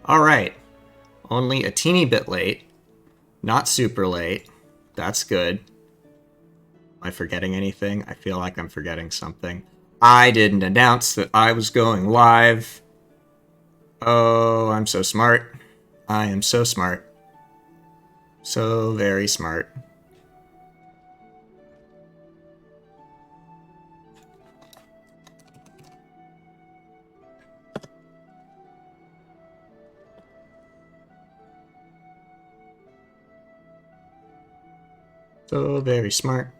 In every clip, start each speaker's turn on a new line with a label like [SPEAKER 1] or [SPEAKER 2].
[SPEAKER 1] Alright. Only a teeny bit late. Not super late. That's good. Am I forgetting anything? I feel like I'm forgetting something. I didn't announce that I was going live. Oh, I'm so smart. I am so smart. So very smart. So very smart.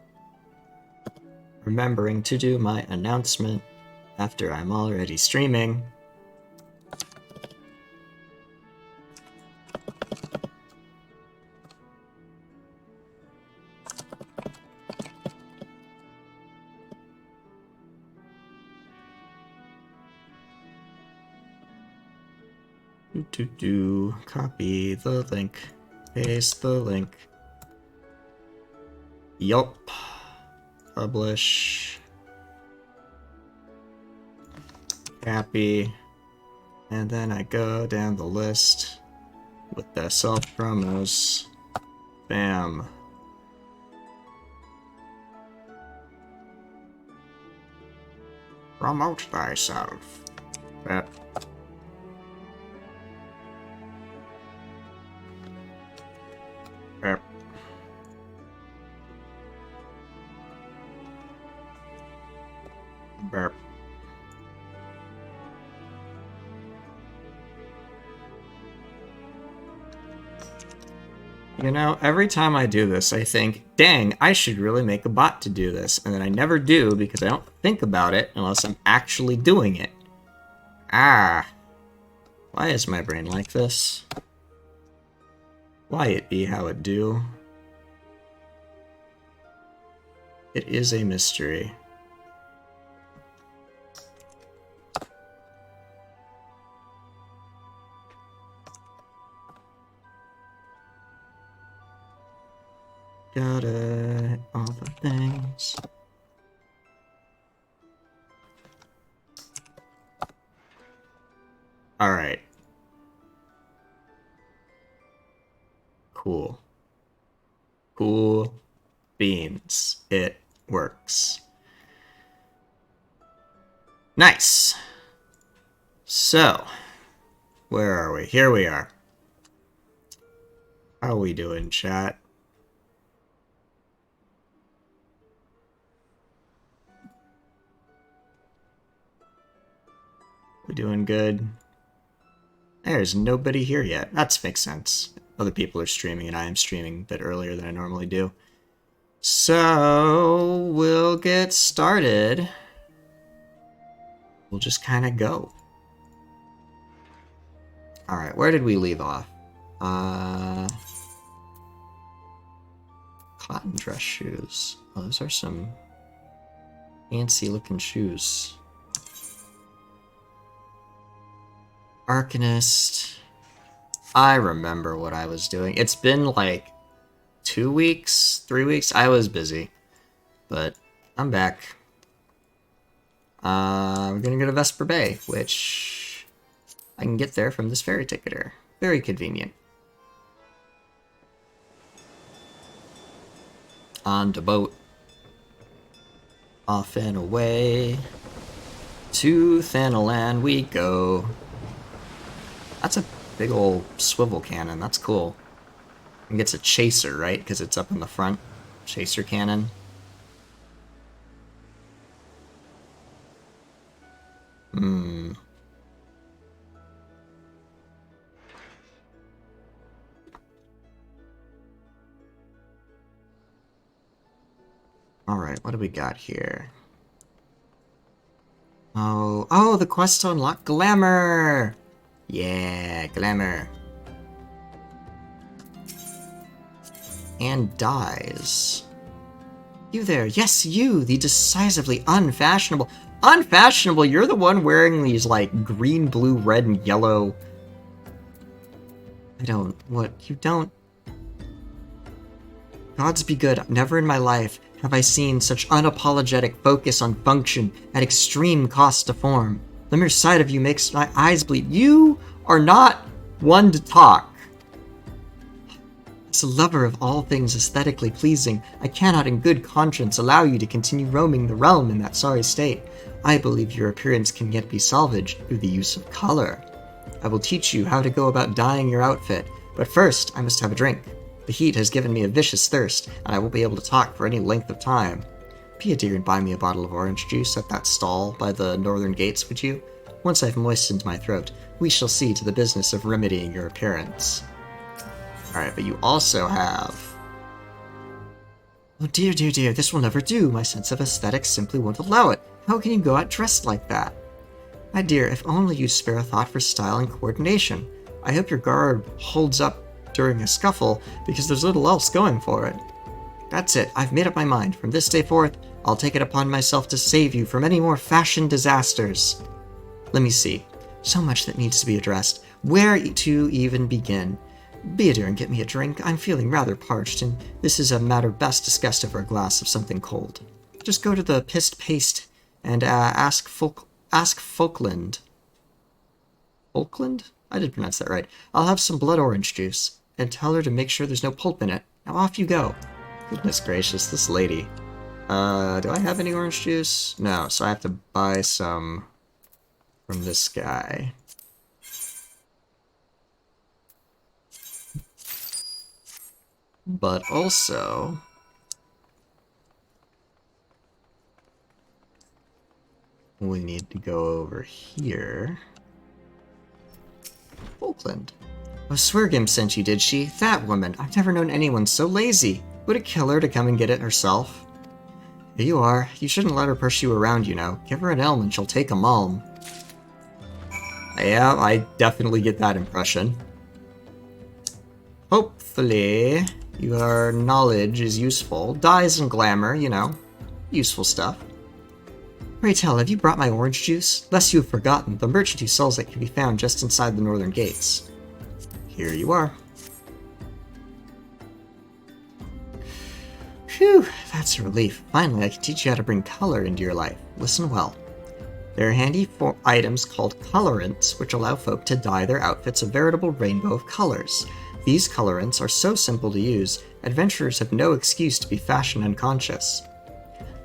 [SPEAKER 1] Remembering to do my announcement after I'm already streaming. Copy the link. Paste the link. Yup. Publish. Copy. And then I go down the list with the self-promos. Bam. Promote thyself. That. Yep. Burp. You know, every time I do this, I think, dang, I should really make a bot to do this. And then I never do because I don't think about it unless I'm actually doing it. Ah. Why is my brain like this? Why it be how it do? It is a mystery. Gotta all the things. Alright. Cool. Cool beans. It works. Nice. So, where are we? Here we are. How we doing, chat? We doing good? There's nobody here yet. That makes sense. Other people are streaming and I am streaming a bit earlier than I normally do. So, we'll get started. We'll just kind of go. Alright, where did we leave off? Cotton dress shoes. Oh, those are some fancy looking shoes. Arcanist. I remember what I was doing. It's been like 2 weeks, 3 weeks. I was busy, but I'm back. We're gonna go to Vesper Bay, which I can get there from this ferry ticketer. Very convenient. On the boat. Off and away. To Thanalan we go. That's a big old swivel cannon. That's cool. And gets a chaser, right? Because it's up in the front. Chaser cannon. Alright, what do we got here? Oh, the quest to unlock Glamour! Yeah, Glamour. And dies. You there, yes, you, the decisively unfashionable. Unfashionable, you're the one wearing these, like, green, blue, red, and yellow... You don't... Gods be good, never in my life have I seen such unapologetic focus on function at extreme cost to form. The mere sight of you makes my eyes bleed. You are not One to talk. As a lover of all things aesthetically pleasing, I cannot in good conscience allow you to continue roaming the realm in that sorry state. I believe your appearance can yet be salvaged through the use of color. I will teach you how to go about dyeing your outfit, but first I must have a drink. The heat has given me a vicious thirst, and I won't be able to talk for any length of time. Be a dear and buy me a bottle of orange juice at that stall by the northern gates, would you? Once I've moistened my throat, we shall see to the business of remedying your appearance. Alright, but you also have... Oh dear, dear, dear, this will never do. My sense of aesthetics simply won't allow it. How can you go out dressed like that? My dear, if only you spare a thought for style and coordination. I hope your garb holds up during a scuffle, because there's little else going for it. That's it, I've made up my mind. From this day forth, I'll take it upon myself to save you from any more fashion disasters. Let me see. So much that needs to be addressed. Where to even begin? Be a dear and get me a drink. I'm feeling rather parched, and this is a matter best discussed over a glass of something cold. Just go to the Pissed Paste and ask Folkland. Folkland? I did pronounce that right. I'll have some blood orange juice, and tell her to make sure there's no pulp in it. Now off you go. Goodness gracious, this lady. Do I have any orange juice? No, so I have to buy some from this guy. But also... we need to go over here. Folkland. Oh, Sweargim sent you, did she? That woman. I've never known anyone so lazy. Would it kill her to come and get it herself? Here you are. You shouldn't let her push you around, you know. Give her an elm and she'll take a malm. Yeah, I definitely get that impression. Hopefully, your knowledge is useful. Dyes and glamour, you know. Useful stuff. Pray tell, have you brought my orange juice? Lest you have forgotten, the merchant who sells it can be found just inside the northern gates. Here you are. Phew, that's a relief. Finally, I can teach you how to bring color into your life. Listen well. There are handy items called colorants, which allow folk to dye their outfits a veritable rainbow of colors. These colorants are so simple to use, adventurers have no excuse to be fashion unconscious.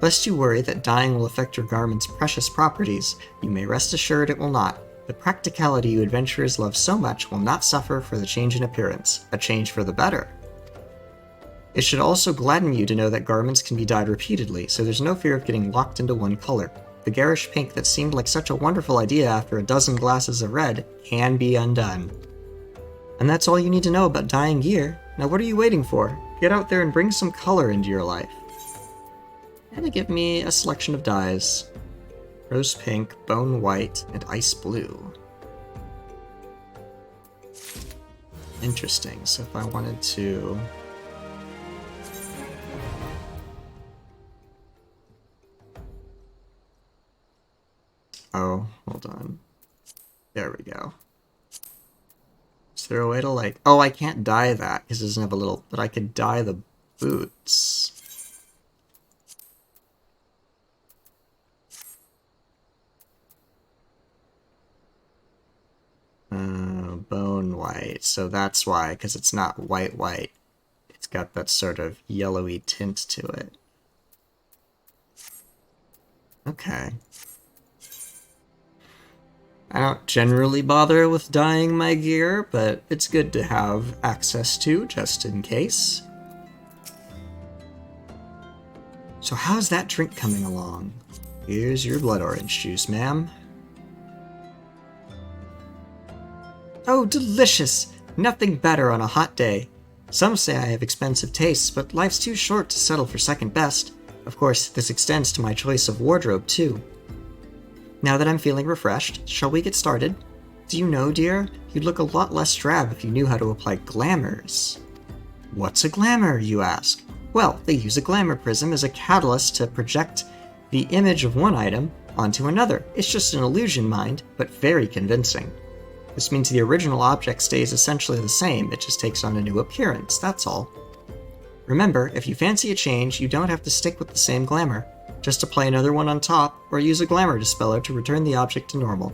[SPEAKER 1] Lest you worry that dyeing will affect your garment's precious properties, you may rest assured it will not. The practicality you adventurers love so much will not suffer for the change in appearance, a change for the better. It should also gladden you to know that garments can be dyed repeatedly, so there's no fear of getting locked into one color. The garish pink that seemed like such a wonderful idea after a dozen glasses of red can be undone. And that's all you need to know about dyeing gear. Now what are you waiting for? Get out there and bring some color into your life. And they give me a selection of dyes. Rose pink, bone white, and ice blue. Interesting, so if I wanted to... Oh, hold on. There we go. Is there a way to like... Oh, I can't dye that because it doesn't have a little... But I could dye the boots. Bone white. So that's why, because it's not white white. It's got that sort of yellowy tint to it. Okay. I don't generally bother with dyeing my gear, but it's good to have access to, just in case. So how's that drink coming along? Here's your blood orange juice, ma'am. Oh, delicious! Nothing better on a hot day. Some say I have expensive tastes, but life's too short to settle for second best. Of course, this extends to my choice of wardrobe, too. Now that I'm feeling refreshed, shall we get started? Do you know, dear, you'd look a lot less drab if you knew how to apply glamours. What's a glamour, you ask? Well, they use a glamour prism as a catalyst to project the image of one item onto another. It's just an illusion, mind, but very convincing. This means the original object stays essentially the same, it just takes on a new appearance, that's all. Remember, if you fancy a change, you don't have to stick with the same glamour. Just apply another one on top, or use a glamour dispeller to return the object to normal.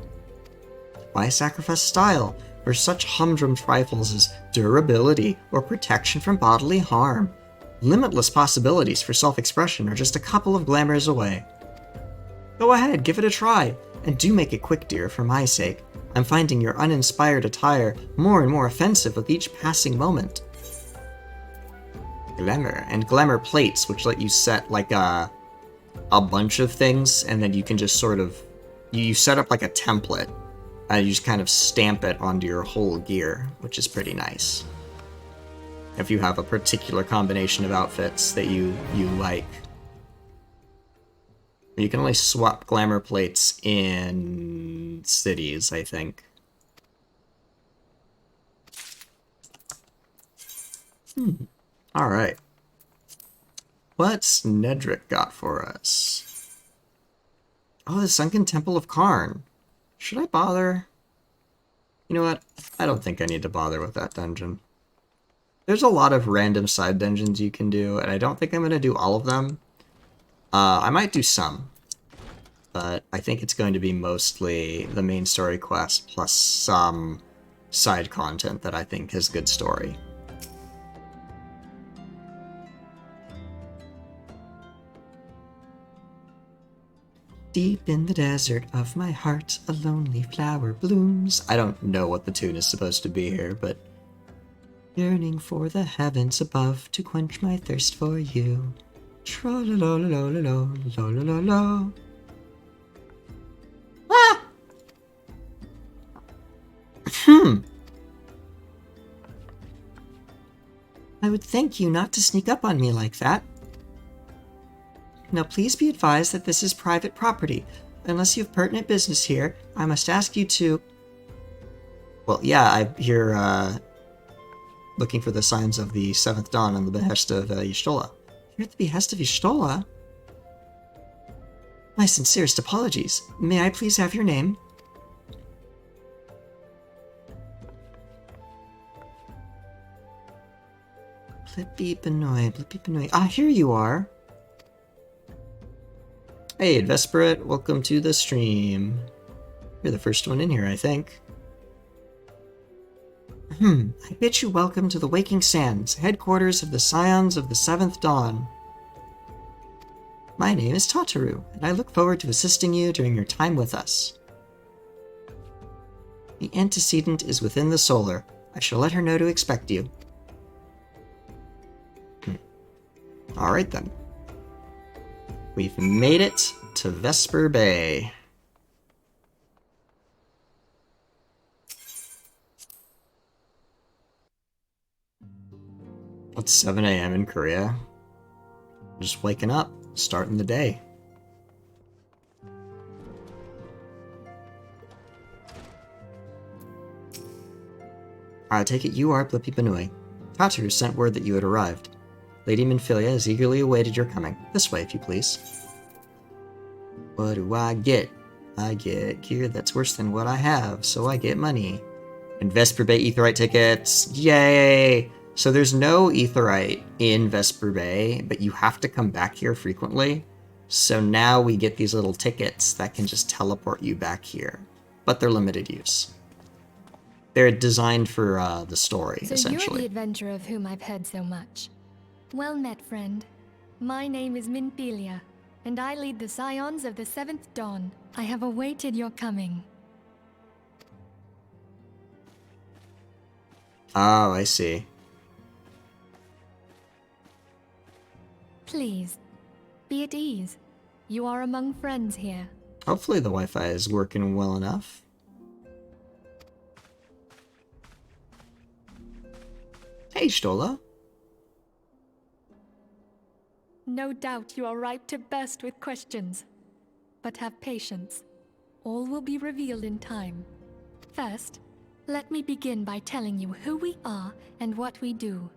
[SPEAKER 1] Why sacrifice style? or such humdrum trifles as durability or protection from bodily harm. Limitless possibilities for self-expression are just a couple of glamours away. Go ahead, give it a try, and do make it quick, dear, for my sake. I'm finding your uninspired attire more and more offensive with each passing moment. Glamour, and glamour plates, which let you set like a bunch of things, and then you can just sort of, you set up like a template, and you just kind of stamp it onto your whole gear, which is pretty nice. If you have a particular combination of outfits that you like. You can only swap glamour plates in cities, I think. Alright. What's Nedrick got for us? Oh, the Sunken Temple of Karn. Should I bother? You know what? I don't think I need to bother with that dungeon. There's a lot of random side dungeons you can do, and I don't think I'm going to do all of them. I might do some, but I think it's going to be mostly the main story quest plus some side content that I think has good story. Deep in the desert of my heart, a lonely flower blooms. I don't know what the tune is supposed to be here, but yearning for the heavens above to quench my thirst for you. Tra-la-la-la-la-la-la-la-la-la. Ah! I would thank you not to sneak up on me like that. Now please be advised that this is private property. Unless you have pertinent business here, I must ask you to... Well, yeah, I'm here, looking for the signs of the 7th Dawn on the behest of Y'shtola. You're at the behest of Y'shtola? My sincerest apologies. May I please have your name? Blippi Benoy, Blippi Benoy. Ah, here you are. Hey, Vesperit, welcome to the stream. You're the first one in here, I think. I bid you welcome to the Waking Sands, headquarters of the Scions of the 7th Dawn. My name is Tataru, and I look forward to assisting you during your time with us. The antecedent is within the Solar. I shall let her know to expect you. Alright then. We've made it to Vesper Bay. It's 7 a.m. in Korea. Just waking up, starting the day. I take it you are Blippi Benoy. Tataru sent word that you had arrived. Lady Minfilia has eagerly awaited your coming. This way, if you please. What do I get? I get gear that's worse than what I have, so I get money. And Vesper Bay Aetheryte tickets! Yay! So there's no Aetheryte in Vesper Bay, but you have to come back here frequently. So now we get these little tickets that can just teleport you back here. But they're limited use. They're designed for the story, essentially.
[SPEAKER 2] So you're the adventurer of whom I've heard so much. Well met, friend. My name is Minfilia, and I lead the Scions of the 7th Dawn. I have awaited your coming.
[SPEAKER 1] Oh, I see.
[SPEAKER 2] Please, be at ease. You are among friends here.
[SPEAKER 1] Hopefully the Wi-Fi is working well enough. Hey, Stola.
[SPEAKER 2] No doubt you are ripe to burst with questions. But have patience. All will be revealed in time. First, let me begin by telling you who we are and what we do.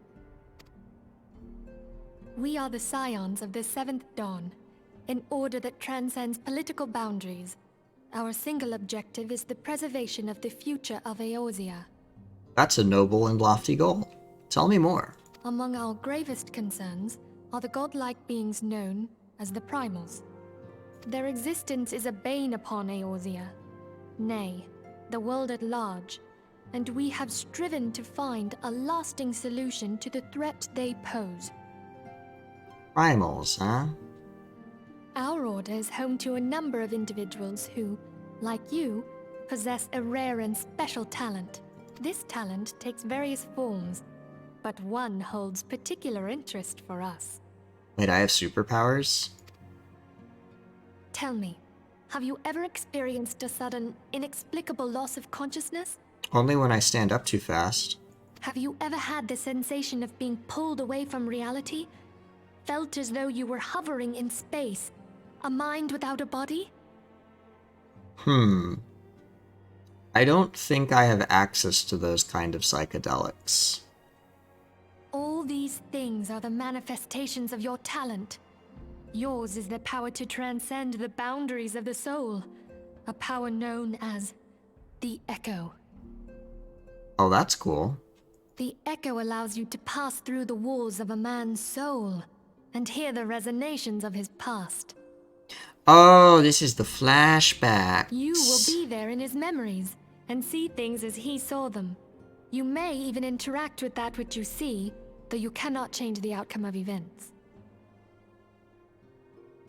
[SPEAKER 2] We are the Scions of the 7th Dawn, an order that transcends political boundaries. Our single objective is the preservation of the future of Eorzea.
[SPEAKER 1] That's a noble and lofty goal. Tell me more.
[SPEAKER 2] Among our gravest concerns are the godlike beings known as the Primals. Their existence is a bane upon Eorzea. Nay, the world at large, and we have striven to find a lasting solution to the threat they pose.
[SPEAKER 1] Primals, huh?
[SPEAKER 2] Our order is home to a number of individuals who, like you, possess a rare and special talent. This talent takes various forms, but one holds particular interest for us.
[SPEAKER 1] Wait, I have superpowers?
[SPEAKER 2] Tell me, have you ever experienced a sudden, inexplicable loss of consciousness?
[SPEAKER 1] Only when I stand up too fast.
[SPEAKER 2] Have you ever had the sensation of being pulled away from reality? Felt as though you were hovering in space, a mind without a body?
[SPEAKER 1] I don't think I have access to those kind of psychedelics.
[SPEAKER 2] All these things are the manifestations of your talent. Yours is the power to transcend the boundaries of the soul, a power known as the Echo.
[SPEAKER 1] Oh, that's cool.
[SPEAKER 2] The Echo allows you to pass through the walls of a man's soul and hear the resonations of his past.
[SPEAKER 1] Oh, this is the flashbacks.
[SPEAKER 2] You will be there in his memories and see things as he saw them. You may even interact with that which you see, though you cannot change the outcome of events.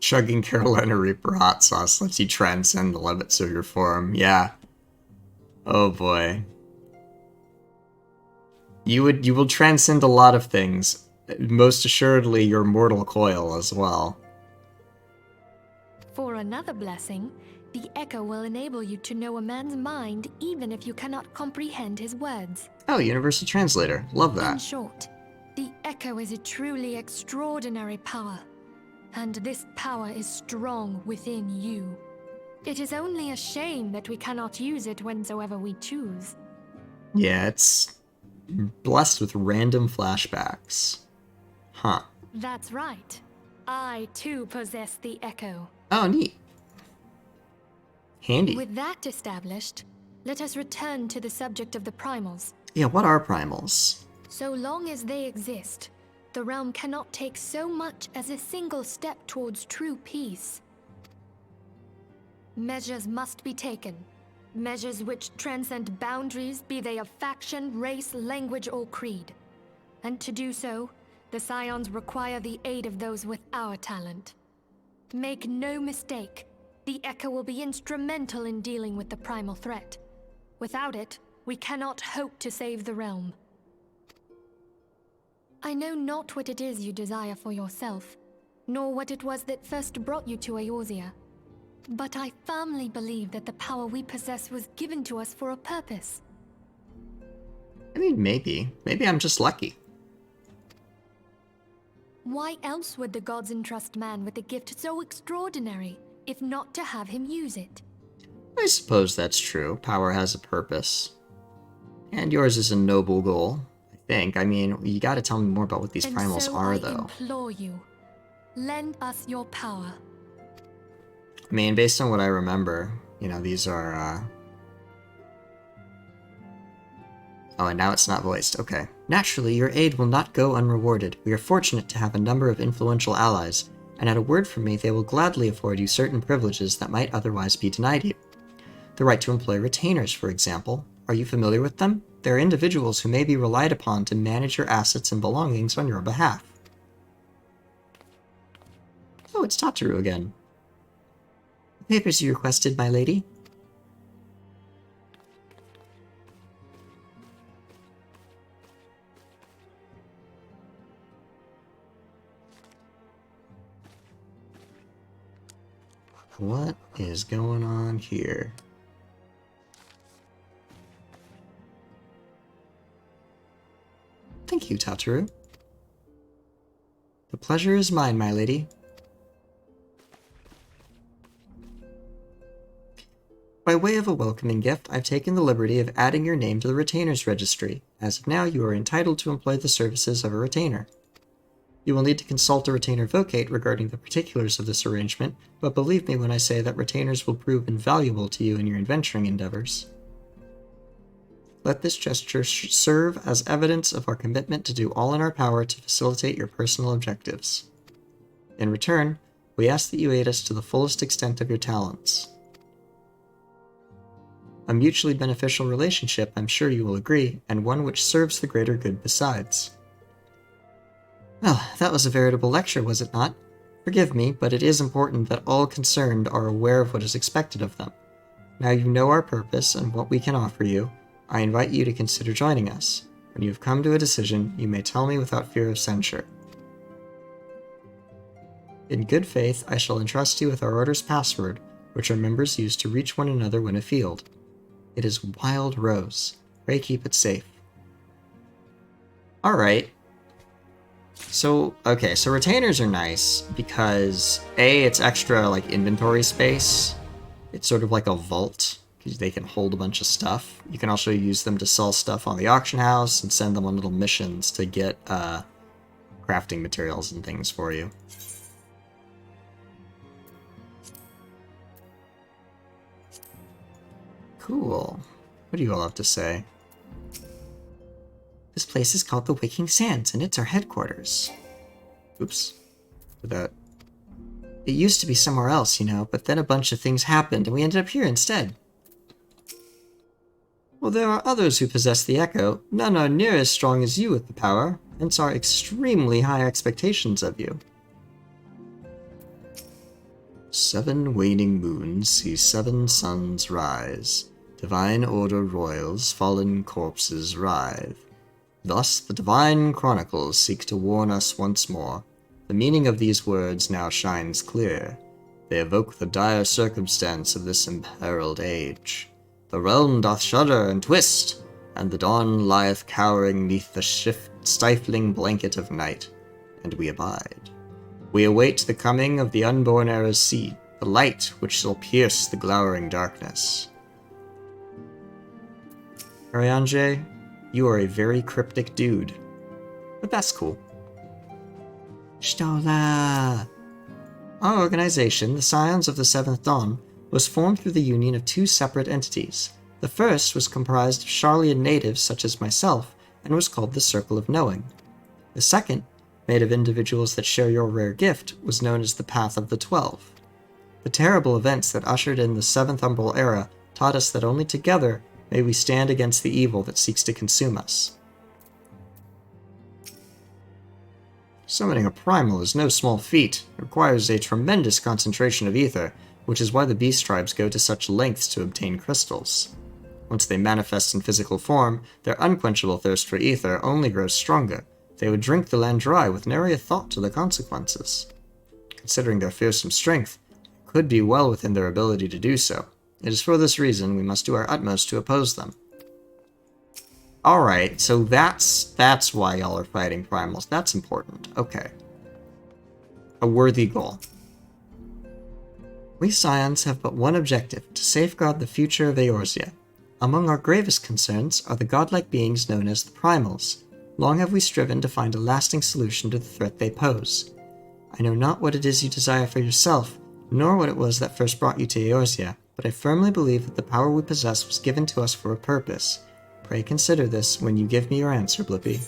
[SPEAKER 1] Chugging Carolina Reaper hot sauce lets you transcend the limits of your form. Yeah. Oh boy. You will transcend a lot of things. Most assuredly your mortal coil as well.
[SPEAKER 2] For another blessing, the Echo will enable you to know a man's mind even if you cannot comprehend his words.
[SPEAKER 1] Oh, Universal Translator. Love
[SPEAKER 2] In
[SPEAKER 1] that.
[SPEAKER 2] short, the Echo is a truly extraordinary power, and this power is strong within you. It is only a shame that we cannot use it whensoever we choose.
[SPEAKER 1] Yeah, it's blessed with random flashbacks. Huh.
[SPEAKER 2] That's right. I too possess the Echo.
[SPEAKER 1] Oh, neat. Handy.
[SPEAKER 2] With that established, let us return to the subject of the primals.
[SPEAKER 1] Yeah, what are primals?
[SPEAKER 2] So long as they exist, the realm cannot take so much as a single step towards true peace. Measures must be taken. Measures which transcend boundaries, be they of faction, race, language, or creed. And to do so, the Scions require the aid of those with our talent. Make no mistake, the Echo will be instrumental in dealing with the primal threat. Without it, we cannot hope to save the realm. I know not what it is you desire for yourself, nor what it was that first brought you to Eorzea. But I firmly believe that the power we possess was given to us for a purpose.
[SPEAKER 1] I mean, maybe. Maybe I'm just lucky.
[SPEAKER 2] Why else would the gods entrust man with a gift so extraordinary, if not to have him use it?
[SPEAKER 1] I suppose that's true. Power has a purpose. And yours is a noble goal, I think. I mean, you gotta tell me more about what these primals are, though.
[SPEAKER 2] I implore you, lend us your power.
[SPEAKER 1] I mean, based on what I remember, you know, these are, Oh, and now it's not voiced. Okay. Naturally, your aid will not go unrewarded. We are fortunate to have a number of influential allies, and at a word from me, they will gladly afford you certain privileges that might otherwise be denied you. The right to employ retainers, for example. Are you familiar with them? They are individuals who may be relied upon to manage your assets and belongings on your behalf. Oh, it's Tataru again. The papers you requested, my lady. What is going on here? Thank you, Tataru. The pleasure is mine, my lady. By way of a welcoming gift, I've taken the liberty of adding your name to the Retainers Registry. As of now, you are entitled to employ the services of a retainer. You will need to consult a retainer vocate regarding the particulars of this arrangement, but believe me when I say that retainers will prove invaluable to you in your adventuring endeavors. Let this gesture serve as evidence of our commitment to do all in our power to facilitate your personal objectives. In return, we ask that you aid us to the fullest extent of your talents. A mutually beneficial relationship, I'm sure you will agree, and one which serves the greater good besides. Well, that was a veritable lecture, was it not? Forgive me, but it is important that all concerned are aware of what is expected of them. Now you know our purpose and what we can offer you. I invite you to consider joining us. When you have come to a decision, you may tell me without fear of censure. In good faith, I shall entrust you with our order's password, which our members use to reach one another when afield. It is Wild Rose. Pray keep it safe. Alright. So retainers are nice because A, it's extra like inventory space. It's sort of like a vault because they can hold a bunch of stuff. You can also use them to sell stuff on the auction house and send them on little missions to get crafting materials and things for you. Cool. What do you all have to say? This place is called the Waking Sands, and it's our headquarters. Oops. It used to be somewhere else, you know, but then a bunch of things happened, and we ended up here instead. Well, there are others who possess the Echo. None are near as strong as you with the power, hence our extremely high expectations of you. 7 waning moons see 7 suns rise. Divine order royals, fallen corpses writhe. Thus the divine chronicles seek to warn us once more. The meaning of these words now shines clear. They evoke the dire circumstance of this imperiled age. The realm doth shudder and twist, and the dawn lieth cowering neath the stifling blanket of night, and we abide. We await the coming of the unborn era's seed, the light which shall pierce the glowering darkness. Arianje, you are a very cryptic dude, but that's cool. Stola! Our organization, the Scions of the Seventh Dawn, was formed through the union of 2 separate entities. The first was comprised of Sharlayan natives such as myself, and was called the Circle of Knowing. The second, made of individuals that share your rare gift, was known as the Path of the 12. The terrible events that ushered in the Seventh Umbral Era taught us that only together may we stand against the evil that seeks to consume us. Summoning a primal is no small feat. It requires a tremendous concentration of ether, which is why the beast tribes go to such lengths to obtain crystals. Once they manifest in physical form, their unquenchable thirst for ether only grows stronger. They would drink the land dry with nary a thought to the consequences. Considering their fearsome strength, it could be well within their ability to do so. It is for this reason we must do our utmost to oppose them. Alright, so that's why y'all are fighting primals. That's important. Okay. A worthy goal. We Scions have but one objective, to safeguard the future of Eorzea. Among our gravest concerns are the godlike beings known as the primals. Long have we striven to find a lasting solution to the threat they pose. I know not what it is you desire for yourself, nor what it was that first brought you to Eorzea, but I firmly believe that the power we possess was given to us for a purpose. Pray consider this when you give me your answer, Blippi.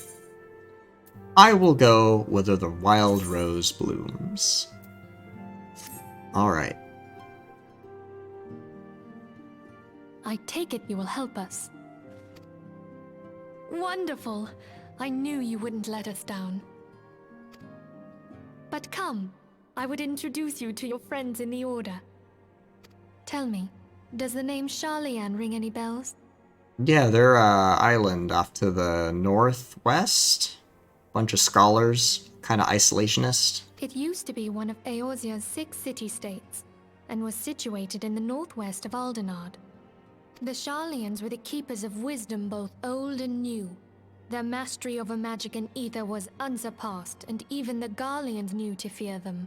[SPEAKER 1] I will go whither the wild rose blooms. Alright.
[SPEAKER 2] I take it you will help us. Wonderful! I knew you wouldn't let us down. But come, I would introduce you to your friends in the Order. Tell me, does the name Sharlayan ring any bells?
[SPEAKER 1] Yeah, they're island off to the northwest. Bunch of scholars, kind of isolationist.
[SPEAKER 2] It used to be one of Eorzea's 6 city-states, and was situated in the northwest of Aldenard. The Sharlayans were the keepers of wisdom both old and new. Their mastery over magic and ether was unsurpassed, and even the Garleans knew to fear them.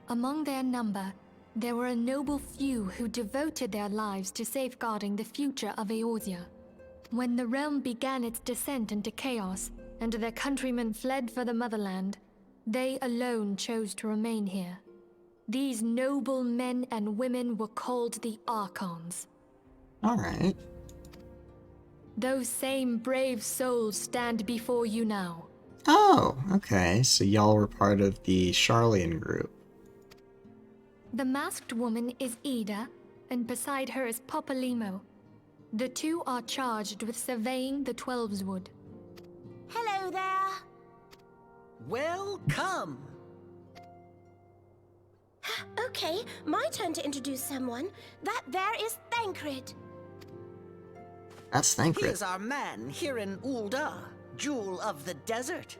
[SPEAKER 2] Among their number, there were a noble few who devoted their lives to safeguarding the future of Eorzea. When the realm began its descent into chaos, and their countrymen fled for the motherland, they alone chose to remain here. These noble men and women were called the Archons.
[SPEAKER 1] Alright.
[SPEAKER 2] Those same brave souls stand before you now.
[SPEAKER 1] Oh, okay. So y'all were part of the Sharlayan group.
[SPEAKER 2] The masked woman is Ida, and beside her is Papa Limo. The two are charged with surveying the Twelveswood.
[SPEAKER 3] Hello there.
[SPEAKER 4] Welcome.
[SPEAKER 3] Okay, my turn to introduce someone. That there is Thancred.
[SPEAKER 1] That's
[SPEAKER 4] He
[SPEAKER 1] Thancred.
[SPEAKER 4] is our man here in Ulda, Jewel of the Desert.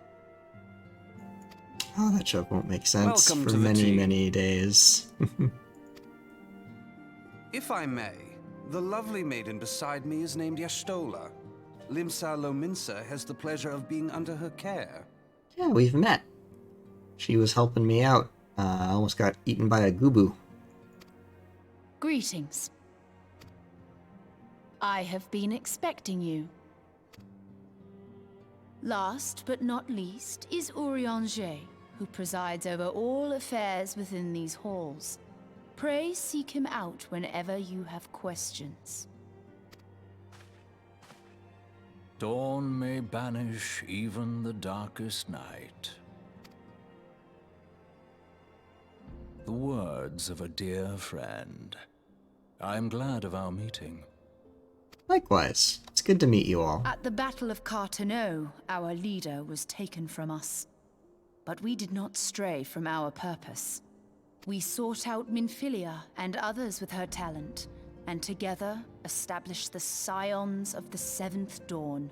[SPEAKER 1] Oh, that joke won't make sense
[SPEAKER 5] Welcome
[SPEAKER 1] for
[SPEAKER 5] to the
[SPEAKER 1] many,
[SPEAKER 5] team.
[SPEAKER 1] many days.
[SPEAKER 5] If I may, the lovely maiden beside me is named Yastola. Limsa Lominsa has the pleasure of being under her care.
[SPEAKER 1] Yeah, we've met. She was helping me out. I almost got eaten by a gubu.
[SPEAKER 6] Greetings. I have been expecting you. Last but not least is Urianger, who presides over all affairs within these halls. Pray seek him out whenever you have questions.
[SPEAKER 7] Dawn may banish even the darkest night. The words of a dear friend. I'm glad of our meeting.
[SPEAKER 1] Likewise. It's good to meet you all.
[SPEAKER 6] At the Battle of Carteneau, our leader was taken from us. But we did not stray from our purpose. We sought out Minfilia and others with her talent, and together established the Scions of the Seventh Dawn.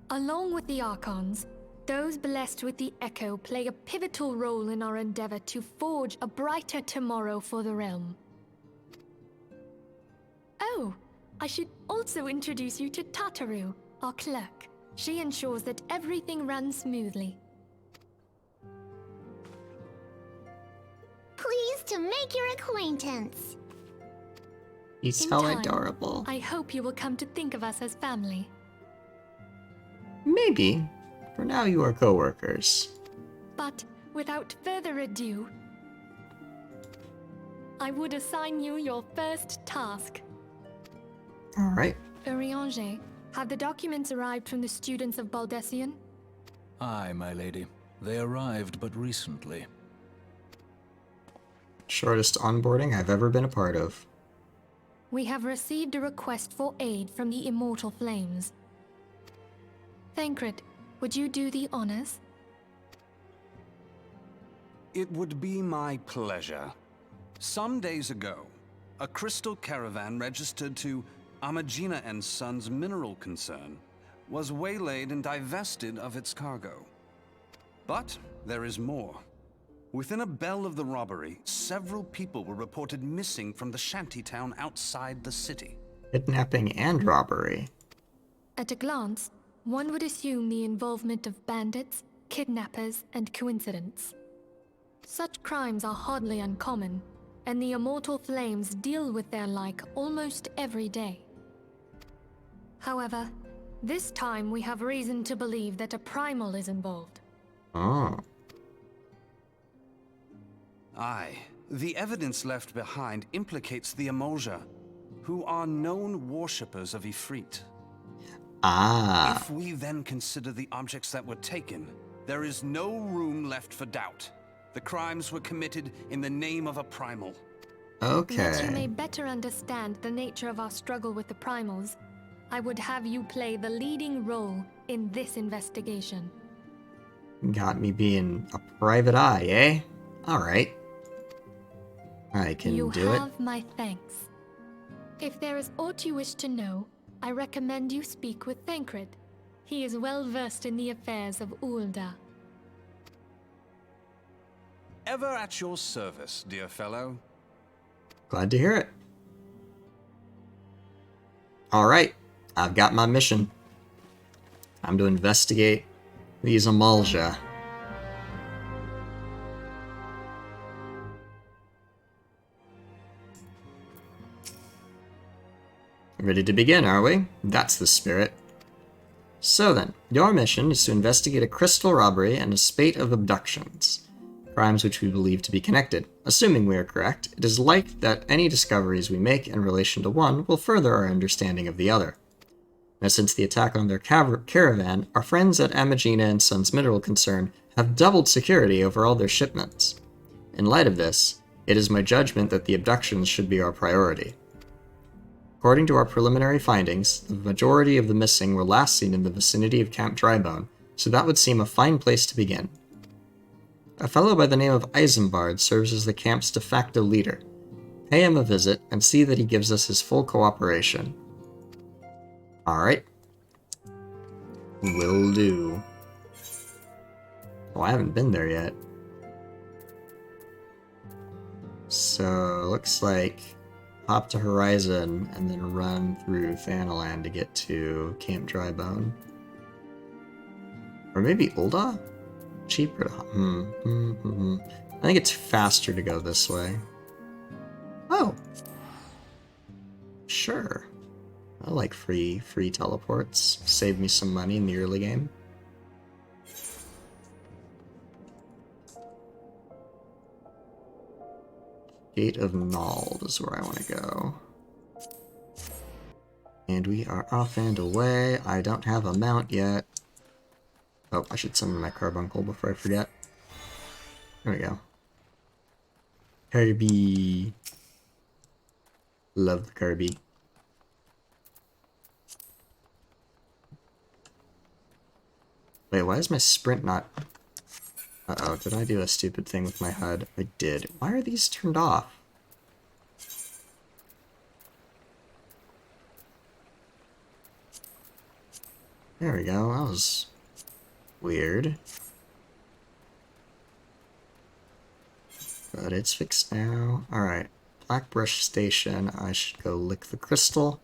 [SPEAKER 2] Along with the Archons, those blessed with the Echo play a pivotal role in our endeavor to forge a brighter tomorrow for the realm. Oh, I should also introduce you to Tataru, our clerk. She ensures that everything runs smoothly.
[SPEAKER 3] Pleased to make your acquaintance.
[SPEAKER 1] He's
[SPEAKER 2] In
[SPEAKER 1] so
[SPEAKER 2] time,
[SPEAKER 1] adorable.
[SPEAKER 2] I hope you will come to think of us as family.
[SPEAKER 1] Maybe. For now, you are co-workers.
[SPEAKER 2] But without further ado, I would assign you your first task.
[SPEAKER 1] Alright.
[SPEAKER 2] Urianger, have the documents arrived from the students of Baldessian?
[SPEAKER 7] Aye, my lady. They arrived but recently.
[SPEAKER 1] Shortest onboarding I've ever been a part of.
[SPEAKER 2] We have received a request for aid from the Immortal Flames. Thancred, would you do the honors?
[SPEAKER 5] It would be my pleasure. Some days ago, a crystal caravan registered to Amagina and Sons Mineral Concern was waylaid and divested of its cargo. But there is more. Within a bell of the robbery, several people were reported missing from the shantytown outside the city.
[SPEAKER 1] Kidnapping and robbery.
[SPEAKER 2] At a glance, one would assume the involvement of bandits, kidnappers, and coincidence. Such crimes are hardly uncommon, and the Immortal Flames deal with their like almost every day. However, this time we have reason to believe that a primal is involved.
[SPEAKER 1] Oh.
[SPEAKER 5] Aye, the evidence left behind implicates the Emolja, who are known worshippers of Ifrit.
[SPEAKER 1] Ah.
[SPEAKER 5] If we then consider the objects that were taken, there is no room left for doubt. The crimes were committed in the name of a primal.
[SPEAKER 2] That you may
[SPEAKER 1] Okay.
[SPEAKER 2] better understand the nature of our struggle with the primals, I would have you play the leading role in this investigation.
[SPEAKER 1] Got me being a private eye, eh? Alright. I can
[SPEAKER 2] You
[SPEAKER 1] do it.
[SPEAKER 2] have my thanks. If there is aught you wish to know, I recommend you speak with Thancred. He is well versed in the affairs of Ulda.
[SPEAKER 5] Ever at your service, dear fellow.
[SPEAKER 1] Glad to hear it. Alright. I've got my mission. I'm to investigate these Amalja. Ready to begin, are we? That's the spirit. So then, your mission is to investigate a crystal robbery and a spate of abductions. Crimes which we believe to be connected. Assuming we are correct, it is likely that any discoveries we make in relation to one will further our understanding of the other. Now, since the attack on their caravan, our friends at Amagina and Sons Mineral Concern have doubled security over all their shipments. In light of this, it is my judgment that the abductions should be our priority. According to our preliminary findings, the majority of the missing were last seen in the vicinity of Camp Drybone, so that would seem a fine place to begin. A fellow by the name of Isambard serves as the camp's de facto leader. Pay him a visit and see that he gives us his full cooperation. Alright. Will do. Oh, I haven't been there yet. So, looks like hop to Horizon and then run through Thanalan to get to Camp Drybone. Or maybe Ul'dah? Cheaper to I think it's faster to go this way. Oh. Sure. I like free teleports. Save me some money in the early game. Gate of Nald is where I want to go. And we are off and away. I don't have a mount yet. Oh, I should summon my carbuncle before I forget. There we go. Kirby. Love the Kirby. Wait, why is my sprint not... Uh-oh, did I do a stupid thing with my HUD? I did. Why are these turned off? There we go, that was weird. But it's fixed now. Alright, Blackbrush Station, I should go lick the crystal.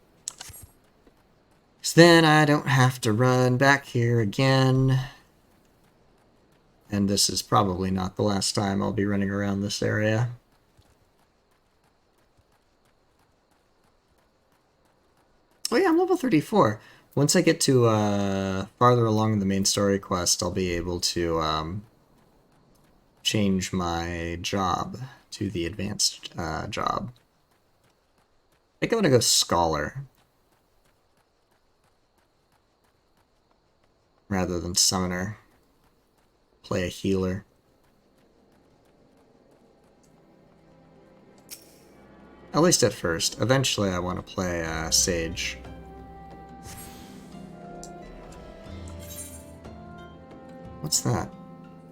[SPEAKER 1] So then I don't have to run back here again. And this is probably not the last time I'll be running around this area. Oh yeah, I'm level 34. Once I get to farther along the main story quest, I'll be able to change my job to the advanced job. I think I'm gonna go Scholar rather than Summoner. Play a healer. At least at first. Eventually I want to play Sage. What's that?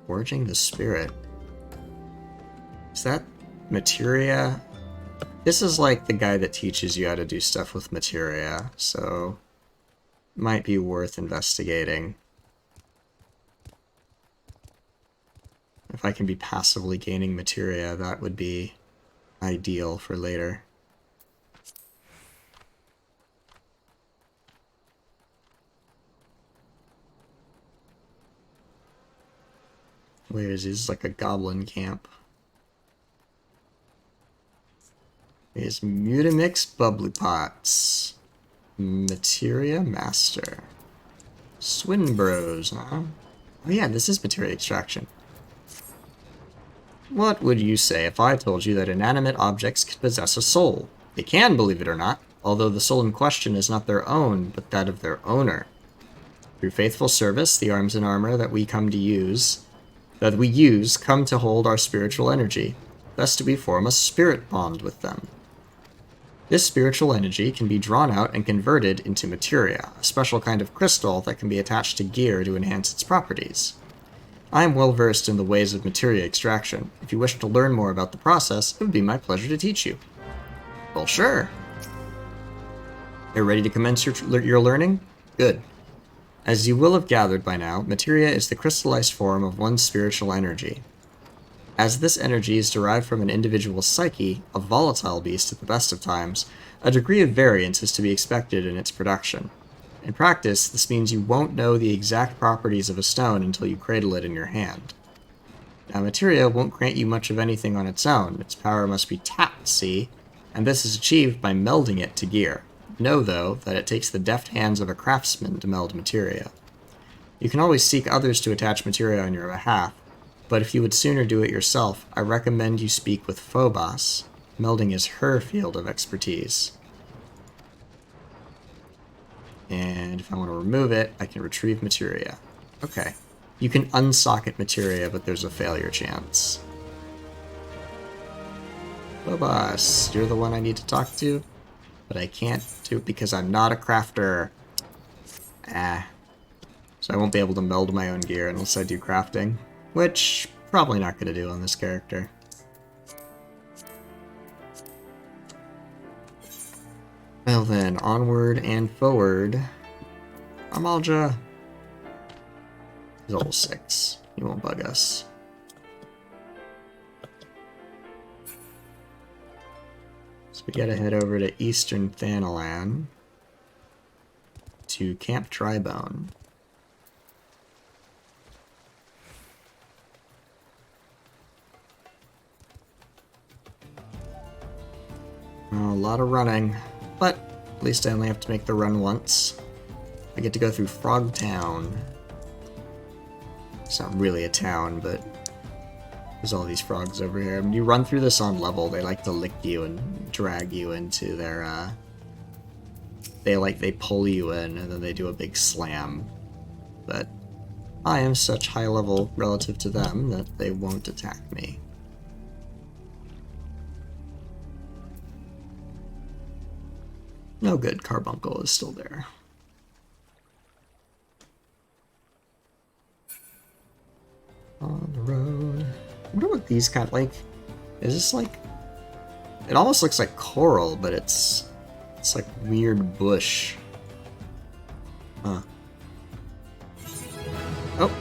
[SPEAKER 1] Forging the Spirit. Is that materia? This is like the guy that teaches you how to do stuff with materia, so might be worth investigating. If I can be passively gaining materia, that would be ideal for later. Where is this? Like a goblin camp. There's Mutamix Bubbly Pots. Materia Master. Swinbros, huh? Oh yeah, this is materia extraction. What would you say if I told you that inanimate objects can possess a soul? They can, believe it or not, although the soul in question is not their own, but that of their owner. Through faithful service, the arms and armor that we use come to hold our spiritual energy. Thus do we form a spirit bond with them. This spiritual energy can be drawn out and converted into materia, a special kind of crystal that can be attached to gear to enhance its properties. I am well versed in the ways of materia extraction. If you wish to learn more about the process, it would be my pleasure to teach you. Well, sure. Are you ready to commence your learning? Good. As you will have gathered by now, materia is the crystallized form of one's spiritual energy. As this energy is derived from an individual's psyche, a volatile beast at the best of times, a degree of variance is to be expected in its production. In practice, this means you won't know the exact properties of a stone until you cradle it in your hand. Now, materia won't grant you much of anything on its own. Its power must be tapped, see? And this is achieved by melding it to gear. Know, though, that it takes the deft hands of a craftsman to meld materia. You can always seek others to attach materia on your behalf, but if you would sooner do it yourself, I recommend you speak with Phobos. Melding is her field of expertise. And if I want to remove it, I can retrieve materia. Okay. You can unsocket materia, but there's a failure chance. Lobos, you're the one I need to talk to, but I can't do it because I'm not a crafter. Ah. So I won't be able to meld my own gear unless I do crafting, which probably not going to do on this character. Well then, onward and forward. Amalja is level 6. He won't bug us. So we gotta head over to Eastern Thanalan to Camp Tribone. A lot of running, but at least I only have to make the run once. I get to go through Frog Town. It's not really a town, but there's all these frogs over here. When you run through this on level, they like to lick you and drag you into their, they pull you in and then they do a big slam. But I am such high level relative to them that they won't attack me. No good, Carbuncle is still there. On the road. I wonder what these kind of, like, is this like, it almost looks like coral, but it's like weird bush. Huh. Oh.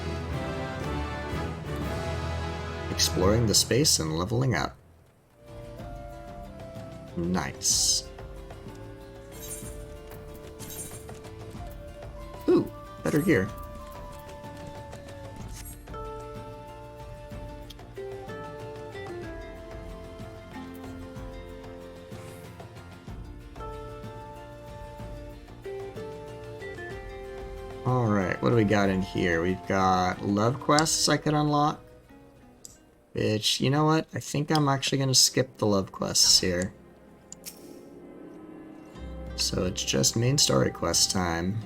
[SPEAKER 1] Exploring the space and leveling up. Nice. Ooh, better gear. Alright, what do we got in here? We've got love quests I could unlock. Which, you know what? I think I'm actually going to skip the love quests here. So it's just main story quest time.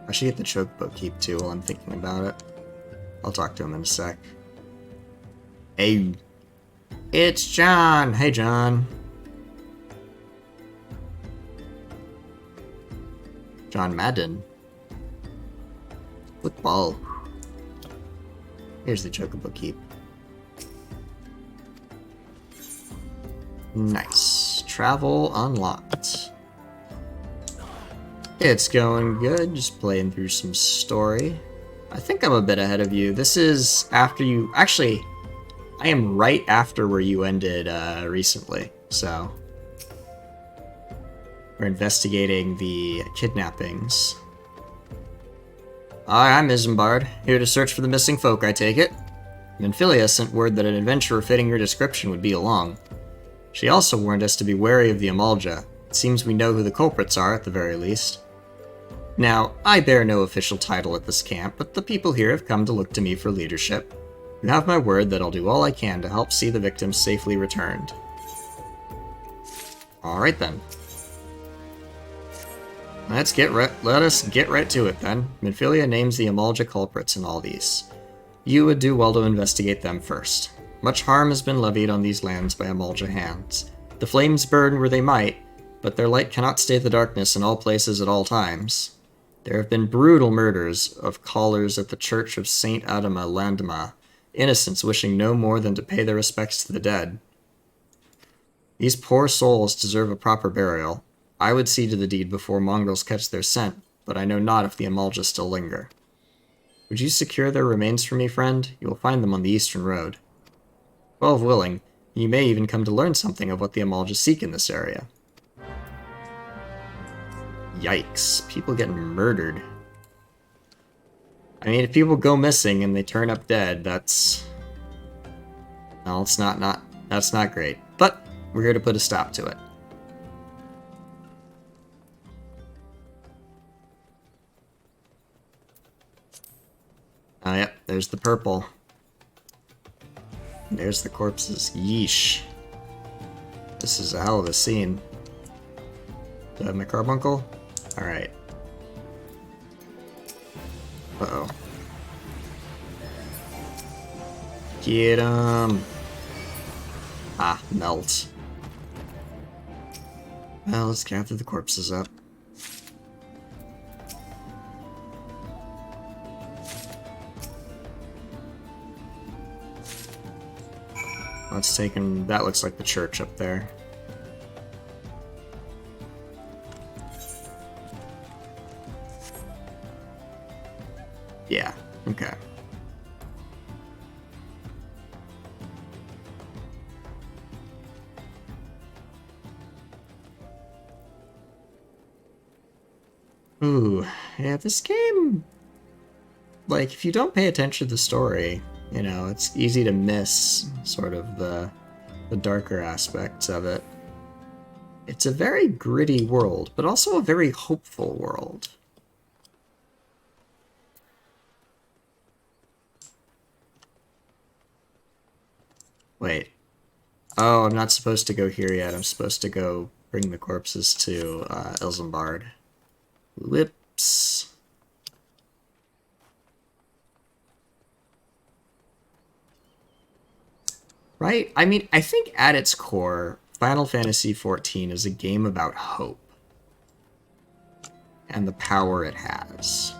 [SPEAKER 1] I should get the Chocobo Keep too while I'm thinking about it. I'll talk to him in a sec. Hey, it's John! Hey, John. John Madden. Football. Here's the Chocobo Keep. Nice. Travel unlocked. It's going good, just playing through some story. I think I'm a bit ahead of you. This is after you... Actually, I am right after where you ended recently, so... We're investigating the kidnappings. Hi, I'm Isambard, here to search for the missing folk, I take it. Minfilia sent word that an adventurer fitting your description would be along. She also warned us to be wary of the Amalja. It seems we know who the culprits are, at the very least. Now, I bear no official title at this camp, but the people here have come to look to me for leadership. You have my word that I'll do all I can to help see the victims safely returned. Alright then. Let us get right to it then. Minfilia names the Amalja culprits in all these. You would do well to investigate them first. Much harm has been levied on these lands by Amalja hands. The flames burn where they might, but their light cannot stay the darkness in all places at all times. There have been brutal murders of callers at the Church of Saint Adama Landma, innocents wishing no more than to pay their respects to the dead. These poor souls deserve a proper burial. I would see to the deed before mongrels catch their scent, but I know not if the Amalja still linger. Would you secure their remains for me, friend? You will find them on the eastern road. Well, if willing, you may even come to learn something of what the Amalja seek in this area. Yikes. People getting murdered. I mean, if people go missing and they turn up dead, that's... Well, it's that's not great. But we're here to put a stop to it. Oh, yep, there's the purple. There's the corpses. Yeesh. This is a hell of a scene. Do I have my carbuncle? Alright. Uh-oh. Get him! Ah, melt. Well, let's gather the corpses up. Let's take him. That looks like the church up there. Yeah, okay. Ooh, yeah, this game, like, if you don't pay attention to the story, you know, it's easy to miss sort of the darker aspects of it. It's a very gritty world, but also a very hopeful world. Wait. Oh, I'm not supposed to go here yet. I'm supposed to go bring the corpses to Ilsambard. Whoops. Right? I mean, I think at its core, Final Fantasy XIV is a game about hope. And the power it has.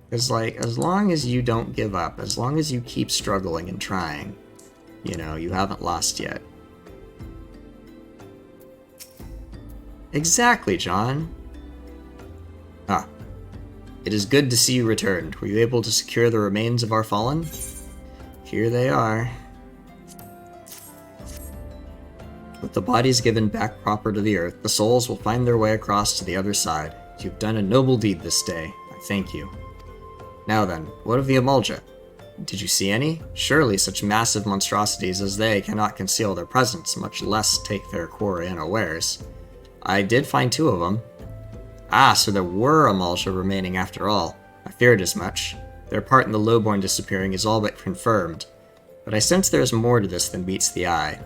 [SPEAKER 1] Because, like, as long as you don't give up, as long as you keep struggling and trying, you know, you haven't lost yet. Exactly, John. Ah. It is good to see you returned. Were you able to secure the remains of our fallen? Here they are. With the bodies given back proper to the earth, the souls will find their way across to the other side. You've done a noble deed this day. I thank you. Now then, what of the Amulja? Did you see any? Surely such massive monstrosities as they cannot conceal their presence, much less take their quarry unawares. I did find 2 of them. Ah, so there were Amulja remaining after all. I feared as much. Their part in the Lowborn disappearing is all but confirmed. But I sense there is more to this than meets the eye.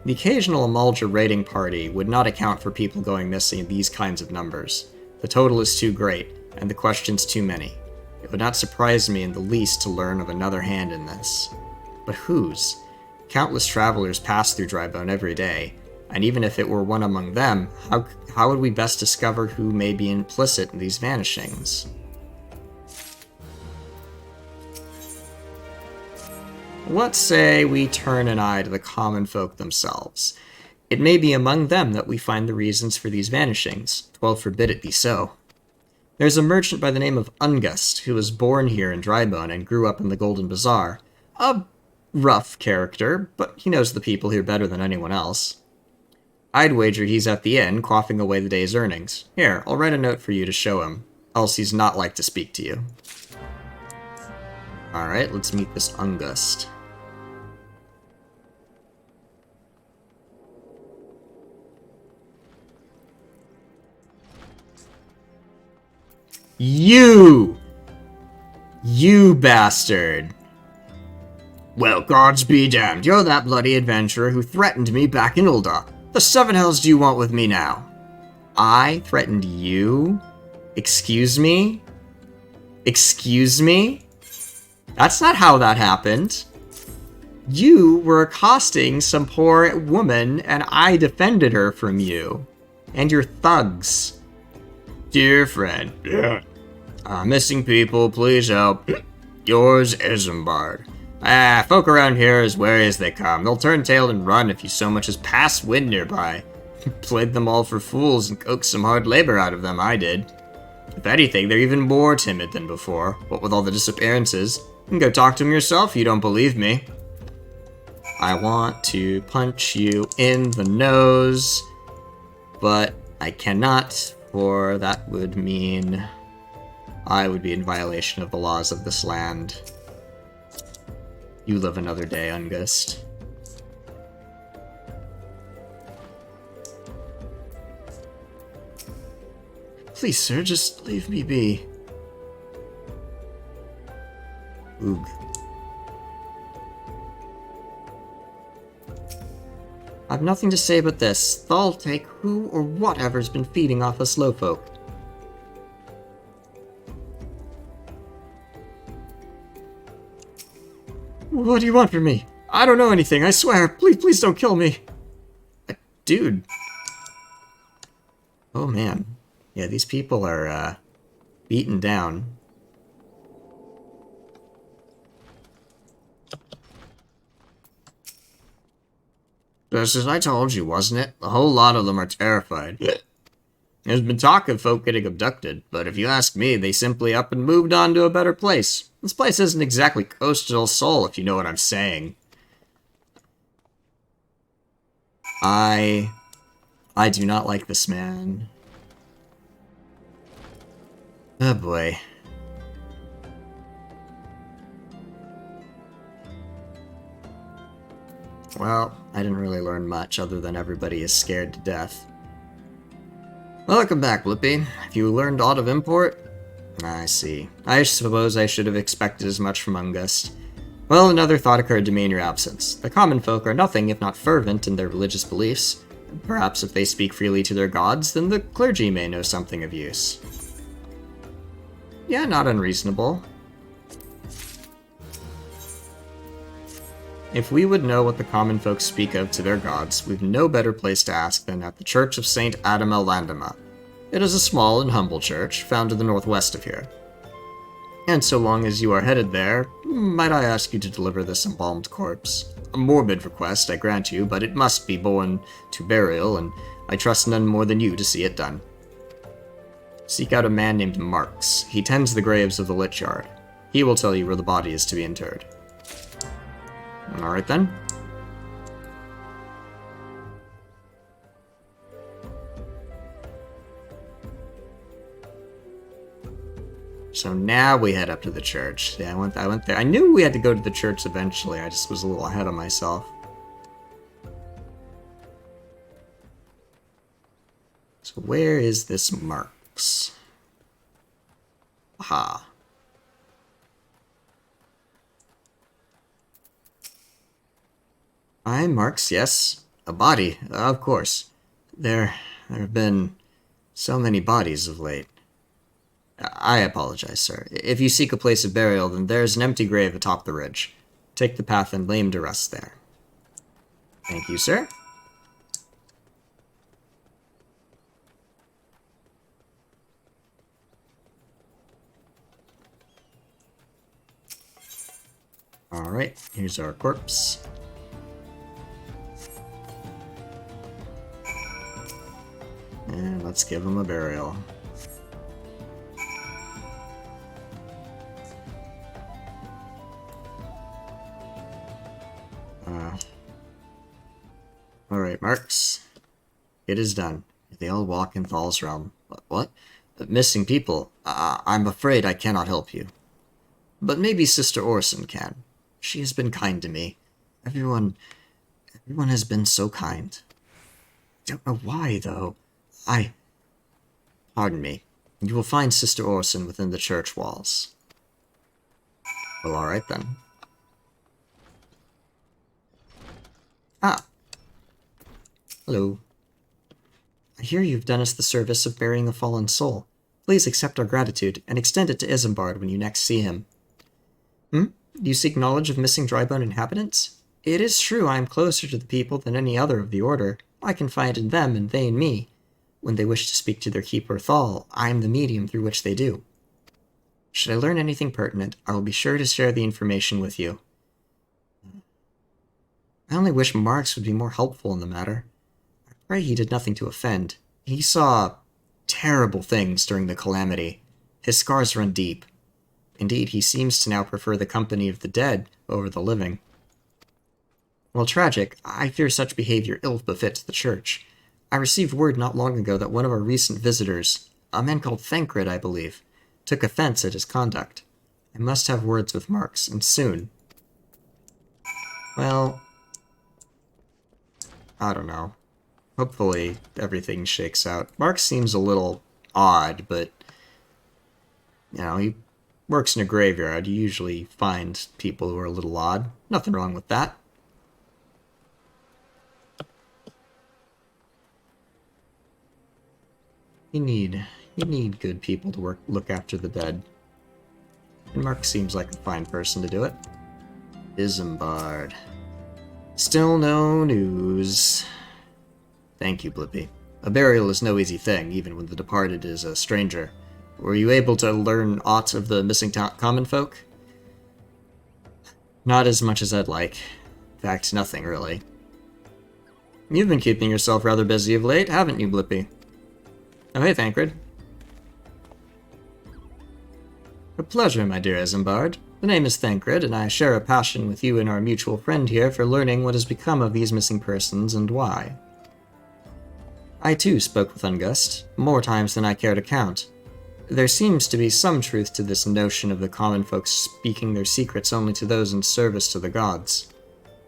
[SPEAKER 1] The occasional Amulja raiding party would not account for people going missing in these kinds of numbers. The total is too great, and the questions too many. It would not surprise me in the least to learn of another hand in this. But whose? Countless travelers pass through Drybone every day, and even if it were one among them, how would we best discover who may be implicit in these vanishings? Let's say we turn an eye to the common folk themselves. It may be among them that we find the reasons for these vanishings. 'Twill forbid it be so. There's a merchant by the name of Ungust, who was born here in Drybone and grew up in the Golden Bazaar. A rough character, but he knows the people here better than anyone else. I'd wager he's at the inn, quaffing away the day's earnings. Here, I'll write a note for you to show him, else he's not like to speak to you. Alright, let's meet this Ungust. You bastard! Well, gods be damned, you're that bloody adventurer who threatened me back in Ul'dah. The 7 hells do you want with me now? I threatened you? Excuse me? Excuse me? That's not how that happened. You were accosting some poor woman, and I defended her from you. And your thugs. Dear friend. Missing people, please help. Yours, Isambard. Folk around here as wary as they come. They'll turn tail and run if you so much as pass wind nearby. Played them all for fools and coaxed some hard labor out of them, I did. If anything, they're even more timid than before, what with all the disappearances. You can go talk to them yourself if you don't believe me. I want to punch you in the nose, but I cannot, for that would mean I would be in violation of the laws of this land. You live another day, Ungust. Please, sir, just leave me be. Oog. I've nothing to say but this. They'll take who or whatever's been feeding off us slowfolk. What do you want from me? I don't know anything, I swear. Please, please don't kill me. Dude. Oh, man. Yeah, these people are, beaten down. Just as I told you, wasn't it? A whole lot of them are terrified. There's been talk of folk getting abducted, but if you ask me, they simply up and moved on to a better place. This place isn't exactly coastal Seoul, if you know what I'm saying. I do not like this man. Oh boy. Well, I didn't really learn much other than everybody is scared to death. Welcome back, Blippi. Have you learned aught of import? I see. I suppose I should have expected as much from Ungust. Well, another thought occurred to me in your absence. The common folk are nothing if not fervent in their religious beliefs. Perhaps if they speak freely to their gods, then the clergy may know something of use. Yeah, not unreasonable. If we would know what the common folk speak of to their gods, we've no better place to ask than at the Church of St. Adama Landama. It is a small and humble church, found to the northwest of here. And so long as you are headed there, might I ask you to deliver this embalmed corpse? A morbid request, I grant you, but it must be borne to burial, and I trust none more than you to see it done. Seek out a man named Marks. He tends the graves of the Lich Yard. He will tell you where the body is to be interred. Alright then. So now we head up to the church. Yeah, I went there. I knew we had to go to the church eventually. I just was a little ahead of myself. So where is this Marks? Aha. I'm Marks, yes. A body, of course. There have been so many bodies of late. I apologize, sir. If you seek a place of burial, then there's an empty grave atop the ridge. Take the path and lay him to rest there. Thank you, sir. Alright, here's our corpse. And let's give him a burial. Alright, Marks. It is done. They all walk in Thal's realm. What? Missing people? I'm afraid I cannot help you. But maybe Sister Orson can. She has been kind to me. Everyone has been so kind. I don't know why, though. Pardon me. You will find Sister Orson within the church walls. Well, alright then. Ah. Hello. I hear you've done us the service of burying a fallen soul. Please accept our gratitude, and extend it to Isambard when you next see him. Do you seek knowledge of missing Drybone inhabitants? It is true I am closer to the people than any other of the Order. I confide in them, and they in me. When they wish to speak to their keeper Thal, I am the medium through which they do. Should I learn anything pertinent, I will be sure to share the information with you. I only wish Marks would be more helpful in the matter. I pray he did nothing to offend. He saw terrible things during the calamity. His scars run deep. Indeed, he seems to now prefer the company of the dead over the living. While tragic, I fear such behavior ill befits the church. I received word not long ago that one of our recent visitors, a man called Thancred, I believe, took offense at his conduct. I must have words with Marks, and soon. Well, I don't know. Hopefully everything shakes out. Marks seems a little odd, but, you know, he works in a graveyard. You usually find people who are a little odd. Nothing wrong with that. You need good people to look after the dead. And Mark seems like a fine person to do it. Isambard. Still no news. Thank you, Blippi. A burial is no easy thing, even when the departed is a stranger. Were you able to learn aught of the missing common folk? Not as much as I'd like. In fact, nothing, really. You've been keeping yourself rather busy of late, haven't you, Blippi? Oh, hey, Thancred. A pleasure, my dear Isambard. The name is Thancred, and I share a passion with you and our mutual friend here for learning what has become of these missing persons and why. I too spoke with Ungust, more times than I care to count. There seems to be some truth to this notion of the common folks speaking their secrets only to those in service to the gods.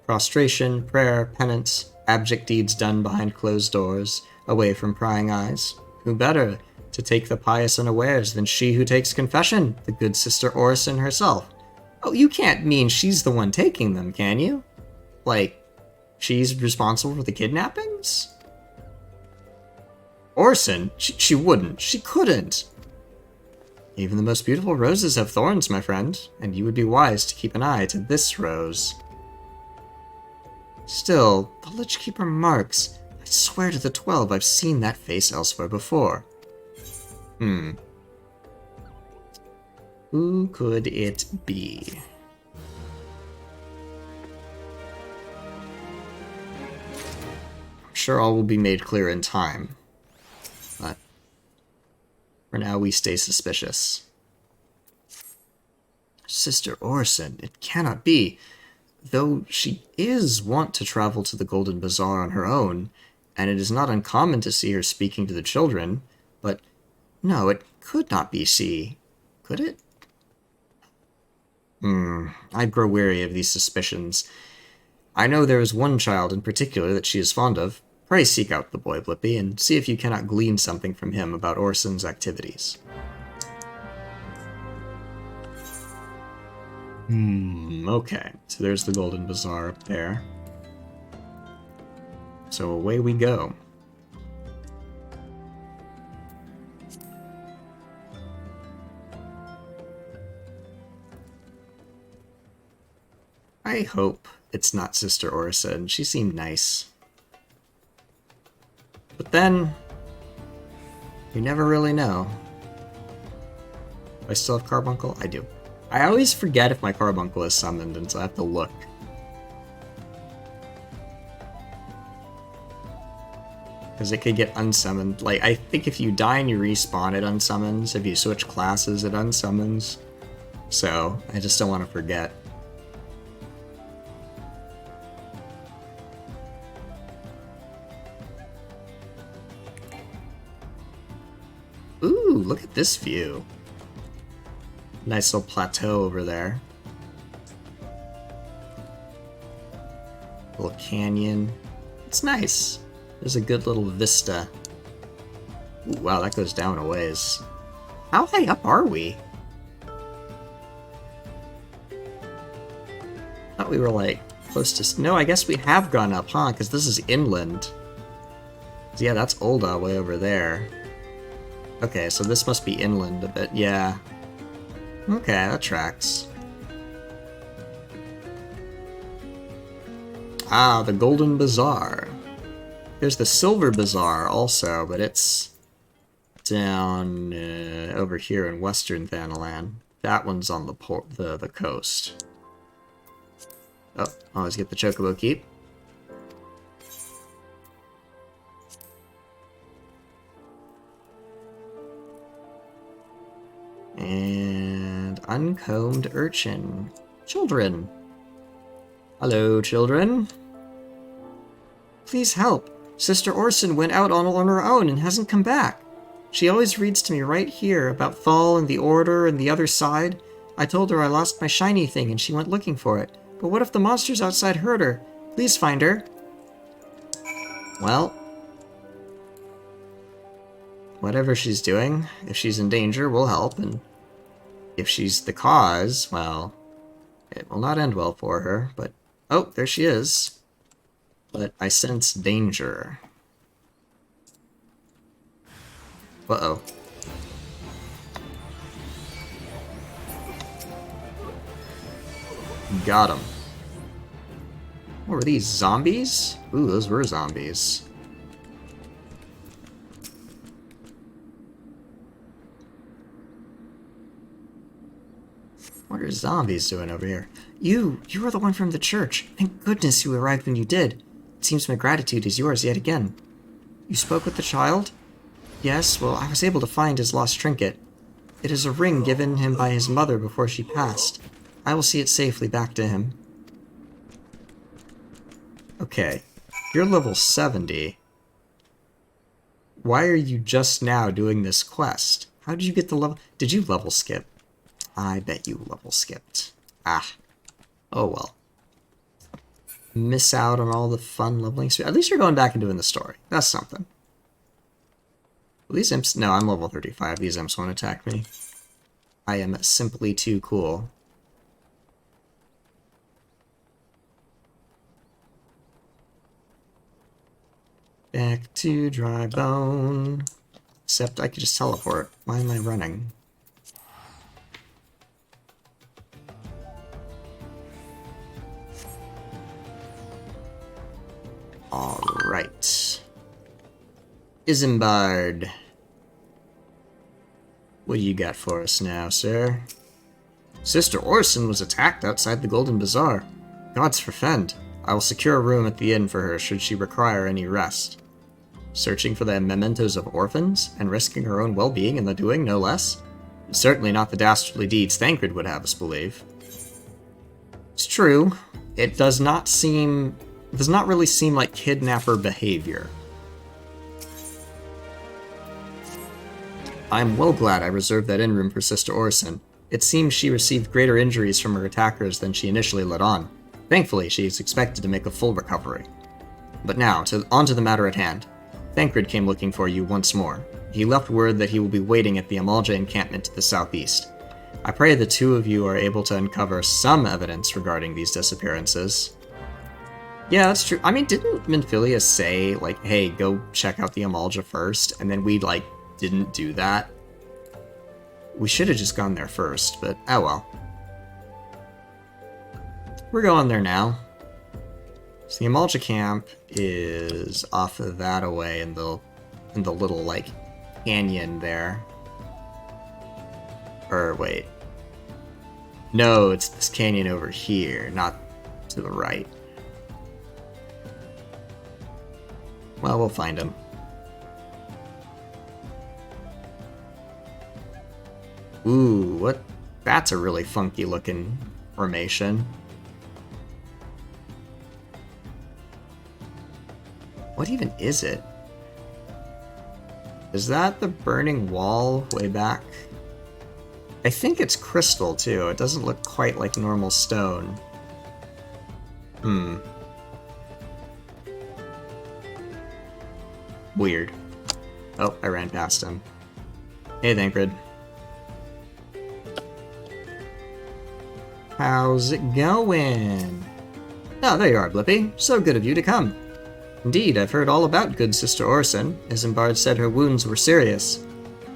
[SPEAKER 1] Prostration, prayer, penance, abject deeds done behind closed doors, away from prying eyes. Who better to take the pious unawares than she who takes confession, the good sister Orison herself? Oh, you can't mean she's the one taking them, can you? Like, she's responsible for the kidnappings? Orison? She wouldn't. She couldn't. Even the most beautiful roses have thorns, my friend, and you would be wise to keep an eye to this rose. Still, the Lich Keeper Marks. I swear to the 12 I've seen that face elsewhere before. Who could it be? I'm sure all will be made clear in time. But for now, we stay suspicious. Sister Orison, it cannot be. Though she is wont to travel to the Golden Bazaar on her own, and it is not uncommon to see her speaking to the children, but no, it could not be she. Could it? I'd grow weary of these suspicions. I know there is one child in particular that she is fond of. Pray seek out the boy, Blippi, and see if you cannot glean something from him about Orison's activities. Okay. So there's the Golden Bazaar up there. So away we go. I hope it's not Sister Orison. She seemed nice. But then, you never really know. Do I still have Carbuncle? I do. I always forget if my Carbuncle is summoned, and so I have to look. Because it could get unsummoned. Like, I think if you die and you respawn, it unsummons. If you switch classes, it unsummons. So, I just don't want to forget. Ooh, look at this view. Nice little plateau over there. Little canyon. It's nice. There's a good little vista. Ooh, wow, that goes down a ways. How high up are we? Thought we were like close to... No, I guess we have gone up, huh? Because this is inland. So yeah, that's Ul'dah way over there. Okay, so this must be inland a bit, yeah. Okay, that tracks. Ah, the Golden Bazaar. There's the Silver Bazaar also, but it's down over here in Western Thanalan. That one's on the coast. Oh, always get the Chocobo Keep. And uncombed urchin. Children. Hello, children. Please help. Sister Orison went out on her own and hasn't come back. She always reads to me right here about Thal and the Order and the other side. I told her I lost my shiny thing and she went looking for it. But what if the monsters outside heard her? Please find her. Well, whatever she's doing, if she's in danger, we'll help, and if she's the cause, well, it will not end well for her, but... Oh, there she is. But I sense danger. Uh-oh. Got him. What were these, zombies? Ooh, those were zombies. What are zombies doing over here? You were the one from the church. Thank goodness you arrived when you did. It seems my gratitude is yours yet again. You spoke with the child? Yes, well, I was able to find his lost trinket. It is a ring given him by his mother before she passed. I will see it safely back to him. Okay, you're level 70. Why are you just now doing this quest? How did you get the level? Did you level skip? I bet you level skipped. Ah. Oh well. Miss out on all the fun leveling. At least you're going back and doing the story. That's something. These imps... No, I'm level 35. These imps won't attack me. I am simply too cool. Back to dry bone. Except I could just teleport. Why am I running? Alright. Isambard. What do you got for us now, sir? Sister Orson was attacked outside the Golden Bazaar. Gods forfend. I will secure a room at the inn for her should she require any rest. Searching for the mementos of orphans, and risking her own well-being in the doing, no less? Certainly not the dastardly deeds Thancred would have us believe. It's true. It does not really seem like kidnapper behavior. I am well glad I reserved that inn room for Sister Orson. It seems she received greater injuries from her attackers than she initially let on. Thankfully, she is expected to make a full recovery. But now, on to the matter at hand. Thancred came looking for you once more. He left word that he will be waiting at the Amalja encampment to the southeast. I pray the two of you are able to uncover some evidence regarding these disappearances. Yeah, that's true. I mean, didn't Minfilia say, like, hey, go check out the Amalja first, and then we, like, didn't do that? We should have just gone there first, but oh well. We're going there now. So the Amalja camp is off of that away in the little, like, canyon there. Or, wait. No, it's this canyon over here, not to the right. Well, we'll find him. Ooh, what? That's a really funky looking formation. What even is it? Is that the burning wall way back? I think it's crystal too. It doesn't look quite like normal stone. Weird. Oh, I ran past him. Hey, Thancred. How's it going? Oh, there you are, Blippi. So good of you to come. Indeed, I've heard all about good Sister Orson. Isambard said her wounds were serious.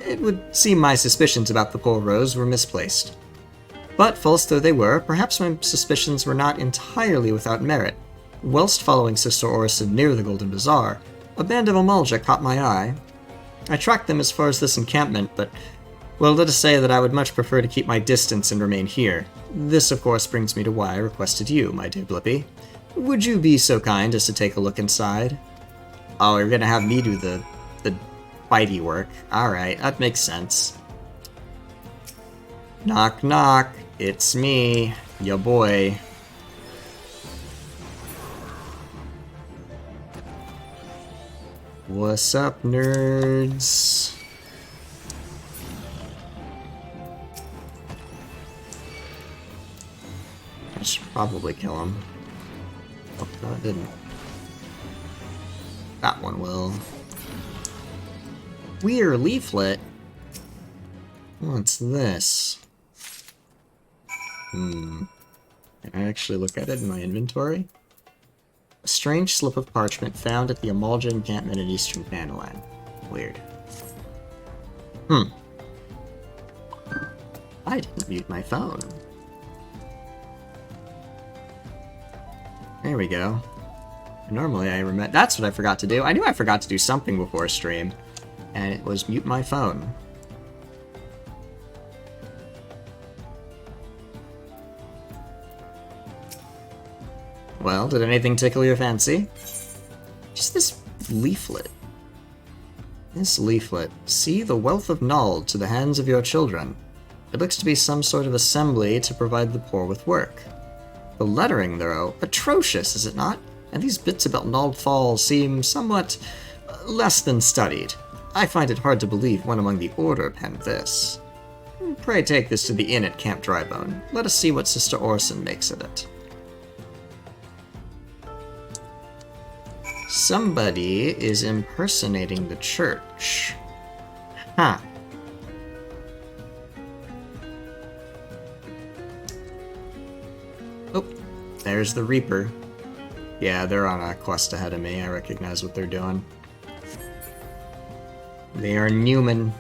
[SPEAKER 1] It would seem my suspicions about the poor Rose were misplaced. But, false though they were, perhaps my suspicions were not entirely without merit. Whilst following Sister Orson near the Golden Bazaar, a band of Amalja caught my eye. I tracked them as far as this encampment, but, well, let us say that I would much prefer to keep my distance and remain here. This, of course, brings me to why I requested you, my dear Blippi. Would you be so kind as to take a look inside? Oh, you're gonna have me do the fighty work. Alright, that makes sense. Knock knock, it's me, ya boy. What's up, nerds? I should probably kill him. Oh, no, it didn't. That one will. Weird leaflet? What's this? Can I actually look at it in my inventory? A strange slip of parchment found at the Amalja encampment in eastern Panalan. Weird. I didn't mute my phone. There we go. Normally I remember. That's what I forgot to do. I knew I forgot to do something before stream, and it was mute my phone. Well, did anything tickle your fancy? Just this leaflet. This leaflet. See the wealth of knowledge to the hands of your children. It looks to be some sort of assembly to provide the poor with work. The lettering, though, atrocious, is it not? And these bits about Naldfall seem somewhat less than studied. I find it hard to believe one among the Order penned this. Pray take this to the inn at Camp Drybone. Let us see what Sister Orson makes of it. Somebody is impersonating the church. Huh. Oh, there's the Reaper. Yeah, they're on a quest ahead of me. I recognize what they're doing. They are Newman.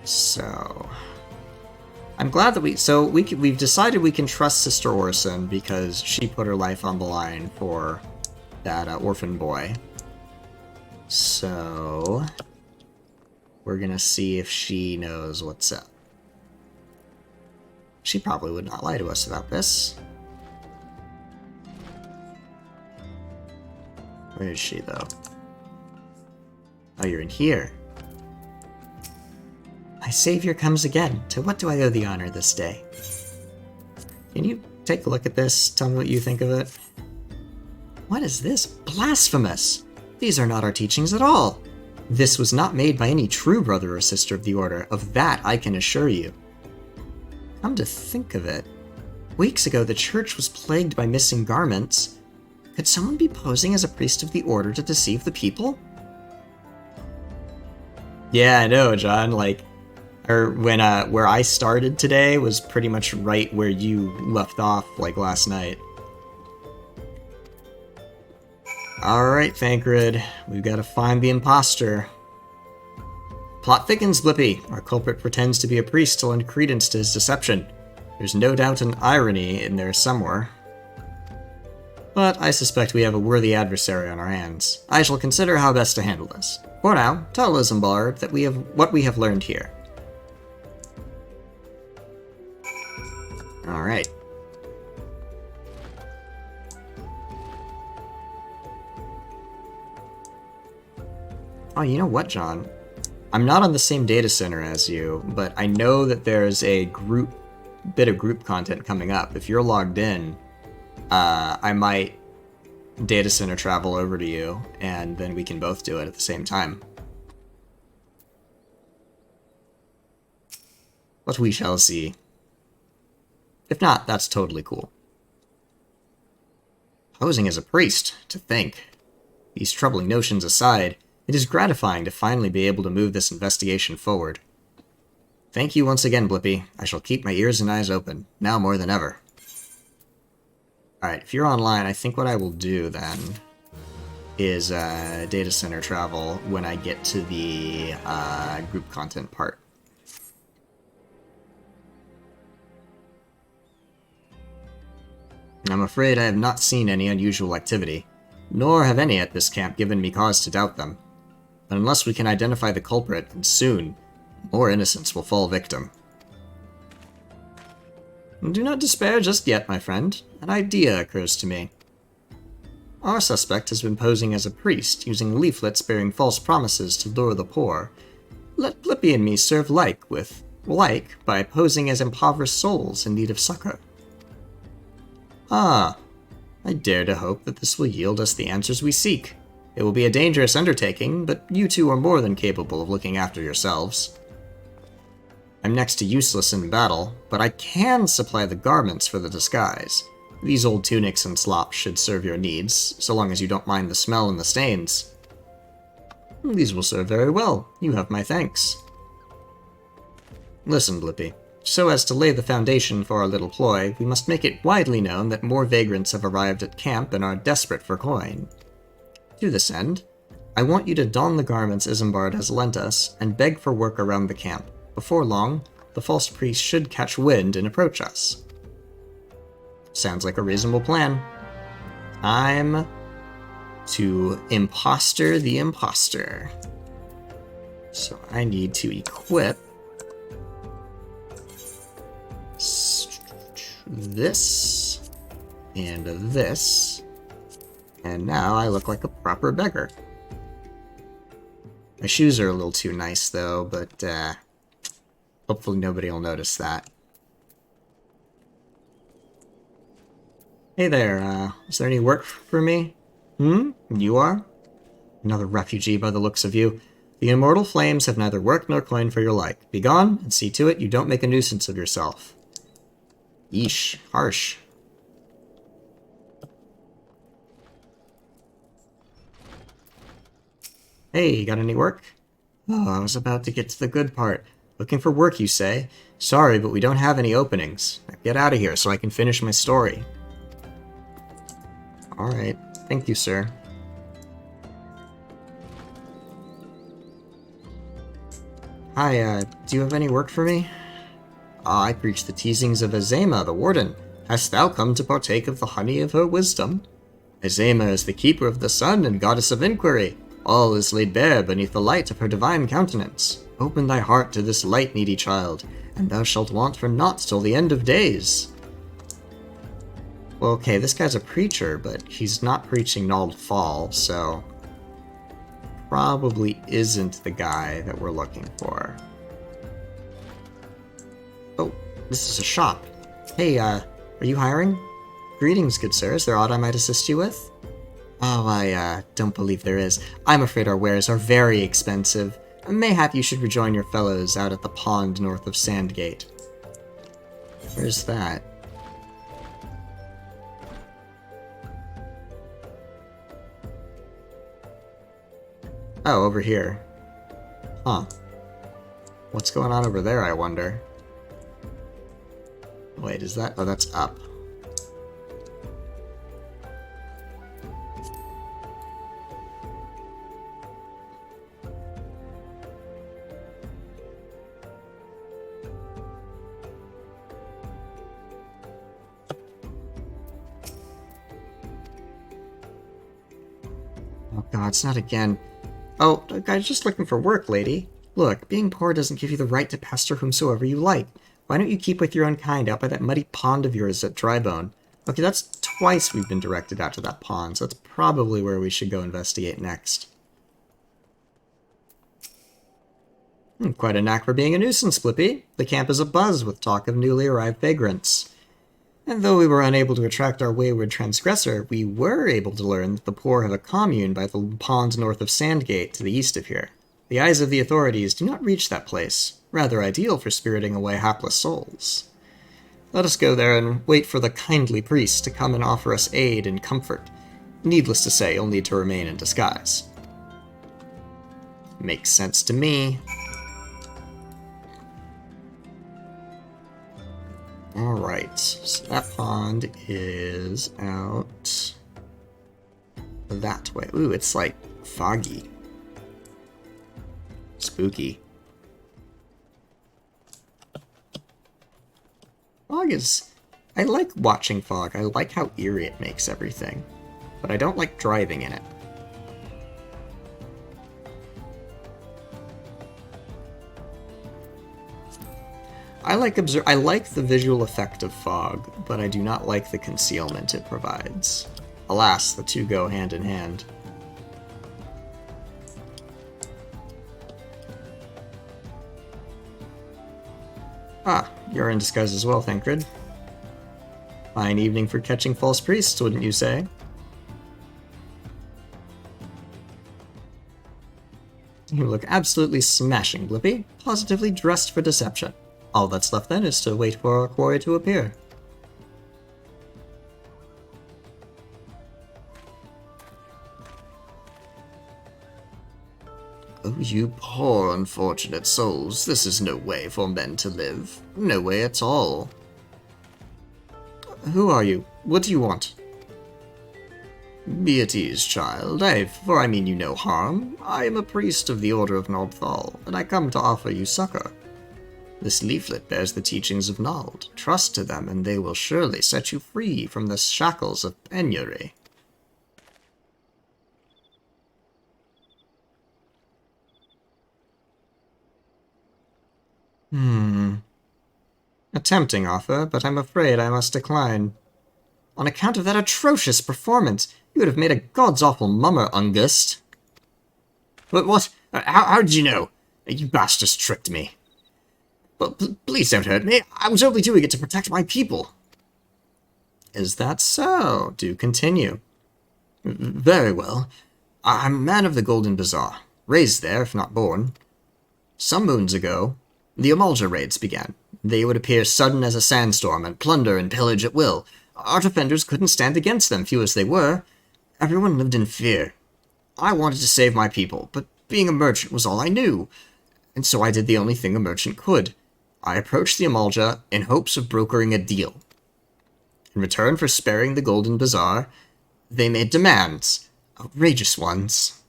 [SPEAKER 1] So, I'm glad that we've decided we can trust Sister Orson because she put her life on the line for that orphan boy. So, we're gonna see if she knows what's up. She probably would not lie to us about this. Where is she, though? Oh, you're in here. My savior comes again. To what do I owe the honor this day? Can you take a look at this? Tell me what you think of it. What is this? Blasphemous! These are not our teachings at all. This was not made by any true brother or sister of the Order. Of that I can assure you. Come to think of it, weeks ago the church was plagued by missing garments. Could someone be posing as a priest of the Order to deceive the people? Yeah, I know, John. Where I started today was pretty much right where you left off, last night. Alright, Thancred. We've got to find the imposter. Plot thickens, Blippi. Our culprit pretends to be a priest to lend credence to his deception. There's no doubt an irony in there somewhere. But I suspect we have a worthy adversary on our hands. I shall consider how best to handle this. For now, tell Isambard that what we have learned here. Alright. Oh, you know what, John? I'm not on the same data center as you, but I know that there's a bit of group content coming up. If you're logged in, I might data center travel over to you, and then we can both do it at the same time. But we shall see. If not, that's totally cool. Posing as a priest, to think. These troubling notions aside, it is gratifying to finally be able to move this investigation forward. Thank you once again, Blippi. I shall keep my ears and eyes open, now more than ever. Alright, if you're online, I think what I will do then is data center travel when I get to the group content part. I'm afraid I have not seen any unusual activity, nor have any at this camp given me cause to doubt them. But unless we can identify the culprit, and soon, more innocents will fall victim. Do not despair just yet, my friend. An idea occurs to me. Our suspect has been posing as a priest, using leaflets bearing false promises to lure the poor. Let Blippi and me serve like by posing as impoverished souls in need of succor. Ah, I dare to hope that this will yield us the answers we seek. It will be a dangerous undertaking, but you two are more than capable of looking after yourselves. I'm next to useless in battle, but I can supply the garments for the disguise. These old tunics and slops should serve your needs, so long as you don't mind the smell and the stains. These will serve very well. You have my thanks. Listen, Blippi. So as to lay the foundation for our little ploy, we must make it widely known that more vagrants have arrived at camp and are desperate for coin. To this end, I want you to don the garments Isambard has lent us and beg for work around the camp. Before long, the false priest should catch wind and approach us. Sounds like a reasonable plan. I'm to imposter the imposter. So I need to equip this and this. And now I look like a proper beggar. My shoes are a little too nice though, but hopefully nobody will notice that. Hey there, is there any work for me? You are? Another refugee by the looks of you. The immortal flames have neither work nor coin for your like. Begone, and see to it you don't make a nuisance of yourself. Yeesh, harsh. Hey, got any work? Oh, I was about to get to the good part. Looking for work, you say? Sorry, but we don't have any openings. Now get out of here so I can finish my story. Alright, thank you, sir. Hi, do you have any work for me? Ah, I preach the teasings of Azema, the warden. Hast thou come to partake of the honey of her wisdom? Azema is the keeper of the sun and goddess of inquiry. All is laid bare beneath the light of her divine countenance. Open thy heart to this light-needy child, and thou shalt want for naught till the end of days. Well, okay, this guy's a preacher, but he's not preaching Nald Fall, so probably isn't the guy that we're looking for. Oh, this is a shop. Hey, are you hiring? Greetings, good sir. Is there aught I might assist you with? Oh, I don't believe there is. I'm afraid our wares are very expensive. Mayhap you should rejoin your fellows out at the pond north of Sandgate. Where's that? Oh, over here. Huh. What's going on over there, I wonder? Wait, is that... Oh, that's up. Oh god, it's not again. Oh, I'm just looking for work, lady. Look, being poor doesn't give you the right to pester whomsoever you like. Why don't you keep with your own kind out by that muddy pond of yours at Drybone? Okay, that's twice we've been directed out to that pond, so that's probably where we should go investigate next. Quite a knack for being a nuisance, Flippy. The camp is abuzz with talk of newly arrived vagrants. And though we were unable to attract our wayward transgressor, we were able to learn that the poor have a commune by the pond north of Sandgate to the east of here. The eyes of the authorities do not reach that place, rather ideal for spiriting away hapless souls. Let us go there and wait for the kindly priest to come and offer us aid and comfort. Needless to say, you'll need to remain in disguise. Makes sense to me. Alright, so that pond is out that way. Ooh, it's like foggy. Spooky. Fog is... I like watching fog. I like how eerie it makes everything. But I don't like driving in it. I like the visual effect of fog, but I do not like the concealment it provides. Alas, the two go hand in hand. Ah, you're in disguise as well, Thancred. Fine evening for catching false priests, wouldn't you say? You look absolutely smashing, Blippi. Positively dressed for deception. All that's left then is to wait for our quarry to appear. Oh, you poor unfortunate souls, this is no way for men to live. No way at all. Who are you? What do you want? Be at ease, child. For I mean you no harm. I am a priest of the Order of Naldthal, and I come to offer you succor. This leaflet bears the teachings of Nald. Trust to them, and they will surely set you free from the shackles of penury. A tempting offer, but I'm afraid I must decline. On account of that atrocious performance, you would have made a god's awful mummer, Ungust. But what? How did you know? You bastards tricked me. But please don't hurt me. I was only doing it to protect my people. Is that so? Do continue. Very well. I'm a man of the Golden Bazaar, raised there, if not born. Some moons ago, the Amalja raids began. They would appear sudden as a sandstorm and plunder and pillage at will. Our defenders couldn't stand against them, few as they were. Everyone lived in fear. I wanted to save my people, but being a merchant was all I knew, and so I did the only thing a merchant could. I approached the Amalja in hopes of brokering a deal. In return for sparing the Golden Bazaar, they made demands. Outrageous ones.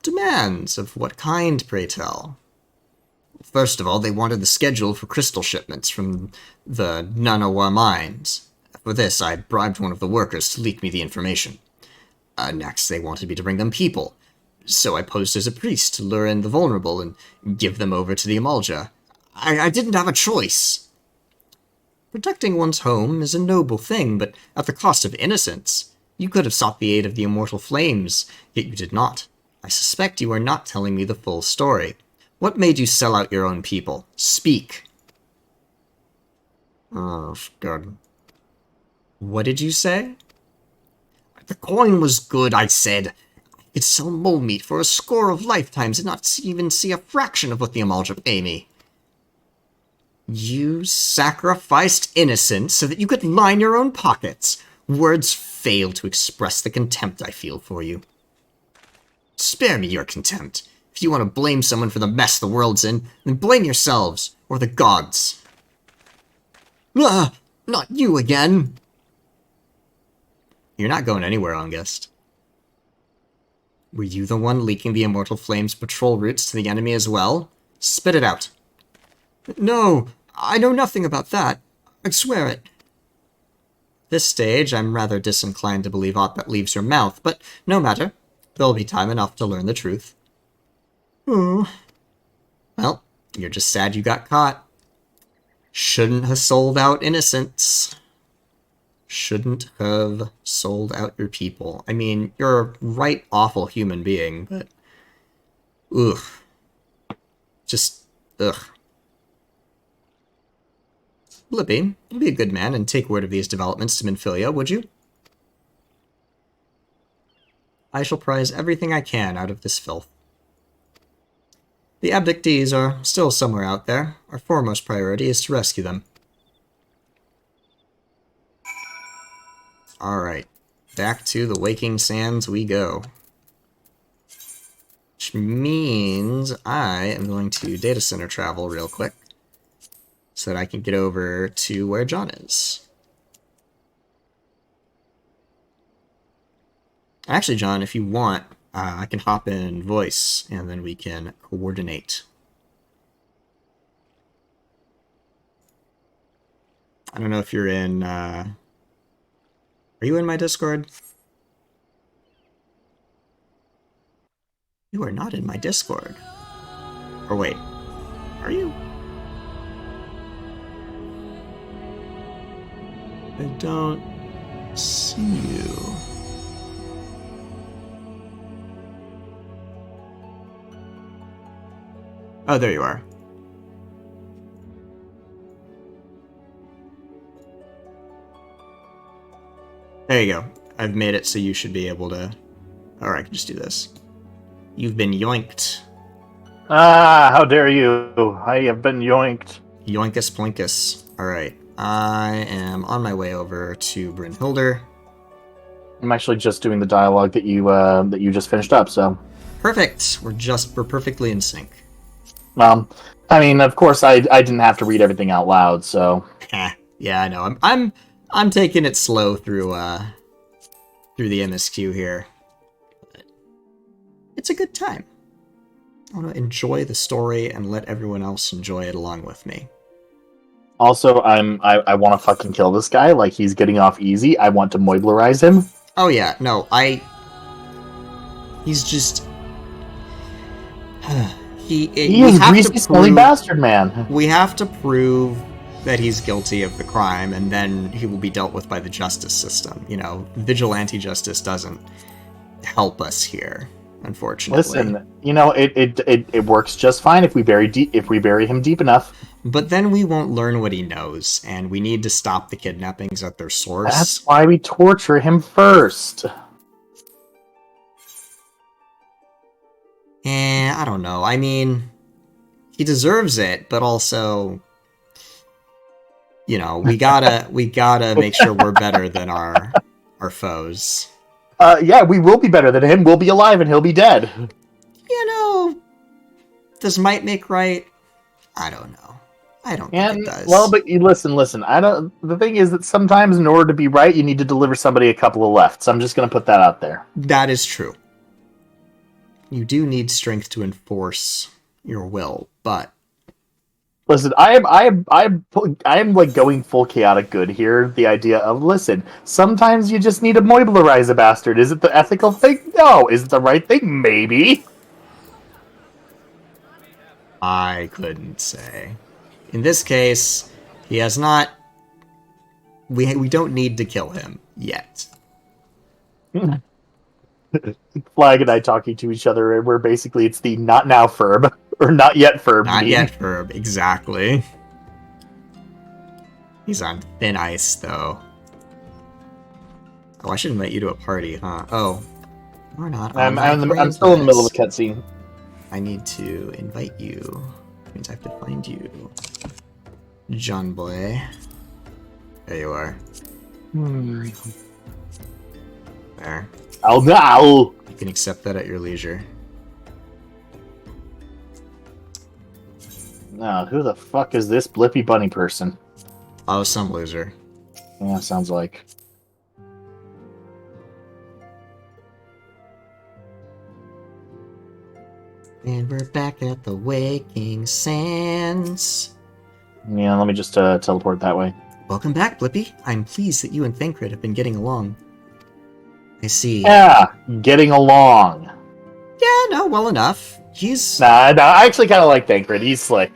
[SPEAKER 1] Demands of what kind, pray tell? First of all, they wanted the schedule for crystal shipments from the Nanawa mines. For this, I bribed one of the workers to leak me the information. Next, they wanted me to bring them people. So I posed as a priest to lure in the vulnerable and give them over to the Amalja. I didn't have a choice. Protecting one's home is a noble thing, but at the cost of innocence. You could have sought the aid of the immortal flames, yet you did not. I suspect you are not telling me the full story. What made you sell out your own people? Speak. Oh, good. What did you say? The coin was good, I said. I could sell mole meat for a score of lifetimes and not even see a fraction of what the Amalja pay me. You sacrificed innocence so that you could line your own pockets. Words fail to express the contempt I feel for you. Spare me your contempt. If you want to blame someone for the mess the world's in, then blame yourselves, or the gods. Not you again! You're not going anywhere, Ungust. Were you the one leaking the Immortal Flame's patrol routes to the enemy as well? Spit it out. No, I know nothing about that. I'd swear it. This stage, I'm rather disinclined to believe aught that leaves your mouth, but no matter. There'll be time enough to learn the truth. Oh. Well, you're just sad you got caught. Shouldn't have sold out innocence. Shouldn't have sold out your people. I mean, you're a right awful human being, but... Ugh. Just... ugh. Blippi, be a good man and take word of these developments to Minfilia, would you? I shall prize everything I can out of this filth. The abductees are still somewhere out there. Our foremost priority is to rescue them. Alright, back to the Waking Sands we go. Which means I am going to data center travel real quick, so that I can get over to where John is. Actually, John, if you want, I can hop in voice, and then we can coordinate. I don't know if you're in, Are you in my Discord? You are not in my Discord. Or wait, are you? I don't see you. Oh, there you are. There you go. I've made it so you should be able to... Or I can just do this. You've been yoinked.
[SPEAKER 8] Ah, how dare you! I have been yoinked.
[SPEAKER 1] Yoinkus plinkus. Alright. I am on my way over to Brynhildr.
[SPEAKER 8] I'm actually just doing the dialogue that you just finished up, so...
[SPEAKER 1] Perfect! We're perfectly in sync.
[SPEAKER 8] I mean, of course, I didn't have to read everything out loud, so...
[SPEAKER 1] Yeah, I know. I'm taking it slow through through the MSQ here. But it's a good time. I want to enjoy the story and let everyone else enjoy it along with me.
[SPEAKER 8] Also, I want to fucking kill this guy. Like, he's getting off easy. I want to moiblerize him.
[SPEAKER 1] Oh yeah, no, he's just...
[SPEAKER 8] He is greasy, smelly bastard, man.
[SPEAKER 1] We have to prove that he's guilty of the crime, and then he will be dealt with by the justice system. You know, vigilante justice doesn't help us here, unfortunately.
[SPEAKER 8] Listen, you know, it works just fine if we bury him deep enough.
[SPEAKER 1] But then we won't learn what he knows, and we need to stop the kidnappings at their source.
[SPEAKER 8] That's why we torture him first.
[SPEAKER 1] I don't know. I mean, he deserves it, but also, you know, we gotta make sure we're better than our foes.
[SPEAKER 8] Yeah, we will be better than him. We'll be alive and he'll be dead.
[SPEAKER 1] You know, does might make right? I don't know. I don't think it does.
[SPEAKER 8] Well, but listen. I don't. The thing is that sometimes, in order to be right, you need to deliver somebody a couple of lefts. I'm just gonna put that out there.
[SPEAKER 1] That is true. You do need strength to enforce your will, but
[SPEAKER 8] listen, I am like going full chaotic good here. The idea of sometimes you just need to moiblerize a bastard. Is it the ethical thing? No. Is it the right thing? Maybe.
[SPEAKER 1] I couldn't say. In this case, he has not. We don't need to kill him yet.
[SPEAKER 8] Flag and I talking to each other, and we're basically it's the not now Ferb or not yet Ferb.
[SPEAKER 1] Not yet Ferb, exactly. He's on thin ice, though. Oh, I should invite you to a party, huh? Oh, or not.
[SPEAKER 8] I'm still in the middle of a cutscene.
[SPEAKER 1] I need to invite you. That means I have to find you, John Boy. There you are. There.
[SPEAKER 8] Oh no!
[SPEAKER 1] You can accept that at your leisure.
[SPEAKER 8] Now, who the fuck is this Blippy Bunny person?
[SPEAKER 1] Oh, some loser.
[SPEAKER 8] Yeah, sounds like.
[SPEAKER 1] And we're back at the Waking Sands.
[SPEAKER 8] Yeah, let me just teleport that way.
[SPEAKER 1] Welcome back, Blippy. I'm pleased that you and Thancred have been getting along. I see.
[SPEAKER 8] Yeah, getting along.
[SPEAKER 1] Yeah, no, well enough. He's...
[SPEAKER 8] Nah, I actually kind of like Thancred. He's slick.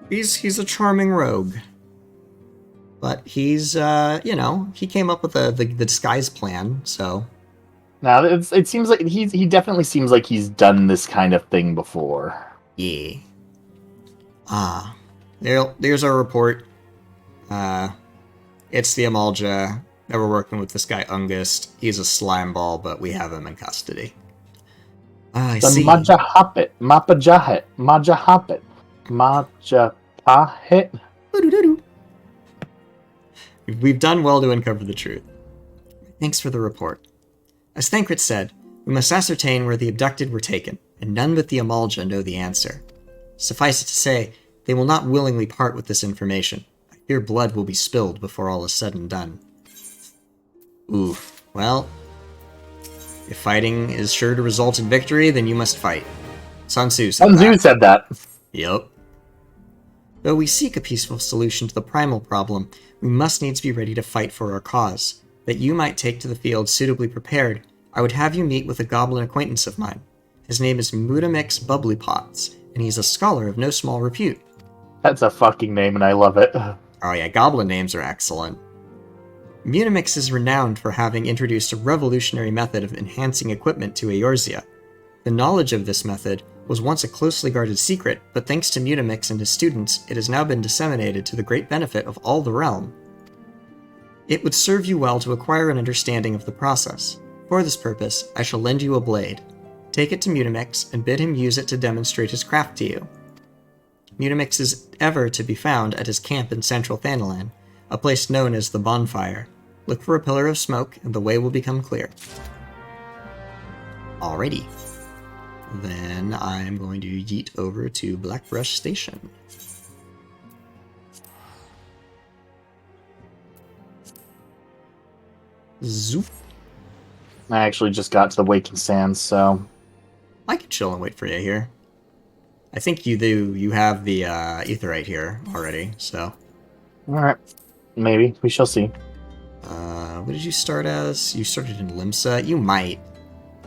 [SPEAKER 1] He's a charming rogue. But he's, you know, he came up with the disguise plan, so...
[SPEAKER 8] Now, it seems like he definitely seems like he's done this kind of thing before.
[SPEAKER 1] Yeah. There's our report. It's the Amalja. That we're working with this guy Ungust. He's a slime ball, but we have him in custody. I see.
[SPEAKER 8] Majahapit, Majapahit.
[SPEAKER 1] We've done well to uncover the truth. Thanks for the report. As Thancred said, we must ascertain where the abducted were taken, and none but the Amalja know the answer. Suffice it to say, they will not willingly part with this information. I fear blood will be spilled before all is said and done. Ooh, well, if fighting is sure to result in victory, then you must fight. Sun Tzu
[SPEAKER 8] said that.
[SPEAKER 1] Yep. Though we seek a peaceful solution to the primal problem, we must needs be ready to fight for our cause. That you might take to the field suitably prepared, I would have you meet with a goblin acquaintance of mine. His name is Mutamix Bubblypots, and he's a scholar of no small repute.
[SPEAKER 8] That's a fucking name, and I love it.
[SPEAKER 1] Oh yeah, goblin names are excellent. Mutamix is renowned for having introduced a revolutionary method of enhancing equipment to Eorzea. The knowledge of this method was once a closely guarded secret, but thanks to Mutamix and his students, it has now been disseminated to the great benefit of all the realm. It would serve you well to acquire an understanding of the process. For this purpose, I shall lend you a blade. Take it to Mutamix and bid him use it to demonstrate his craft to you. Mutamix is ever to be found at his camp in central Thanalan, a place known as the Bonfire. Look for a pillar of smoke, and the way will become clear. Alrighty. Then I'm going to yeet over to Blackbrush Station. Zoop.
[SPEAKER 8] I actually just got to the Waking Sands, so...
[SPEAKER 1] I could chill and wait for you here. I think you have the Aetheryte here already, so...
[SPEAKER 8] Alright. Maybe. We shall see.
[SPEAKER 1] What did you start as? You started in Limsa? You might.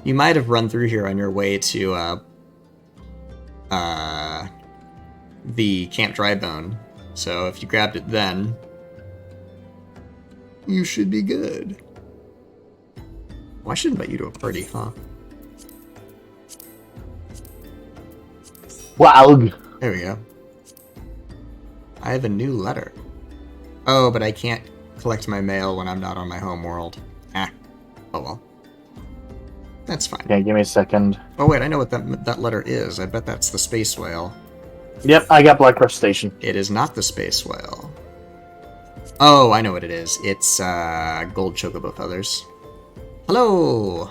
[SPEAKER 1] You might have run through here on your way to, the Camp Drybone. So if you grabbed it then, you should be good. Well, I should invite you to a party, huh?
[SPEAKER 8] Wow.
[SPEAKER 1] There we go. I have a new letter. Oh, but I can't collect my mail when I'm not on my home world. Ah. Oh well. That's fine.
[SPEAKER 8] Okay, give me a second.
[SPEAKER 1] Oh wait, I know what that letter is. I bet that's the space whale.
[SPEAKER 8] Yep, I got Blackbrush Station.
[SPEAKER 1] It is not the space whale. Oh, I know what it is. It's gold chocobo feathers. Hello!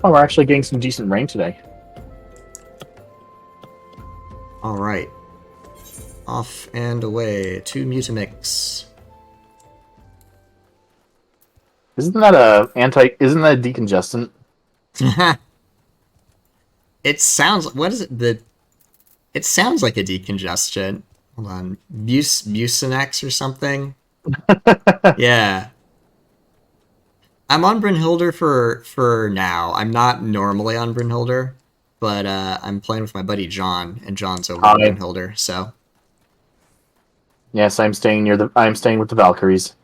[SPEAKER 8] Oh, we're actually getting some decent rain today.
[SPEAKER 1] Alright. Off and away to Mutamix.
[SPEAKER 8] Isn't that a decongestant?
[SPEAKER 1] It sounds... What is it? It sounds like a decongestant. Hold on. Mucinex or something? Yeah. I'm on Brynhilder for now. I'm not normally on Brynhilder, but I'm playing with my buddy John, and John's over on Brynhilder, so...
[SPEAKER 8] Yes, I'm staying with the Valkyries.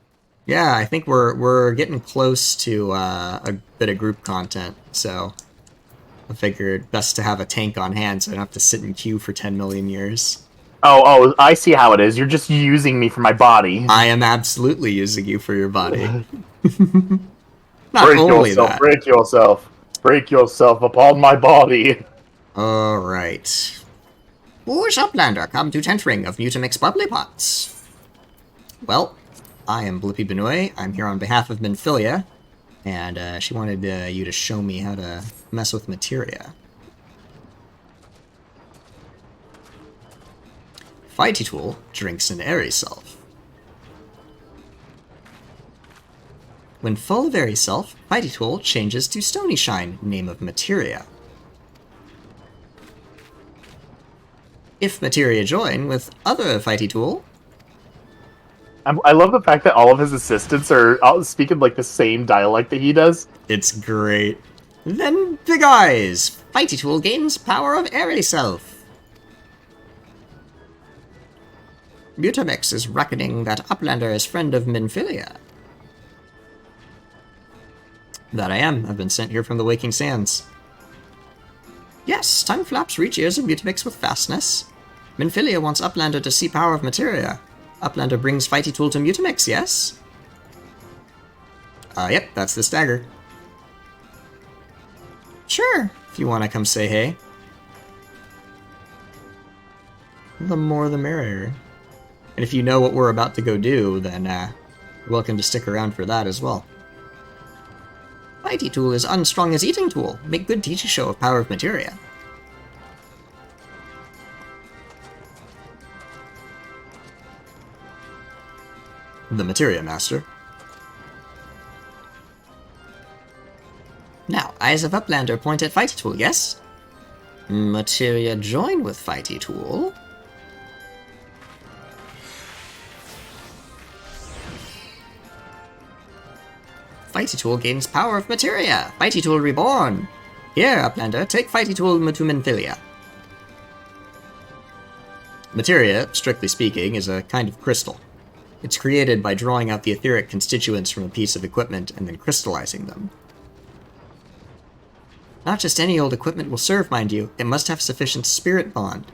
[SPEAKER 1] Yeah, I think we're getting close to a bit of group content, so I figured best to have a tank on hand so I don't have to sit in queue for 10 million years.
[SPEAKER 8] Oh, I see how it is. You're just using me for my body.
[SPEAKER 1] I am absolutely using you for your body. Not only that.
[SPEAKER 8] Break yourself upon my body.
[SPEAKER 1] Alright. Who's Uplander come to tent ring of Mutamix bubbly pots? Well, I am Blippi Benoit. I'm here on behalf of Minfilia, and she wanted you to show me how to mess with materia. Fighty Tool drinks an airy self. When full of airy self, Fighty Tool changes to Stony Shine, name of materia. If materia join with other Fighty Tool...
[SPEAKER 8] I love the fact that all of his assistants are all speaking like the same dialect that he does.
[SPEAKER 1] It's great. Then Big Eyes! Fighty Tool gains power of airy self. Mutamix is reckoning that Uplander is friend of Minfilia. That I am. I've been sent here from the Waking Sands. Yes, time flaps reach ears of Mutamix with fastness. Minfilia wants Uplander to see power of materia. Uplander brings Fighty Tool to Mutamix, yes? Yep, that's the stagger. Sure, if you want to come say hey. The more the merrier. And if you know what we're about to go do, then you're welcome to stick around for that as well. Fighty Tool is unstrung as Eating Tool. Make good teacher show of power of materia. The Materia Master. Now, Eyes of Uplander point at Fighty Tool, yes? Materia join with Fighty Tool. Fighty Tool gains power of materia. Fighty Tool reborn. Here, Uplander, take Fighty Tool to Minfilia. Materia, strictly speaking, is a kind of crystal. It's created by drawing out the etheric constituents from a piece of equipment and then crystallizing them. Not just any old equipment will serve, mind you, it must have sufficient spirit bond,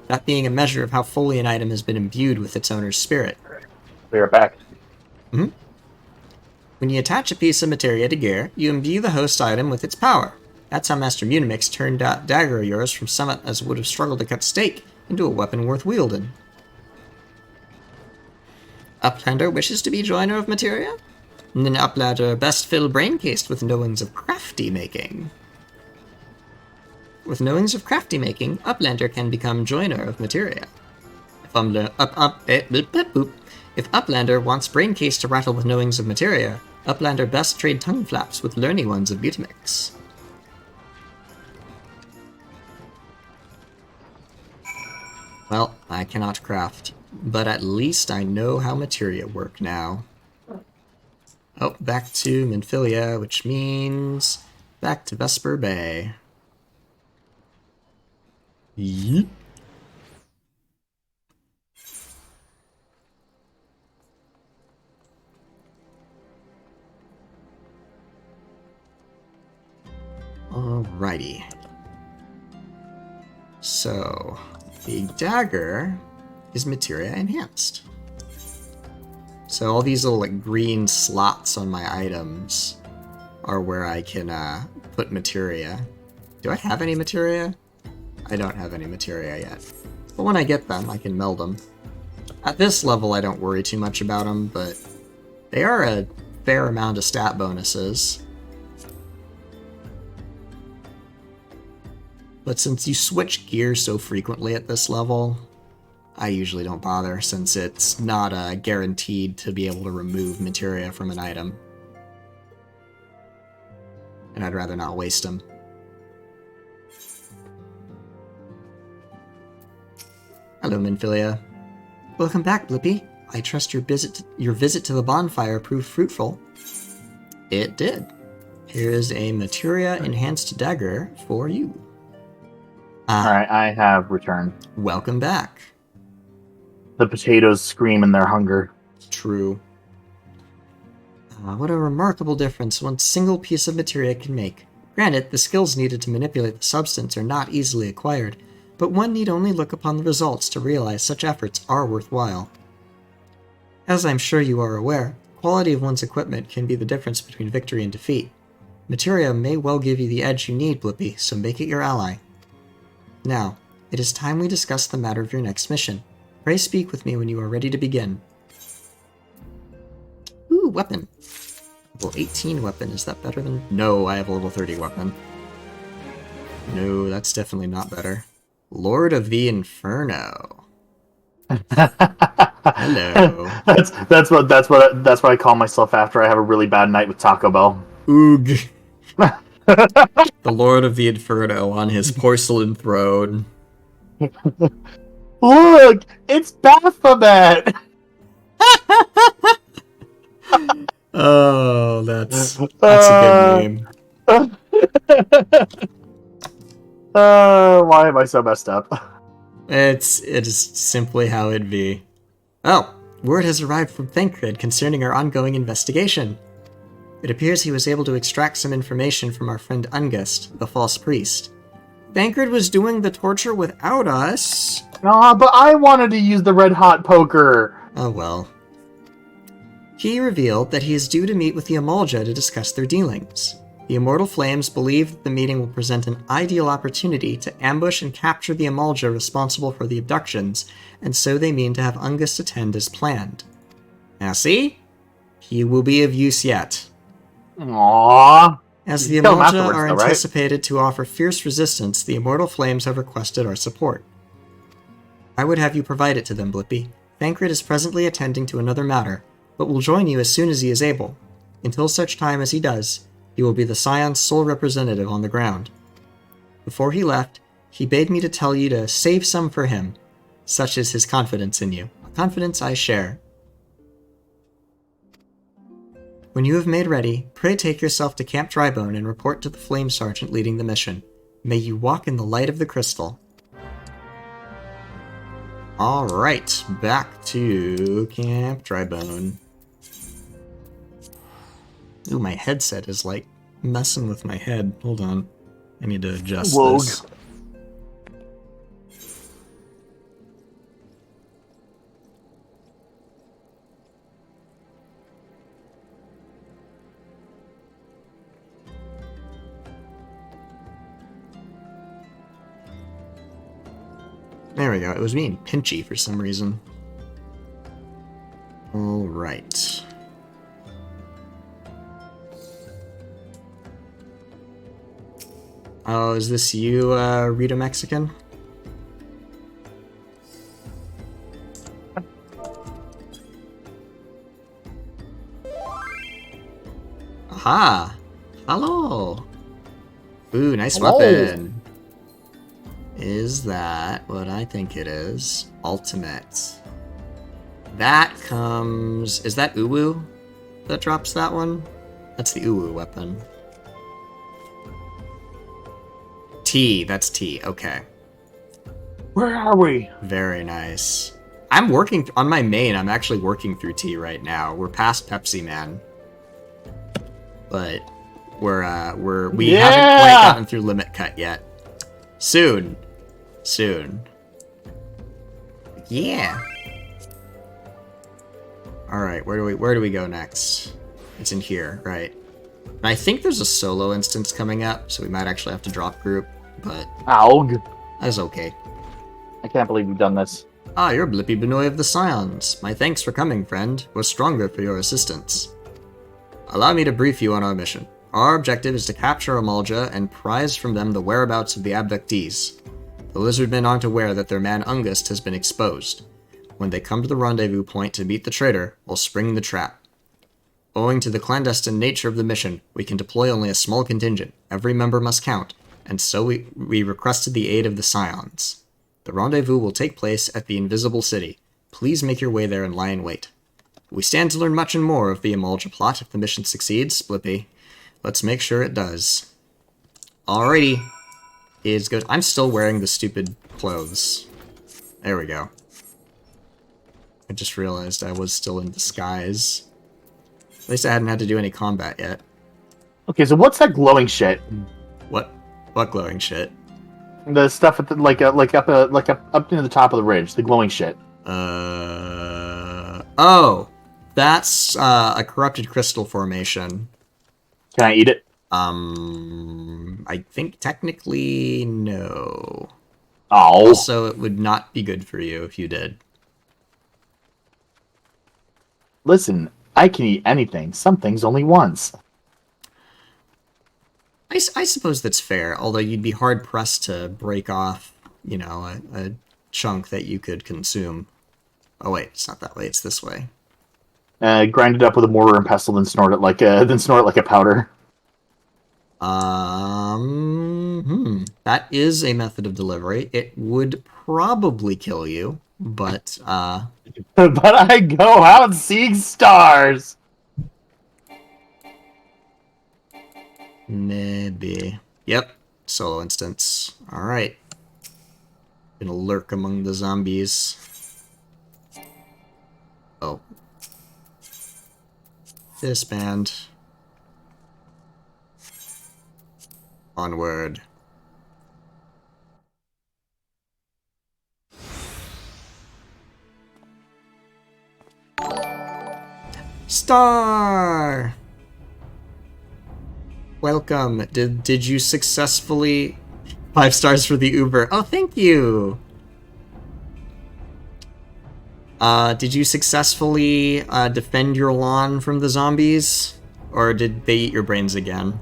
[SPEAKER 1] that being a measure of how fully an item has been imbued with its owner's spirit.
[SPEAKER 8] We are back.
[SPEAKER 1] Mm-hmm. When you attach a piece of materia to gear, you imbue the host item with its power. That's how Master Mutamix turned that dagger of yours from summit as would have struggled to cut steak into a weapon worth wielding. Uplander wishes to be joiner of materia? Then Uplander best fill brain-cased with knowings of crafty making. With knowings of crafty making, Uplander can become joiner of materia. If Uplander wants brain case to rattle with knowings of materia, Uplander best trade tongue flaps with learny ones of Beautimix. Well, I cannot craft, but at least I know how materia work now. Oh, back to Minfilia, which means back to Vesper Bay. Yeet. Alrighty. So, the dagger is materia enhanced. So all these little like green slots on my items are where I can put materia. Do I have any materia? I don't have any materia yet. But when I get them, I can meld them. At this level, I don't worry too much about them, but they are a fair amount of stat bonuses. But since you switch gears so frequently at this level, I usually don't bother, since it's not guaranteed to be able to remove materia from an item. And I'd rather not waste them. Hello, Minfilia. Welcome back, Blippi. I trust your visit to the bonfire proved fruitful. It did. Here is a materia enhanced dagger for you.
[SPEAKER 8] Alright, I have returned.
[SPEAKER 1] Welcome back.
[SPEAKER 8] The potatoes scream in their hunger.
[SPEAKER 1] True. What a remarkable difference one single piece of materia can make. Granted, the skills needed to manipulate the substance are not easily acquired, but one need only look upon the results to realize such efforts are worthwhile. As I'm sure you are aware, quality of one's equipment can be the difference between victory and defeat. Materia may well give you the edge you need, Blippi, so make it your ally. Now, it is time we discuss the matter of your next mission. Pray speak with me when you are ready to begin. Ooh, weapon. Level 18 weapon, is that better than... No, I have a level 30 weapon. No, that's definitely not better. Lord of the Inferno. Hello.
[SPEAKER 8] That's what I call myself after I have a really bad night with Taco Bell.
[SPEAKER 1] Oog. The Lord of the Inferno on his porcelain throne.
[SPEAKER 8] Look, it's Baphomet.
[SPEAKER 1] Oh, that's a good name.
[SPEAKER 8] Why am I so messed up?
[SPEAKER 1] It is simply how it be. Oh, word has arrived from Thancred concerning our ongoing investigation. It appears he was able to extract some information from our friend Ungust, the false priest. Thancred was doing the torture without us.
[SPEAKER 8] But I wanted to use the red hot poker.
[SPEAKER 1] Oh well. He revealed that he is due to meet with the Amalja to discuss their dealings. The Immortal Flames believe that the meeting will present an ideal opportunity to ambush and capture the Amalja responsible for the abductions, and so they mean to have Ungust attend as planned. Now see? He will be of use yet.
[SPEAKER 8] Aww.
[SPEAKER 1] As the Amalja are anticipated to offer fierce resistance, the Immortal Flames have requested our support. I would have you provide it to them, Blippi. Thancred is presently attending to another matter, but will join you as soon as he is able. Until such time as he does, he will be the Scion's sole representative on the ground. Before he left, he bade me to tell you to save some for him. Such is his confidence in you, a confidence I share. When you have made ready, pray take yourself to Camp Drybone and report to the Flame Sergeant leading the mission. May you walk in the light of the crystal. Alright, back to Camp Drybone. Ooh, my headset is like messing with my head. Hold on. I need to adjust this. There we go. It was being pinchy for some reason. Alright. Oh, is this you, Rita Mexican? Aha! Hello! Ooh, nice
[SPEAKER 8] Hello.
[SPEAKER 1] weapon. Is that what I think it is? Ultimate. That comes... Is that Uwu that drops that one? That's the Uwu weapon. T, that's T, okay.
[SPEAKER 8] Where are we?
[SPEAKER 1] Very nice. I'm working on my main. I'm actually working through T right now. We're past Pepsi Man, but we haven't quite gotten through Limit Cut yet. Soon. Yeah. All right, where do we go next? It's in here, right? And I think there's a solo instance coming up, so we might actually have to drop group, but
[SPEAKER 8] Aug.
[SPEAKER 1] that's okay.
[SPEAKER 8] I can't believe we've done this.
[SPEAKER 1] Ah, you're Blippy Benoy of the Scions. My thanks for coming, friend. We're stronger for your assistance. Allow me to brief you on our mission. Our objective is to capture Amalja and prize from them the whereabouts of the abductees. The Lizardmen aren't aware that their man Ungust has been exposed. When they come to the rendezvous point to meet the traitor, we'll spring the trap. Owing to the clandestine nature of the mission, we can deploy only a small contingent. Every member must count, and so we requested the aid of the Scions. The rendezvous will take place at the Invisible City. Please make your way there and lie in wait. We stand to learn much and more of the Amalja plot if the mission succeeds, Blippy. Let's make sure it does. Alrighty. Is good. I'm still wearing the stupid clothes. There we go. I just realized I was still in disguise. At least I hadn't had to do any combat yet.
[SPEAKER 8] Okay, so what's that glowing shit?
[SPEAKER 1] What glowing shit?
[SPEAKER 8] The stuff at the, up near the top of the ridge. The glowing shit.
[SPEAKER 1] Oh, that's a corrupted crystal formation.
[SPEAKER 8] Can I eat it?
[SPEAKER 1] I think technically no.
[SPEAKER 8] Oh.
[SPEAKER 1] Also, it would not be good for you if you did.
[SPEAKER 8] Listen, I can eat anything. Some things only once.
[SPEAKER 1] I suppose that's fair, although you'd be hard-pressed to break off, a chunk that you could consume. Oh wait, it's not that way, it's this way.
[SPEAKER 8] Grind it up with a mortar and pestle, then snort it like a powder.
[SPEAKER 1] That is a method of delivery. It would probably kill you, but
[SPEAKER 8] But I go out seeing stars.
[SPEAKER 1] Maybe. Yep. Solo instance. Alright. Gonna lurk among the zombies. Oh. Disband. Onward. Star! Welcome. Did you successfully... 5 stars for the Uber. Oh, thank you! Did you successfully defend your lawn from the zombies? Or did they eat your brains again?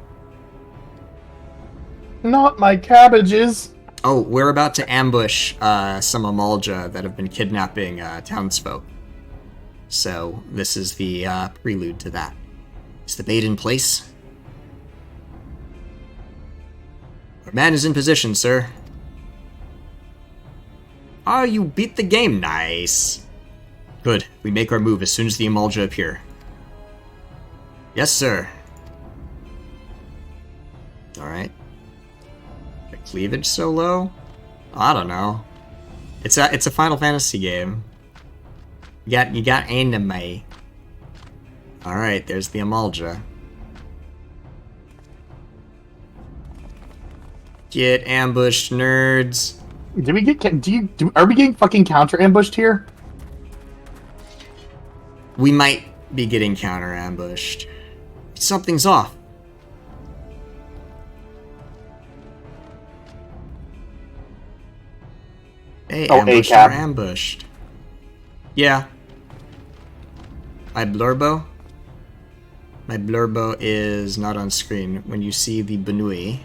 [SPEAKER 8] Not my cabbages.
[SPEAKER 1] Oh, we're about to ambush some Amalja that have been kidnapping townsfolk. So, this is the prelude to that. Is the bait in place? Our man is in position, sir. Oh, you beat the game. Nice. Good. We make our move as soon as the Amalja appear. Yes, sir. Alright. The cleavage so low? I don't know. It's a Final Fantasy game. You got anime. Alright, there's the Amalja. Get ambushed, nerds.
[SPEAKER 8] Are we getting fucking counter ambushed here?
[SPEAKER 1] We might be getting counter ambushed. Something's off. Hey, ambushed or ambushed. Yeah. My blurbo? My blurbo is not on screen. When you see the Benui.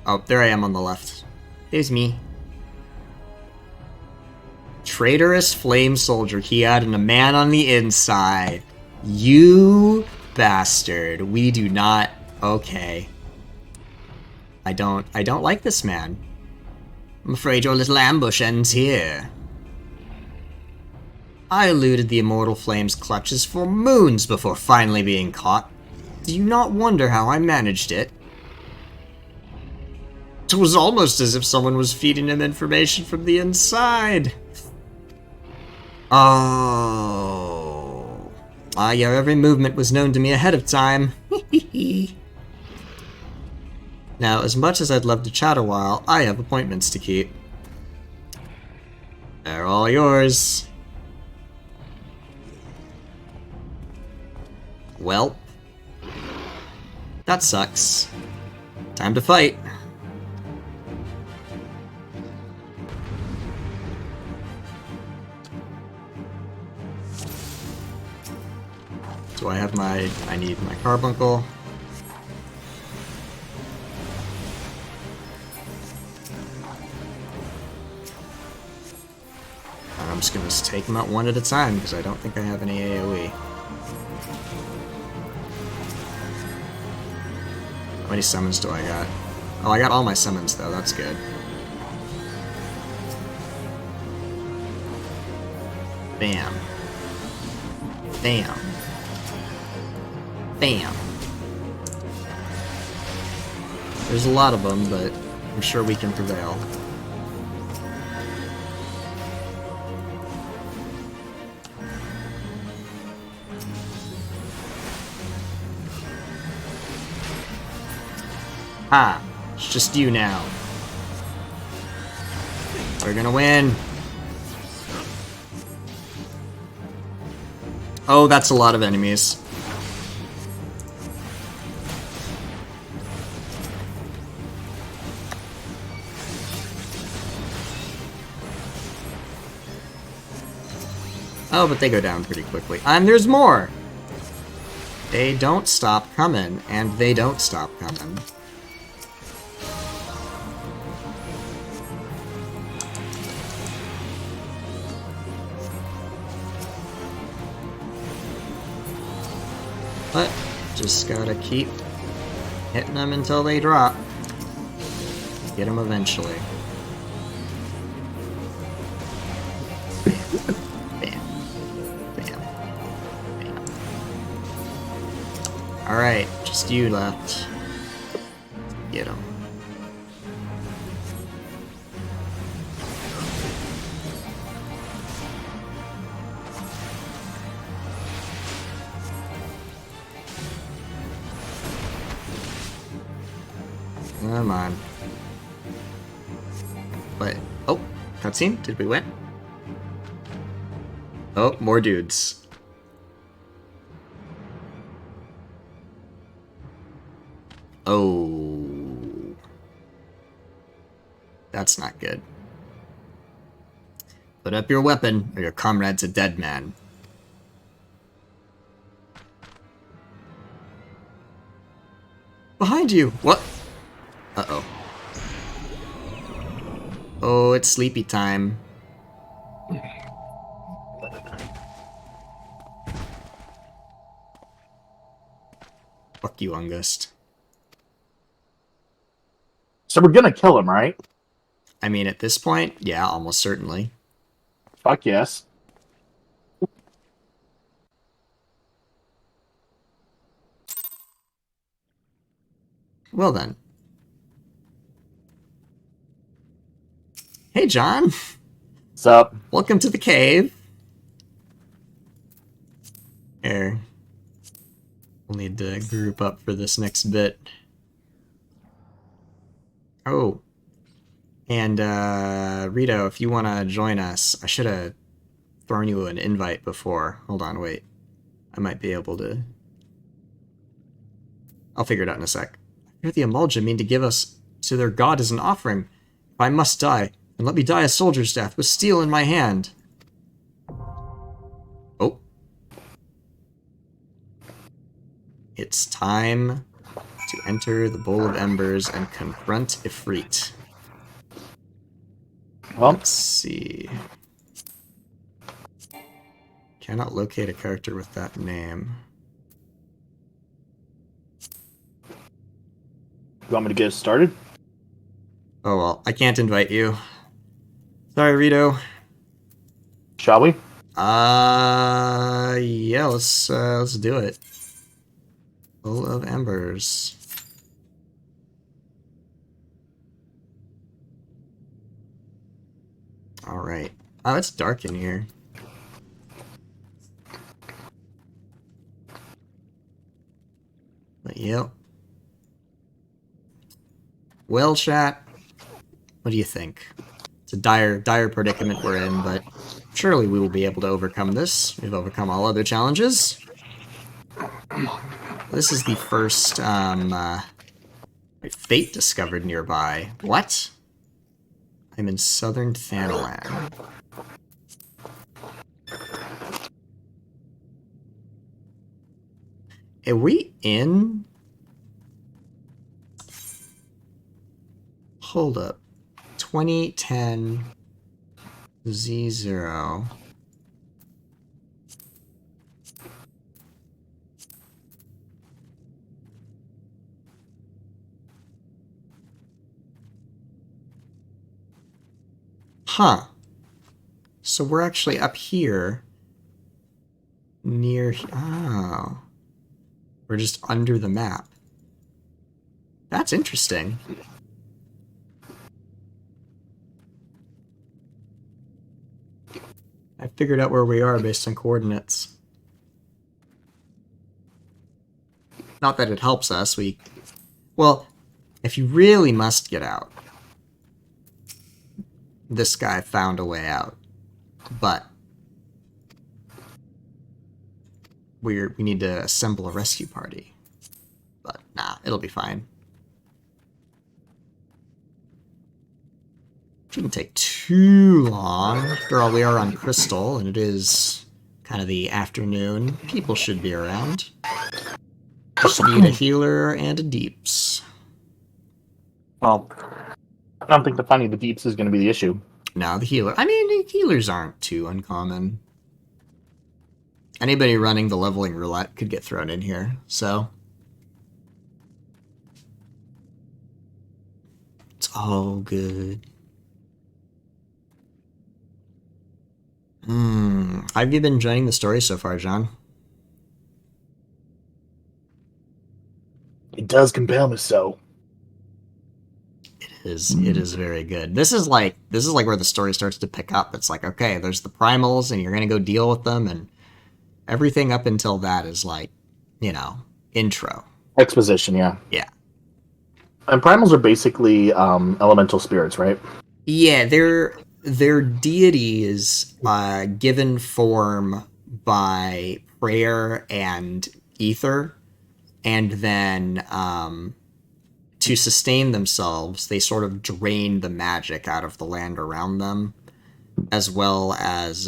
[SPEAKER 1] Oh, there I am on the left. There's me. Traitorous flame soldier. He had a man on the inside. You bastard. We do not... Okay. I don't like this man. I'm afraid your little ambush ends here. I eluded the immortal flame's clutches for moons before finally being caught. Do you not wonder how I managed it? It was almost as if someone was feeding him information from the inside. Oh. Your every movement was known to me ahead of time. Now, as much as I'd love to chat a while, I have appointments to keep. They're all yours. Well, that sucks. Time to fight. Do I have my... I need my carbuncle. I'm just gonna take them out one at a time, because I don't think I have any AoE. How many summons do I got? Oh, I got all my summons, though. That's good. Bam. Bam. Bam. There's a lot of them, but I'm sure we can prevail. Ha! It's just you now. We're gonna win. Oh, that's a lot of enemies. Oh, but they go down pretty quickly. And there's more! They don't stop coming, and they don't stop coming. But, just gotta keep hitting them until they drop. Get them eventually. Bam. Bam. Bam. Alright, just you left. Get them. Come on. But, oh, cutscene? Did we win? Oh, more dudes. Oh. That's not good. Put up your weapon, or your comrade's a dead man. Behind you! What? Uh-oh. Oh, it's sleepy time. Fuck you, Ungust.
[SPEAKER 8] So we're gonna kill him, right?
[SPEAKER 1] I mean, at this point, yeah, almost certainly.
[SPEAKER 8] Fuck yes.
[SPEAKER 1] Well then. Hey, John.
[SPEAKER 8] What's up?
[SPEAKER 1] Welcome to the cave. Here. We'll need to group up for this next bit. Oh. And, Rito, if you want to join us, I should have thrown you an invite before. Hold on, wait. I might be able to... I'll figure it out in a sec. I hear the Amulja mean to give us to their god as an offering. If I must die, then let me die a soldier's death with steel in my hand. Oh. It's time to enter the Bowl of Embers and confront Ifrit.
[SPEAKER 8] Well,
[SPEAKER 1] let's see. Cannot locate a character with that name.
[SPEAKER 8] You want me to get us started?
[SPEAKER 1] Oh well, I can't invite you. Sorry, Rito.
[SPEAKER 8] Shall we?
[SPEAKER 1] Yeah, let's do it. Full of embers. Alright. Oh, it's dark in here. But yep. Well, chat, what do you think? It's a dire predicament we're in, but surely we will be able to overcome this. We've overcome all other challenges. This is the first, fate discovered nearby. What? I'm in southern Thanalan. Are we in? Hold up. 2010 Z0. Huh. So we're actually up here. Near... Oh. We're just under the map. That's interesting. I figured out where we are based on coordinates. Not that it helps us, well, if you really must get out, this guy found a way out. But we need to assemble a rescue party. But nah, it'll be fine. Shouldn't take too long. After all, we are on Crystal, and it is kind of the afternoon. People should be around. Just need a healer and a deeps.
[SPEAKER 8] Well, I don't think the finding the deeps is going to be the issue.
[SPEAKER 1] No, the healer. I mean, the healers aren't too uncommon. Anybody running the leveling roulette could get thrown in here, so... It's all good. How have you been enjoying the story so far, John?
[SPEAKER 8] It does compel me so.
[SPEAKER 1] It is very good. This is like where the story starts to pick up. It's like, okay, there's the primals, and you're gonna go deal with them, and everything up until that is like, you know, intro.
[SPEAKER 8] Exposition, yeah.
[SPEAKER 1] Yeah.
[SPEAKER 8] And primals are basically elemental spirits, right?
[SPEAKER 1] Yeah, their deity is given form by prayer and ether, and then to sustain themselves, they sort of drain the magic out of the land around them, as well as,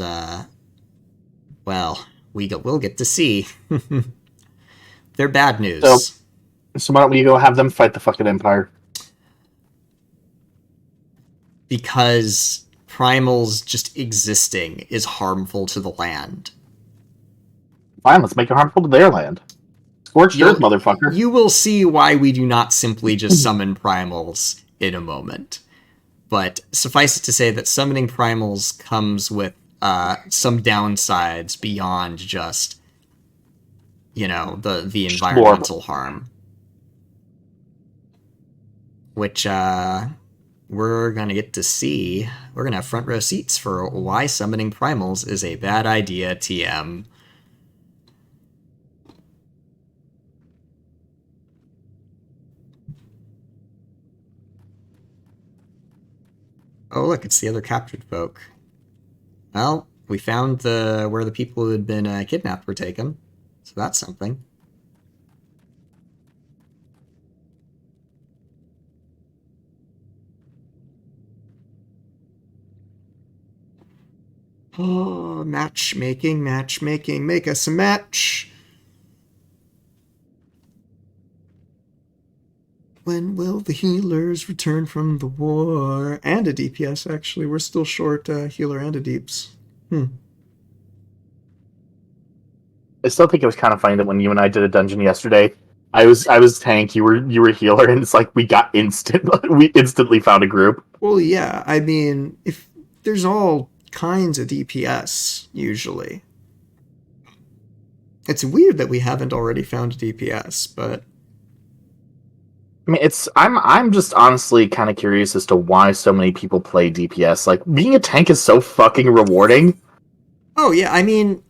[SPEAKER 1] well, we'll get to see. They're bad news.
[SPEAKER 8] So why don't we go have them fight the fucking Empire?
[SPEAKER 1] Because primals just existing is harmful to the land.
[SPEAKER 8] Fine, let's make it harmful to their land. Scorched earth, motherfucker.
[SPEAKER 1] You will see why we do not simply just summon primals in a moment. But suffice it to say that summoning primals comes with some downsides beyond just, you know, the environmental harm. Which, we're gonna get to see. We're gonna have front row seats for why summoning primals is a bad idea, TM. Oh, look, it's the other captured folk. Well, we found where the people who had been kidnapped were taken, so that's something. Oh, matchmaking, make us a match. When will the healers return from the war? And a DPS, actually. We're still short healer and a deeps.
[SPEAKER 8] I still think it was kind of funny that when you and I did a dungeon yesterday, I was tank. You were healer, and it's like we instantly found a group.
[SPEAKER 1] Well, yeah, I mean, if there's all kinds of DPS usually. It's weird that we haven't already found a DPS, but
[SPEAKER 8] I mean, I'm just honestly kind of curious as to why so many people play DPS. Like being a tank is so fucking rewarding.
[SPEAKER 1] oh yeah, I mean,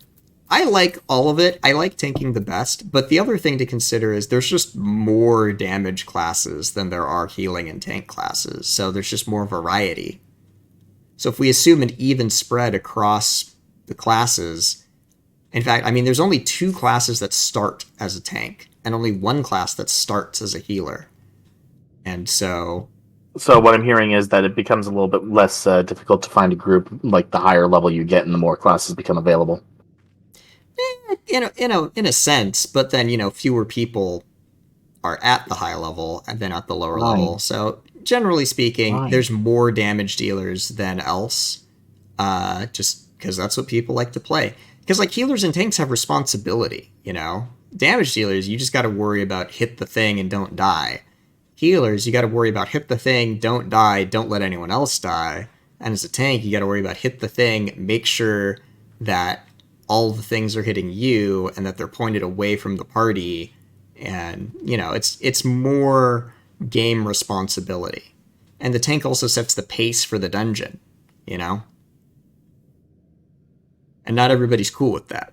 [SPEAKER 1] I like all of it. I like tanking the best, but the other thing to consider is there's just more damage classes than there are healing and tank classes, so there's just more variety. So if we assume an even spread across the classes, in fact, I mean, there's only 2 classes that start as a tank, and only 1 class that starts as a healer. And so...
[SPEAKER 8] So what I'm hearing is that it becomes a little bit less difficult to find a group, like the higher level you get and the more classes become available.
[SPEAKER 1] In a sense, but then, fewer people are at the high level than at the lower level. So generally speaking, there's more damage dealers than else, just because that's what people like to play. Because like healers and tanks have responsibility, Damage dealers, you just got to worry about hit the thing and don't die. Healers, you got to worry about hit the thing, don't die, don't let anyone else die. And as a tank, you got to worry about hit the thing, make sure that all the things are hitting you and that they're pointed away from the party. And, it's more game responsibility. And the tank also sets the pace for the dungeon, And not everybody's cool with that.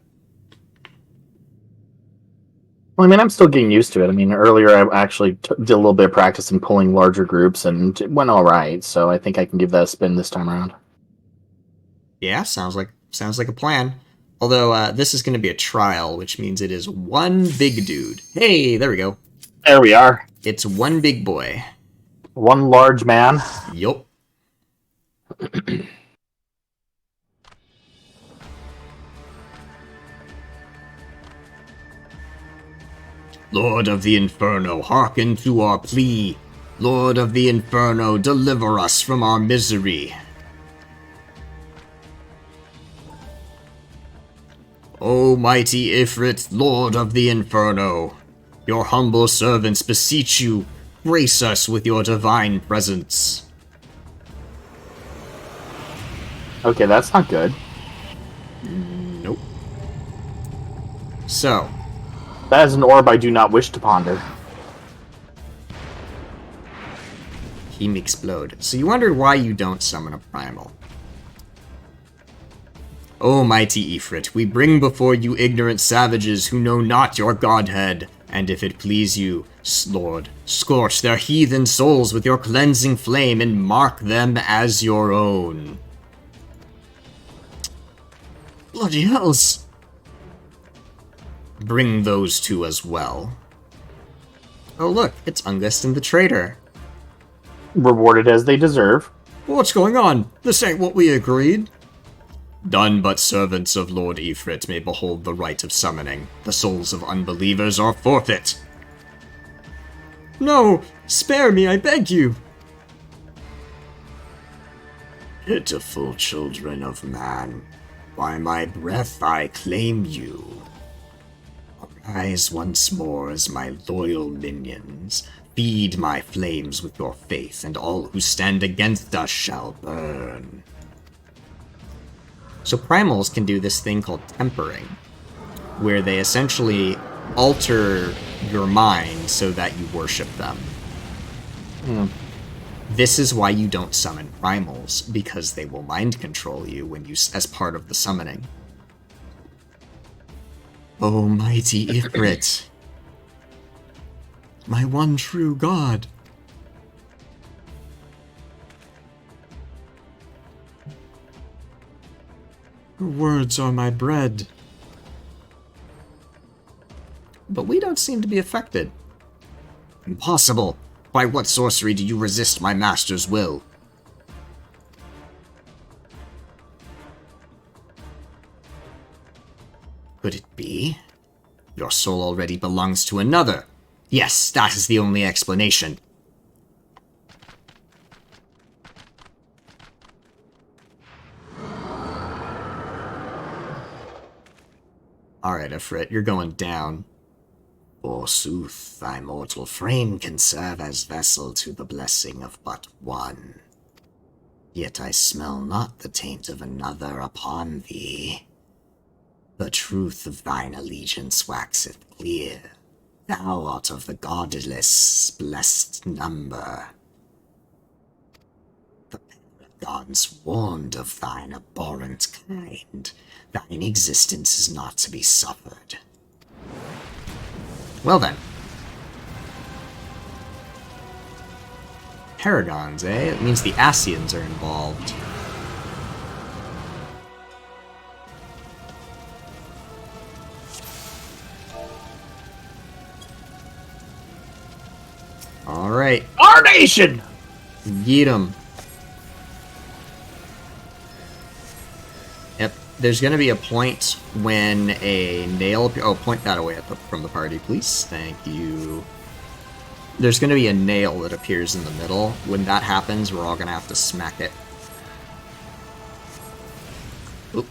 [SPEAKER 8] Well, I mean, I'm still getting used to it. I mean, earlier I actually did a little bit of practice in pulling larger groups, and it went all right. So I think I can give that a spin this time around.
[SPEAKER 1] Yeah, sounds like a plan. Although this is going to be a trial, which means it is one big dude. Hey, there we go.
[SPEAKER 8] There we are.
[SPEAKER 1] It's one big boy.
[SPEAKER 8] One large man.
[SPEAKER 1] Yup. Lord of the Inferno, hearken to our plea. Lord of the Inferno, deliver us from our misery. O mighty Ifrit, Lord of the Inferno, your humble servants beseech you, grace us with your divine presence.
[SPEAKER 8] Okay, that's not good.
[SPEAKER 1] Nope. So,
[SPEAKER 8] that is an orb I do not wish to ponder.
[SPEAKER 1] Him explode. So you wondered why you don't summon a primal. O mighty Ifrit, we bring before you ignorant savages who know not your godhead, and if it please you, Lord, scorch their heathen souls with your cleansing flame and mark them as your own. Bloody hells! Bring those 2 as well. Oh look, it's Ungust and the Traitor.
[SPEAKER 8] Rewarded as they deserve.
[SPEAKER 1] What's going on? This ain't what we agreed. None but servants of Lord Ifrit may behold the rite of summoning. The souls of unbelievers are forfeit. No! Spare me, I beg you! Pitiful children of man, by my breath I claim you. Arise once more as my loyal minions. Feed my flames with your faith, and all who stand against us shall burn. So primals can do this thing called tempering, where they essentially alter your mind so that you worship them. This is why you don't summon primals, because they will mind control you when you as part of the summoning. O mighty Ifrit, my one true god. Your words are my bread. But we don't seem to be affected. Impossible! By what sorcery do you resist my master's will? Could it be? Your soul already belongs to another. Yes, that is the only explanation. Alright, Ifrit, you're going down. Forsooth, thy mortal frame can serve as vessel to the blessing of but one. Yet I smell not the taint of another upon thee. The truth of thine allegiance waxeth clear. Thou art of the godless blessed number. The paragons warned of thine abhorrent kind. Thine existence is not to be suffered. Well then. Paragons, eh? It means the Asians are involved. Alright.
[SPEAKER 8] Our nation!
[SPEAKER 1] Yeet 'em. Yep. There's gonna be a point when a nail... Oh, point that away from the party, please. Thank you. There's gonna be a nail that appears in the middle. When that happens, we're all gonna have to smack it. Oop.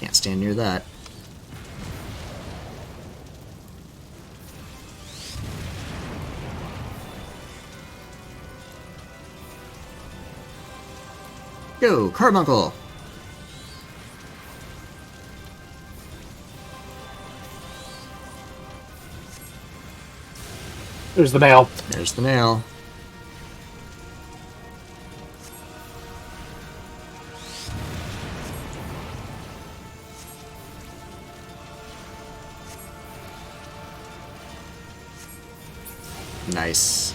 [SPEAKER 1] Can't stand near that. Go, Carbuncle!
[SPEAKER 8] There's the nail.
[SPEAKER 1] There's the nail. Nice.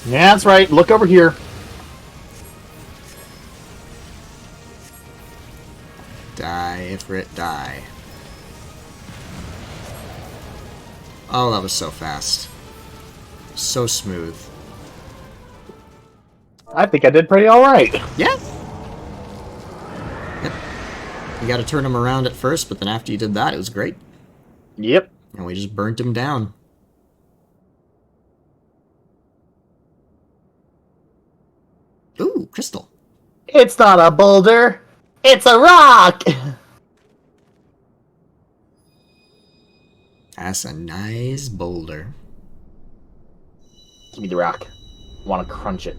[SPEAKER 8] Yeah, that's right. Look over here.
[SPEAKER 1] Die, Ifrit, die. Oh, that was so fast. So smooth.
[SPEAKER 8] I think I did pretty alright.
[SPEAKER 1] Yeah. Yep. You gotta turn him around at first, but then after you did that, it was great.
[SPEAKER 8] Yep.
[SPEAKER 1] And we just burnt him down. Ooh, crystal.
[SPEAKER 8] It's not a boulder. It's a rock!
[SPEAKER 1] That's a nice boulder.
[SPEAKER 8] Give me the rock. I want to crunch it.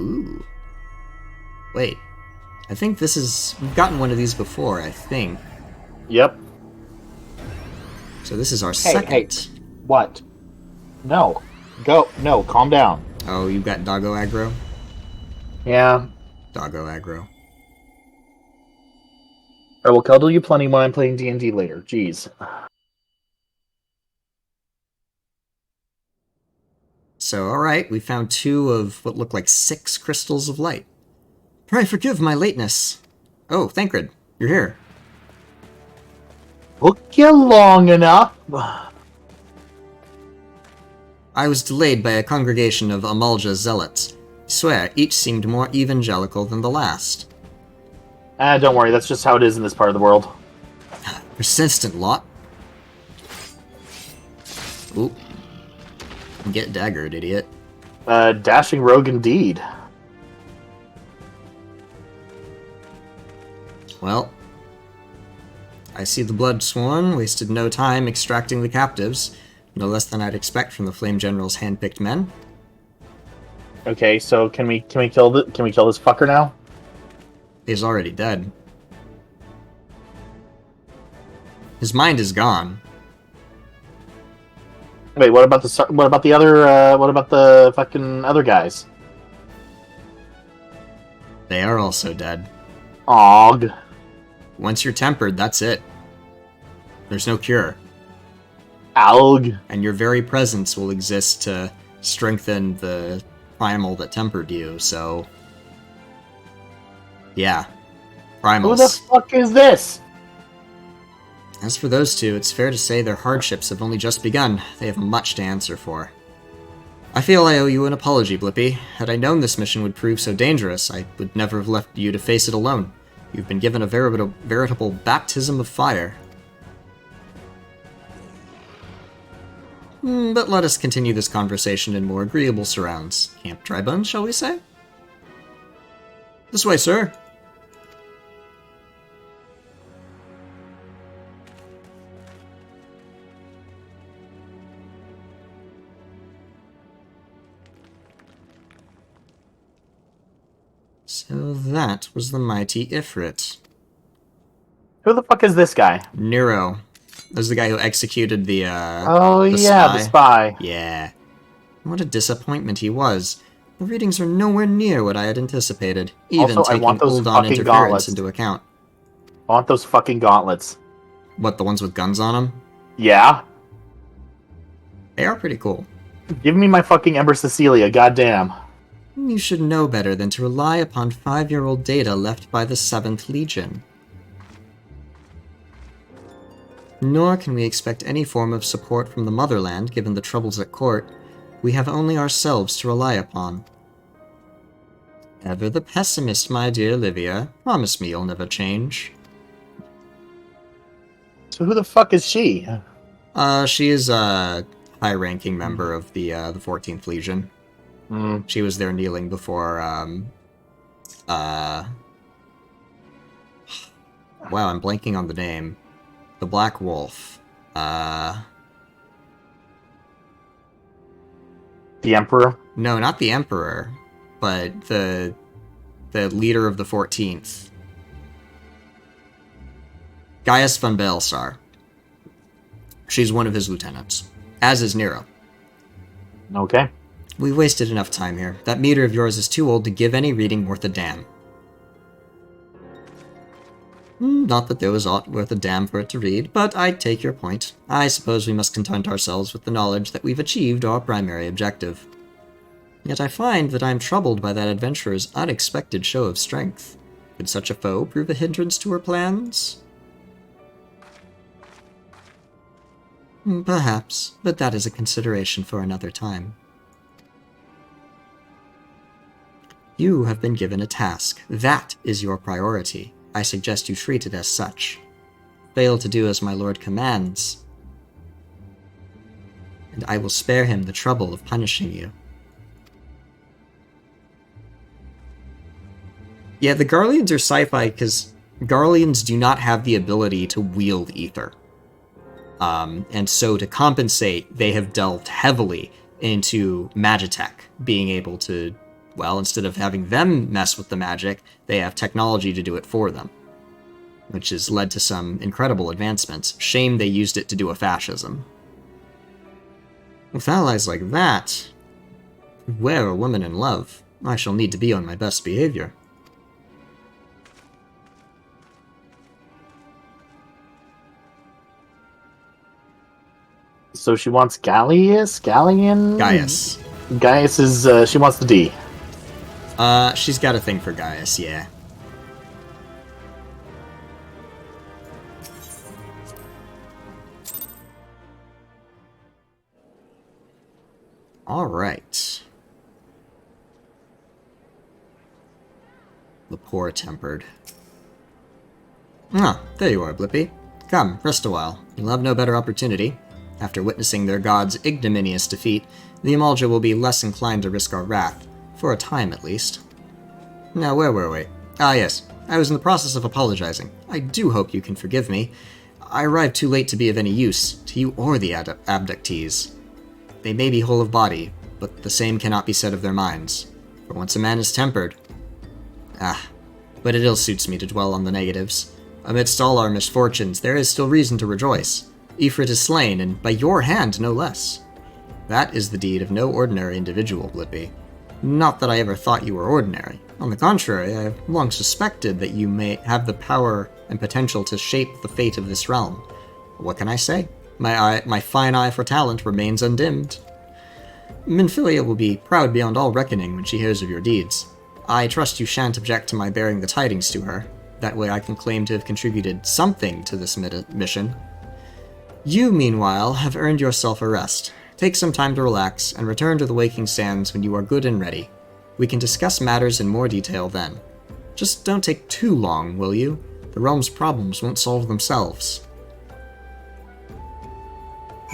[SPEAKER 1] Ooh. Wait. I think this is... We've gotten one of these before, I think.
[SPEAKER 8] Yep.
[SPEAKER 1] So this is our
[SPEAKER 8] Hey,
[SPEAKER 1] second.
[SPEAKER 8] hey. What? No. Go. No, calm down.
[SPEAKER 1] Oh, you've got doggo aggro?
[SPEAKER 8] Yeah.
[SPEAKER 1] Doggo aggro.
[SPEAKER 8] I will cuddle you plenty when I'm playing D&D later. Jeez.
[SPEAKER 1] So, alright, we found 2 of what look like 6 crystals of light. Pray forgive my lateness. Oh, Thancred, you're here.
[SPEAKER 8] Took you long enough.
[SPEAKER 1] I was delayed by a congregation of Amalja zealots. I swear, each seemed more evangelical than the last.
[SPEAKER 8] Don't worry, that's just how it is in this part of the world.
[SPEAKER 1] Persistent lot. Ooh. Get daggered, idiot.
[SPEAKER 8] Dashing rogue indeed.
[SPEAKER 1] Well, I see the blood sworn, wasted no time extracting the captives. No less than I'd expect from the Flame General's hand-picked men.
[SPEAKER 8] Okay, so can we kill this fucker now?
[SPEAKER 1] He's already dead. His mind is gone.
[SPEAKER 8] Wait, what about the fucking other guys?
[SPEAKER 1] They are also dead.
[SPEAKER 8] Aug.
[SPEAKER 1] Once you're tempered, that's it. There's no cure.
[SPEAKER 8] Alg.
[SPEAKER 1] And your very presence will exist to strengthen the primal that tempered you, so... Yeah. Primals.
[SPEAKER 8] Who the fuck is this?
[SPEAKER 1] As for those 2, it's fair to say their hardships have only just begun. They have much to answer for. I feel I owe you an apology, Blippi. Had I known this mission would prove so dangerous, I would never have left you to face it alone. You've been given a veritable baptism of fire. But let us continue this conversation in more agreeable surrounds. Camp Drybones, shall we say? This way, sir. So that was the mighty Ifrit.
[SPEAKER 8] Who the fuck is this guy?
[SPEAKER 1] Nero. That was the guy who executed the
[SPEAKER 8] the spy.
[SPEAKER 1] Yeah. What a disappointment he was. The readings are nowhere near what I had anticipated, even
[SPEAKER 8] Also, I
[SPEAKER 1] taking
[SPEAKER 8] want those
[SPEAKER 1] Uldan
[SPEAKER 8] fucking
[SPEAKER 1] interference
[SPEAKER 8] gauntlets.
[SPEAKER 1] into account.
[SPEAKER 8] I want those fucking gauntlets.
[SPEAKER 1] What, the ones with guns on them?
[SPEAKER 8] Yeah?
[SPEAKER 1] They are pretty cool.
[SPEAKER 8] Give me my fucking Ember Cecilia, goddamn.
[SPEAKER 1] You should know better than to rely upon 5-year-old data left by the 7th Legion. Nor can we expect any form of support from the motherland, given the troubles at court. We have only ourselves to rely upon. Ever the pessimist, my dear Livia. Promise me you'll never change.
[SPEAKER 8] So who the fuck is she?
[SPEAKER 1] She is a high-ranking member of the 14th Legion. She was there kneeling before, wow, I'm blanking on the name. The Black Wolf.
[SPEAKER 8] The Emperor?
[SPEAKER 1] No, not the Emperor, but the leader of the 14th. Gaius von Baelsar. She's one of his lieutenants, as is Nero.
[SPEAKER 8] Okay.
[SPEAKER 1] We've wasted enough time here. That meter of yours is too old to give any reading worth a damn. Not that there was aught worth a damn for it to read, but I take your point. I suppose we must content ourselves with the knowledge that we've achieved our primary objective. Yet I find that I am troubled by that adventurer's unexpected show of strength. Could such a foe prove a hindrance to her plans? Perhaps, but that is a consideration for another time. You have been given a task. That is your priority. I suggest you treat it as such. Fail to do as my lord commands, and I will spare him the trouble of punishing you. Yeah, the Garleans are sci-fi because Garleans do not have the ability to wield ether. And so to compensate, they have delved heavily into Magitech, being able to, well, instead of having them mess with the magic, they have technology to do it for them, which has led to some incredible advancements. Shame they used it to do a fascism. With allies like that, where a woman in love, I shall need to be on my best behavior.
[SPEAKER 8] So she wants Gallian?
[SPEAKER 1] Gaius.
[SPEAKER 8] Gaius is, she wants the D.
[SPEAKER 1] She's got a thing for Gaius, yeah. Alright. The poor-tempered. Ah, there you are, Blippi. Come, rest a while. You'll have no better opportunity. After witnessing their god's ignominious defeat, the Amalja will be less inclined to risk our wrath. For a time, at least. Now, where were we? Ah, yes. I was in the process of apologizing. I do hope you can forgive me. I arrived too late to be of any use, to you or the abductees. They may be whole of body, but the same cannot be said of their minds. For once a man is tempered... but it ill suits me to dwell on the negatives. Amidst all our misfortunes, there is still reason to rejoice. Ifrit is slain, and by your hand, no less. That is the deed of no ordinary individual, Blippi. Not that I ever thought you were ordinary. On the contrary, I have long suspected that you may have the power and potential to shape the fate of this realm. What can I say? My fine eye for talent remains undimmed. Minfilia will be proud beyond all reckoning when she hears of your deeds. I trust you shan't object to my bearing the tidings to her. That way I can claim to have contributed something to this mission. You, meanwhile, have earned yourself a rest. Take some time to relax, and return to the Waking Sands when you are good and ready. We can discuss matters in more detail then. Just don't take too long, will you? The realm's problems won't solve themselves.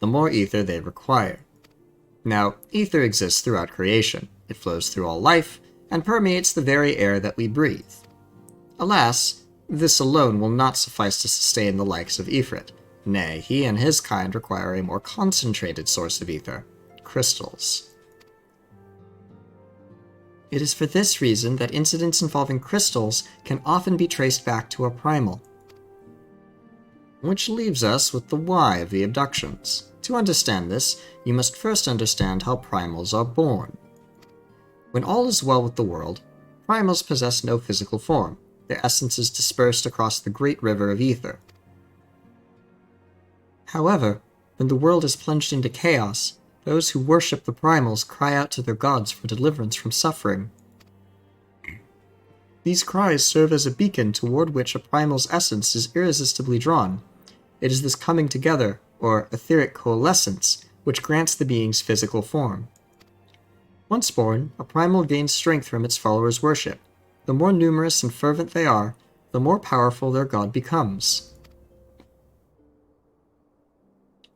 [SPEAKER 1] the more ether they require. Now, ether exists throughout creation. It flows through all life, and permeates the very air that we breathe. Alas, this alone will not suffice to sustain the likes of Ifrit. Nay, he and his kind require a more concentrated source of ether, crystals. It is for this reason that incidents involving crystals can often be traced back to a primal. Which leaves us with the why of the abductions. To understand this, you must first understand how primals are born. When all is well with the world, primals possess no physical form. Their essence is dispersed across the great river of ether. However, when the world is plunged into chaos, those who worship the primals cry out to their gods for deliverance from suffering. These cries serve as a beacon toward which a primal's essence is irresistibly drawn. It is this coming together, or etheric coalescence, which grants the being's physical form. Once born, a primal gains strength from its followers' worship. The more numerous and fervent they are, the more powerful their god becomes.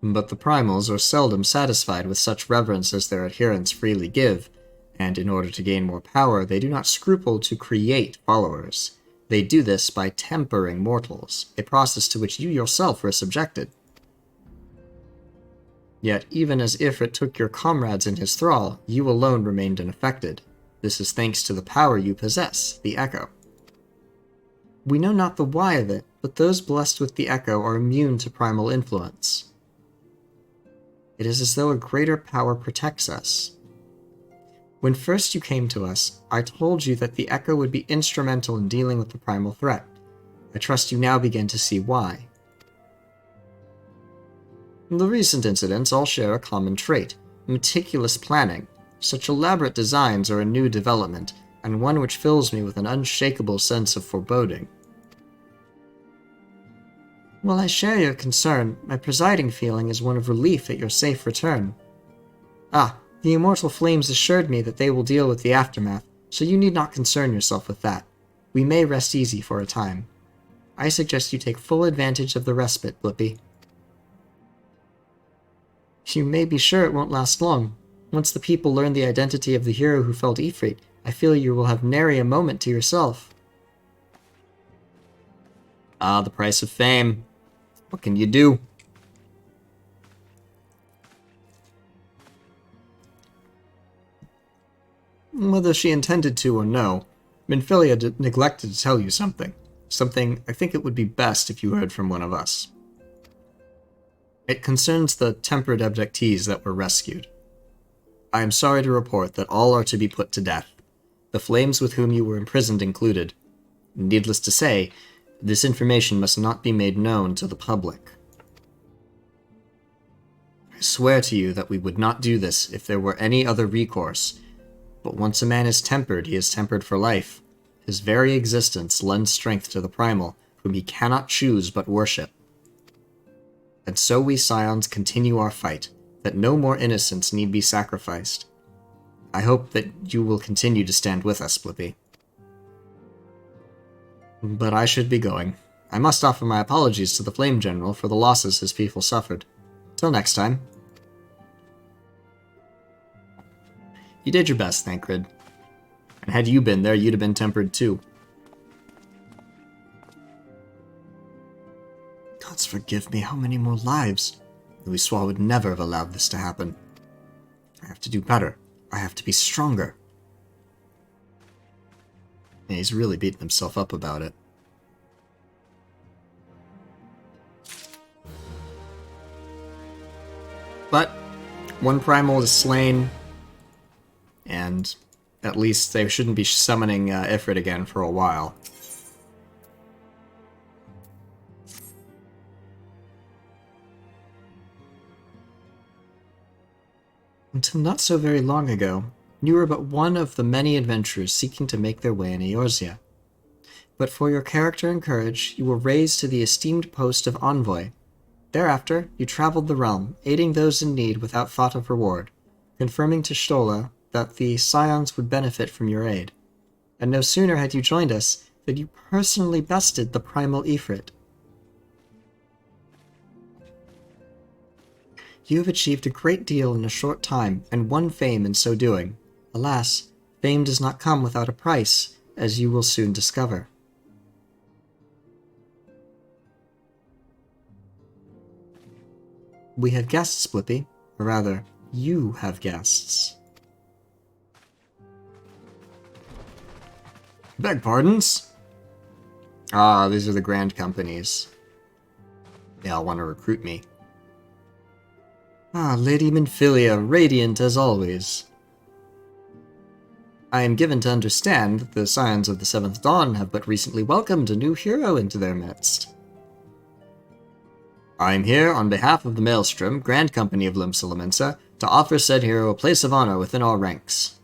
[SPEAKER 1] But the primals are seldom satisfied with such reverence as their adherents freely give, and in order to gain more power, they do not scruple to create followers. They do this by tempering mortals, a process to which you yourself were subjected. Yet, even as Ifrit took your comrades in his thrall, you alone remained unaffected. This is thanks to the power you possess, the Echo. We know not the why of it, but those blessed with the Echo are immune to primal influence. It is as though a greater power protects us. When first you came to us, I told you that the Echo would be instrumental in dealing with the primal threat. I trust you now begin to see why. The recent incidents all share a common trait: meticulous planning. Such elaborate designs are a new development, and one which fills me with an unshakable sense of foreboding. While I share your concern, my presiding feeling is one of relief at your safe return. The immortal flames assured me that they will deal with the aftermath, so you need not concern yourself with that. We may rest easy for a time. I suggest you take full advantage of the respite, Blippi. You may be sure it won't last long. Once the people learn the identity of the hero who felled Ifrit, I feel you will have nary a moment to yourself. The price of fame. What can you do? Whether she intended to or no, Minfilia neglected to tell you something. Something I think it would be best if you heard from one of us. It concerns the tempered abductees that were rescued. I am sorry to report that all are to be put to death, the flames with whom you were imprisoned included. Needless to say, this information must not be made known to the public. I swear to you that we would not do this if there were any other recourse, but once a man is tempered, he is tempered for life. His very existence lends strength to the primal, whom he cannot choose but worship. And so we Scions continue our fight, that no more innocents need be sacrificed. I hope that you will continue to stand with us, Blippi. But I should be going. I must offer my apologies to the Flame General for the losses his people suffered. Till next time. You did your best, Thancred. And had you been there, you'd have been tempered too. Gods forgive me, how many more lives? Louis Soir would never have allowed this to happen. I have to do better. I have to be stronger. And he's really beaten himself up about it. But one primal is slain, and at least they shouldn't be summoning Ifrit again for a while. Until not so very long ago, you were but one of the many adventurers seeking to make their way in Eorzea. But for your character and courage, you were raised to the esteemed post of envoy. Thereafter, you traveled the realm, aiding those in need without thought of reward, confirming to Stola that the Scions would benefit from your aid. And no sooner had you joined us than you personally bested the primal Ifrit. You have achieved a great deal in a short time, and won fame in so doing. Alas, fame does not come without a price, as you will soon discover. We have guests, Blippi. Or rather, you have guests. Beg pardons? Ah, these are the grand companies. They'll want to recruit me. Ah, Lady Minfilia, radiant as always. I am given to understand that the Scions of the Seventh Dawn have but recently welcomed a new hero into their midst. I am here on behalf of the Maelstrom, Grand Company of Limsa, to offer said hero a place of honor within our ranks.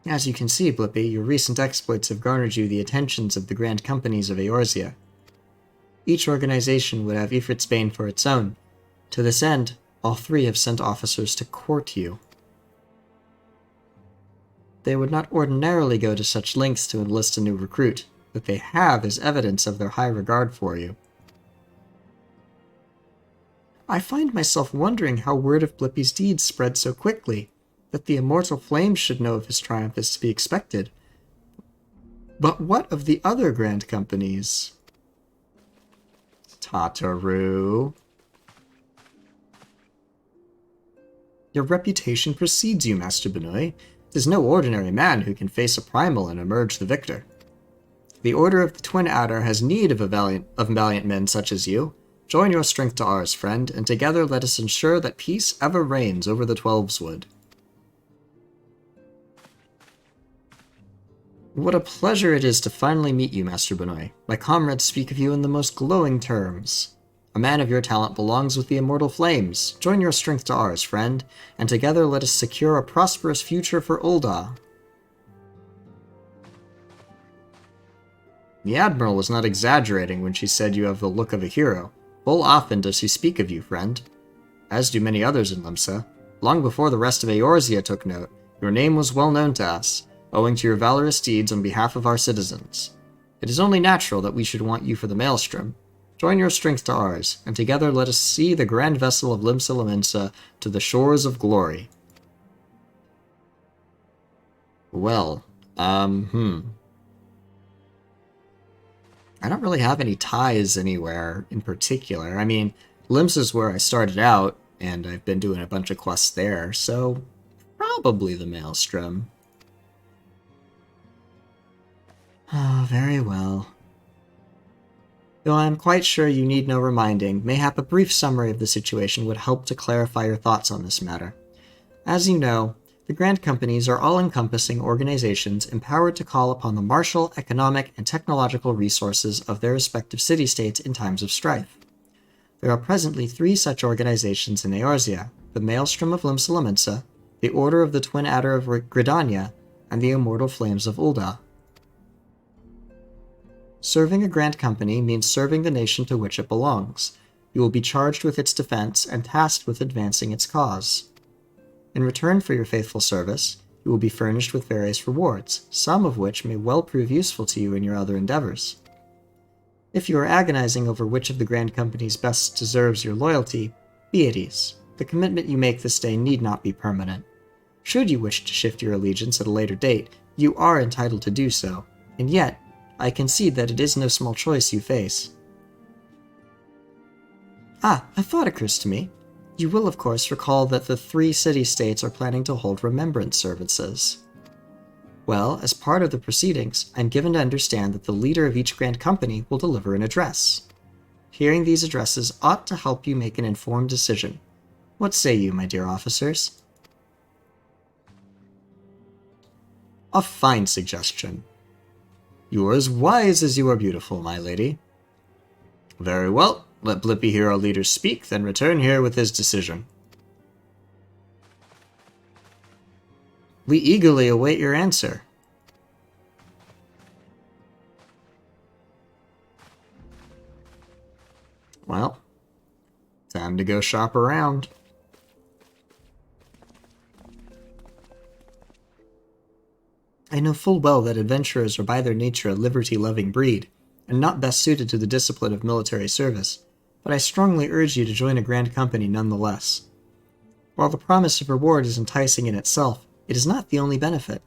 [SPEAKER 1] As you can see, Blippi, your recent exploits have garnered you the attentions of the Grand Companies of Eorzea. Each organization would have Ifritsbane for its own. To this end, all three have sent officers to court you. They would not ordinarily go to such lengths to enlist a new recruit, but they have as evidence of their high regard for you. I find myself wondering how word of Blippi's deeds spread so quickly. That the immortal flames should know of his triumph is to be expected. But what of the other grand companies? Tataru. Your reputation precedes you, Master Benoy. It is no ordinary man who can face a primal and emerge the victor. The Order of the Twin Adder has need of valiant men such as you. Join your strength to ours, friend, and together let us ensure that peace ever reigns over the Twelveswood. What a pleasure it is to finally meet you, Master Benoy. My comrades speak of you in the most glowing terms. A man of your talent belongs with the immortal flames. Join your strength to ours, friend, and together let us secure a prosperous future for Ul'dah. The Admiral was not exaggerating when she said you have the look of a hero. Full often does she speak of you, friend. As do many others in Limsa. Long before the rest of Eorzea took note, your name was well known to us, owing to your valorous deeds on behalf of our citizens. It is only natural that we should want you for the Maelstrom. Join your strength to ours, and together let us see the grand vessel of Limsa to the shores of glory. Well, I don't really have any ties anywhere in particular. I mean, Limsa's where I started out, and I've been doing a bunch of quests there, so probably the Maelstrom. Ah, very well. Though I am quite sure you need no reminding, mayhap a brief summary of the situation would help to clarify your thoughts on this matter. As you know, the Grand Companies are all-encompassing organizations empowered to call upon the martial, economic, and technological resources of their respective city-states in times of strife. There are presently 3 such organizations in Eorzea: the Maelstrom of Limsa, the Order of the Twin Adder of Gridania, and the Immortal Flames of Ul'dah. Serving a Grand Company means serving the nation to which it belongs. You will be charged with its defense and tasked with advancing its cause. In return for your faithful service, you will be furnished with various rewards, some of which may well prove useful to you in your other endeavors. If you are agonizing over which of the Grand Companies best deserves your loyalty, be at ease. The commitment you make this day need not be permanent. Should you wish to shift your allegiance at a later date, you are entitled to do so, and yet, I concede that it is no small choice you face. Ah, a thought occurs to me. You will, of course, recall that the 3 city-states are planning to hold remembrance services. Well, as part of the proceedings, I'm given to understand that the leader of each Grand Company will deliver an address. Hearing these addresses ought to help you make an informed decision. What say you, my dear officers? A fine suggestion. You are as wise as you are beautiful, my lady. Very well. Let Blippi hear our leader speak, then return here with his decision. We eagerly await your answer. Well, time to go shop around. I know full well that adventurers are by their nature a liberty-loving breed, and not best suited to the discipline of military service, but I strongly urge you to join a grand company nonetheless. While the promise of reward is enticing in itself, it is not the only benefit.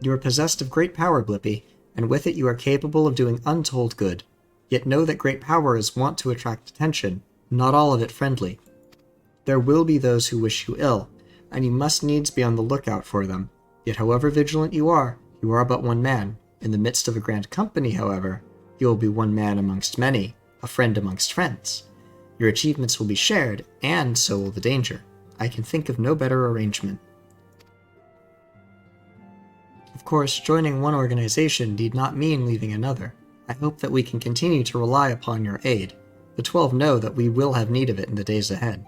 [SPEAKER 1] You are possessed of great power, Blippi, and with it you are capable of doing untold good. Yet know that great power is wont to attract attention, not all of it friendly. There will be those who wish you ill, and you must needs be on the lookout for them. Yet however vigilant you are but one man. In the midst of a grand company, however, you will be one man amongst many, a friend amongst friends. Your achievements will be shared, and so will the danger. I can think of no better arrangement. Of course, joining one organization need not mean leaving another. I hope that we can continue to rely upon your aid. The 12 know that we will have need of it in the days ahead.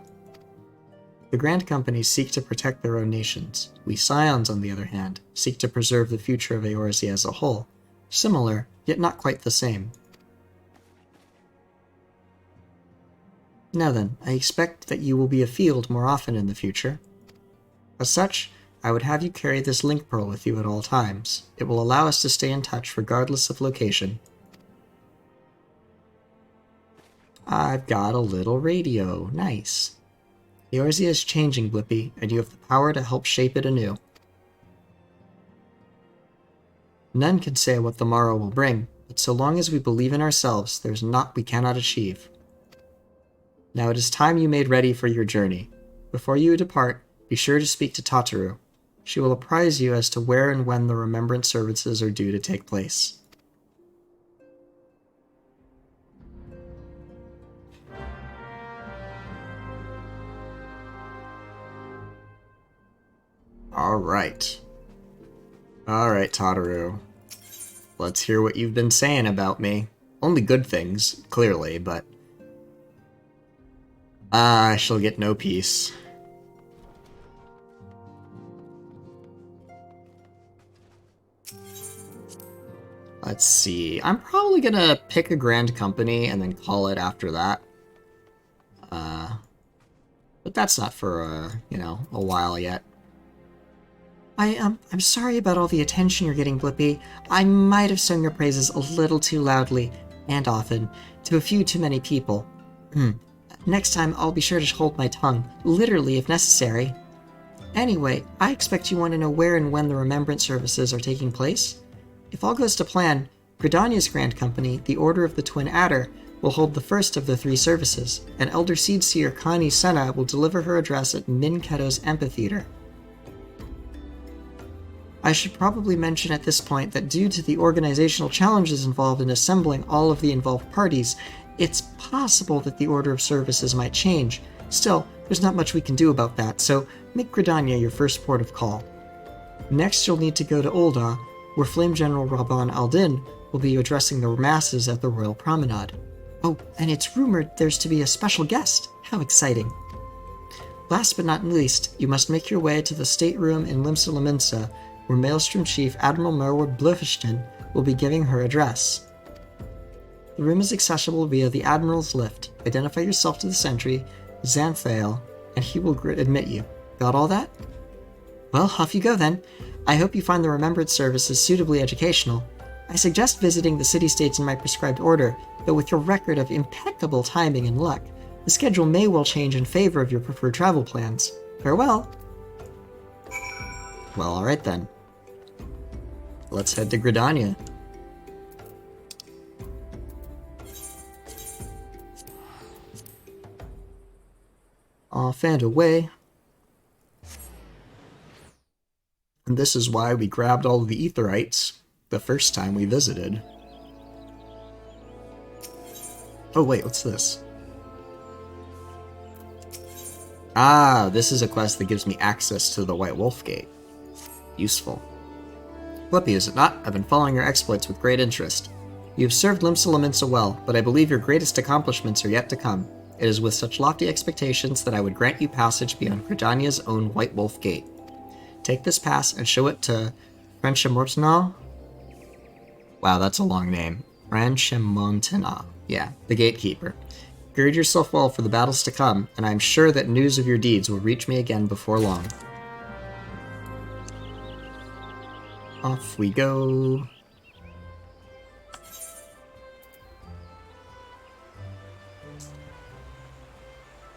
[SPEAKER 1] The Grand Companies seek to protect their own nations. We Scions, on the other hand, seek to preserve the future of Eorzea as a whole. Similar, yet not quite the same. Now then, I expect that you will be afield more often in the future. As such, I would have you carry this link pearl with you at all times. It will allow us to stay in touch regardless of location. I've got a little radio. Nice. Eorzea is changing, Blippi, and you have the power to help shape it anew. None can say what the morrow will bring, but so long as we believe in ourselves, there's naught we cannot achieve. Now it is time you made ready for your journey. Before you depart, be sure to speak to Tataru. She will apprise you as to where and when the remembrance services are due to take place. Alright, Tataru. Let's hear what you've been saying about me. Only good things, clearly, but I shall get no peace. Let's see. I'm probably gonna pick a grand company and then call it after that. But that's not for, a while yet. I'm sorry about all the attention you're getting, Blippi. I might have sung your praises a little too loudly, and often, to a few too many people. Next time, I'll be sure to hold my tongue, literally if necessary. Anyway, I expect you want to know where and when the remembrance services are taking place? If all goes to plan, Gridania's Grand Company, the Order of the Twin Adder, will hold the first of the 3 services, and Elder Seedseer Connie Senna will deliver her address at Min Keto's amphitheater. I should probably mention at this point that due to the organizational challenges involved in assembling all of the involved parties, it's possible that the order of services might change. Still, there's not much we can do about that, so make Gridania your first port of call. Next, you'll need to go to Ul'dah, where Flame General Rabban Aldin will be addressing the masses at the Royal Promenade. Oh, and it's rumored there's to be a special guest. How exciting. Last but not least, you must make your way to the stateroom in Limsa Lominsa, where Maelstrom Chief Admiral Merwood Blufishton will be giving her address. The room is accessible via the Admiral's lift. Identify yourself to the sentry, Xanthael, and he will admit you. Got all that? Well, off you go then. I hope you find the remembrance services suitably educational. I suggest visiting the city-states in my prescribed order, though with your record of impeccable timing and luck, the schedule may well change in favor of your preferred travel plans. Farewell! Well, alright then. Let's head to Gridania. Off and away. And this is why we grabbed all of the Aetherites the first time we visited. Oh wait, what's this? Ah, this is a quest that gives me access to the White Wolf Gate. Useful. Blippi, is it not? I've been following your exploits with great interest. You have served Limsa Lominsa well, but I believe your greatest accomplishments are yet to come. It is with such lofty expectations that I would grant you passage beyond Gridania's own White Wolf Gate. Take this pass and show it to Franchemortenau. Wow, that's a long name. Franchemortenau. Yeah, the gatekeeper. Gird yourself well for the battles to come, and I am sure that news of your deeds will reach me again before long. Off we go.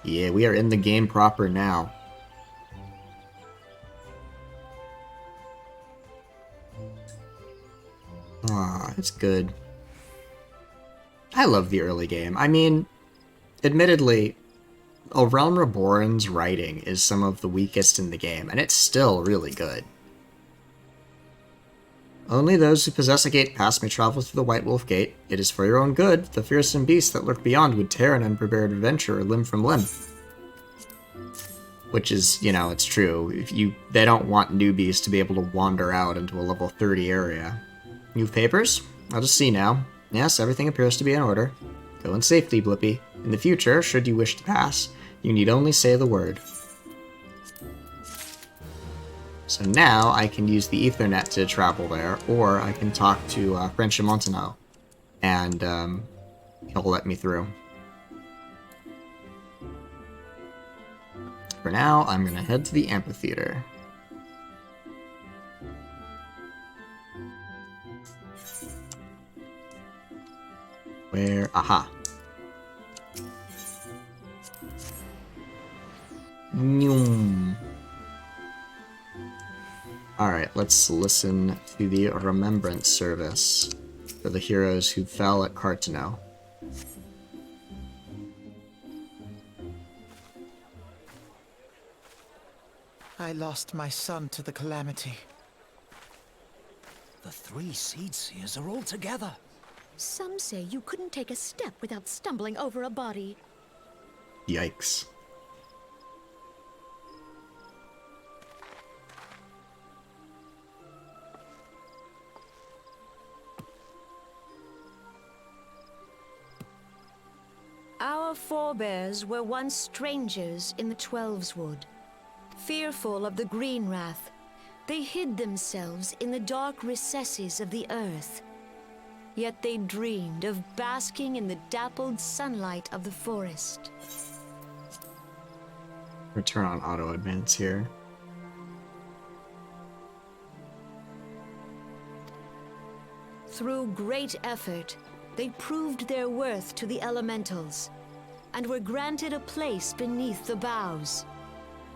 [SPEAKER 1] Yeah, we are in the game proper now. Ah, it's good. I love the early game. I mean, admittedly, A Realm Reborn's writing is some of the weakest in the game, and it's still really good. Only those who possess a gate pass may travel through the White Wolf Gate. It is for your own good. The fearsome beasts that lurk beyond would tear an unprepared adventurer limb from limb. Which is, you know, it's true. They don't want newbies to be able to wander out into a level 30 area. You have papers? I'll just see now. Yes, everything appears to be in order. Go in safety, Blippi. In the future, should you wish to pass, you need only say the word. So now I can use the Ethernet to travel there, or I can talk to French Montenau, and he'll let me through. For now, I'm going to head to the amphitheater. Where? Aha. Noom. Alright, let's listen to the Remembrance Service for the heroes who fell at Cartano.
[SPEAKER 9] I lost my son to the calamity.
[SPEAKER 4] The 3 Seed Seers are all together.
[SPEAKER 3] Some say you couldn't take a step without stumbling over a body.
[SPEAKER 1] Yikes.
[SPEAKER 10] Our forebears were once strangers in the Twelveswood. Fearful of the Green Wrath, they hid themselves in the dark recesses of the earth. Yet they dreamed of basking in the dappled sunlight of the forest.
[SPEAKER 1] Return on auto advance here.
[SPEAKER 10] Through great effort, they proved their worth to the elementals, and were granted a place beneath the boughs.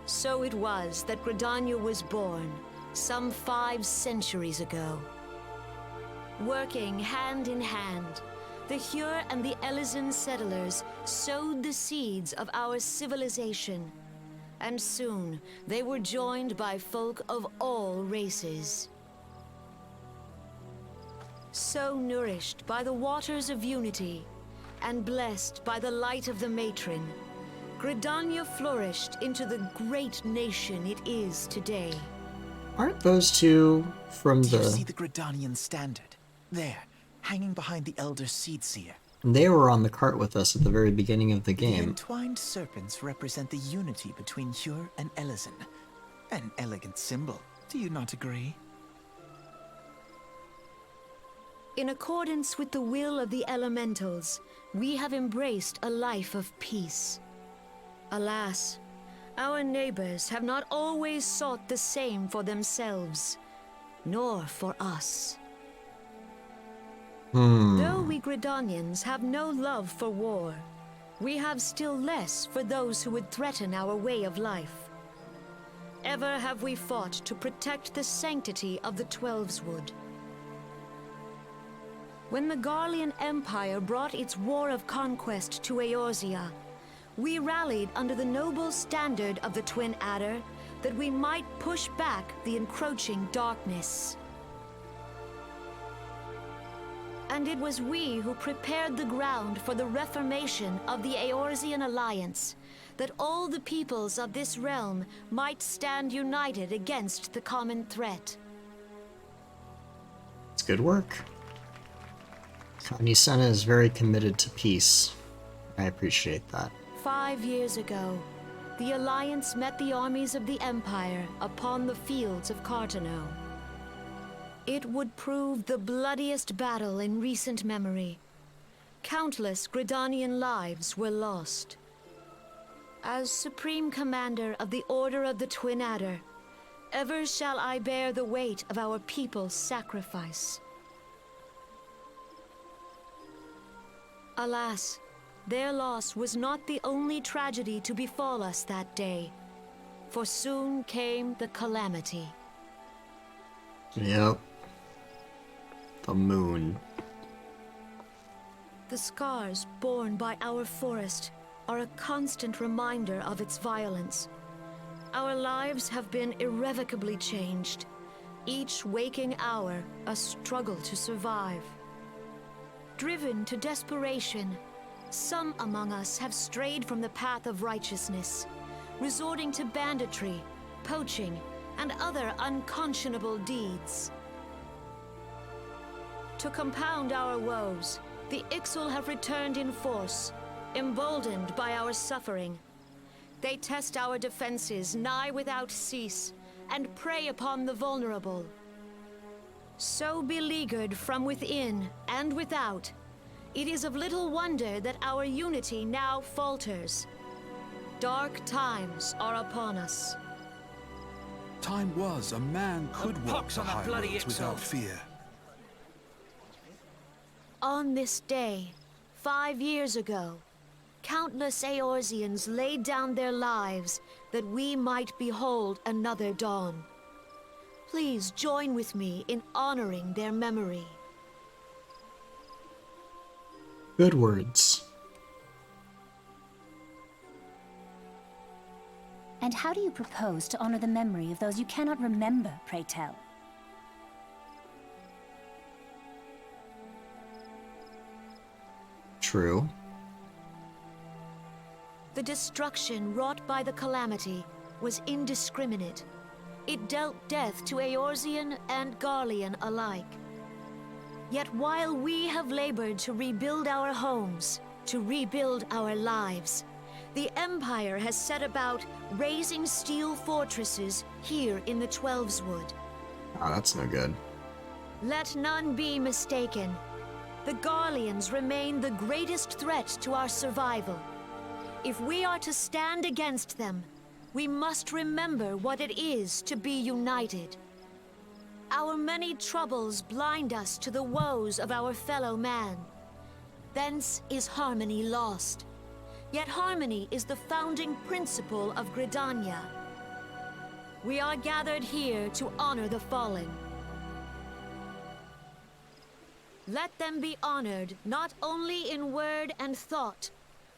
[SPEAKER 10] So it was that Gridania was born, some 5 centuries ago. Working hand in hand, the Hyur and the Elysian settlers sowed the seeds of our civilization, and soon they were joined by folk of all races. So nourished by the waters of unity, and blessed by the light of the matron, Gridania flourished into the great nation it is today.
[SPEAKER 1] Aren't those two from
[SPEAKER 9] Do you
[SPEAKER 1] the...
[SPEAKER 9] see the Gridanian standard? There, hanging behind the Elder Seed Seer.
[SPEAKER 1] They were on the cart with us at the very beginning of the
[SPEAKER 9] The
[SPEAKER 1] game.
[SPEAKER 9] entwined serpents represent the unity between Hyur and Elysian. An elegant symbol, do you not agree?
[SPEAKER 10] In accordance with the will of the elementals, we have embraced a life of peace. Alas, our neighbors have not always sought the same for themselves, nor for us. Though we Gridanians have no love for war, we have still less for those who would threaten our way of life. Ever have we fought to protect the sanctity of the Twelveswood. When the Garlean Empire brought its war of conquest to Eorzea, we rallied under the noble standard of the Twin Adder that we might push back the encroaching darkness. And it was we who prepared the ground for the reformation of the Eorzean Alliance, that all the peoples of this realm might stand united against the common threat.
[SPEAKER 1] It's good work. Kanisena is very committed to peace. I appreciate that.
[SPEAKER 10] 5 years ago, the Alliance met the armies of the Empire upon the fields of Cartano. It would prove the bloodiest battle in recent memory. Countless Gridanian lives were lost. As Supreme Commander of the Order of the Twin Adder, ever shall I bear the weight of our people's sacrifice. Alas, Their loss was not the only tragedy to befall us that day, for soon came the calamity.
[SPEAKER 1] Yep. The moon.
[SPEAKER 10] The scars borne by our forest are a constant reminder of its violence. Our lives have been irrevocably changed, each waking hour a struggle to survive. Driven to desperation, some among us have strayed from the path of righteousness, resorting to banditry, poaching, and other unconscionable deeds. To compound our woes, the Ixal have returned in force, emboldened by our suffering. They test our defenses nigh without cease, and prey upon the vulnerable. So beleaguered from within and without, it is of little wonder that our unity now falters. Dark times are upon us.
[SPEAKER 5] Time was a man could walk
[SPEAKER 9] pox
[SPEAKER 5] the
[SPEAKER 9] on that
[SPEAKER 5] high
[SPEAKER 9] bloody
[SPEAKER 5] roads
[SPEAKER 9] Ixal.
[SPEAKER 5] without fear.
[SPEAKER 10] On this day, 5 years ago, countless Eorzeans laid down their lives that we might behold another dawn. Please join with me in honoring their memory.
[SPEAKER 1] Good words.
[SPEAKER 11] And how do you propose to honor the memory of those you cannot remember, pray tell?
[SPEAKER 1] True.
[SPEAKER 10] The destruction wrought by the calamity was indiscriminate. It dealt death to Eorzean and Garlean alike. Yet while we have labored to rebuild our homes, to rebuild our lives, the Empire has set about raising steel fortresses here in the Twelveswood.
[SPEAKER 1] Oh, that's no good.
[SPEAKER 10] Let none be mistaken. The Garleans remain the greatest threat to our survival. If we are to stand against them, we must remember what it is to be united. Our many troubles blind us to the woes of our fellow man. Thence is harmony lost. Yet harmony is the founding principle of Gridania. We are gathered here to honor the fallen. Let them be honored not only in word and thought,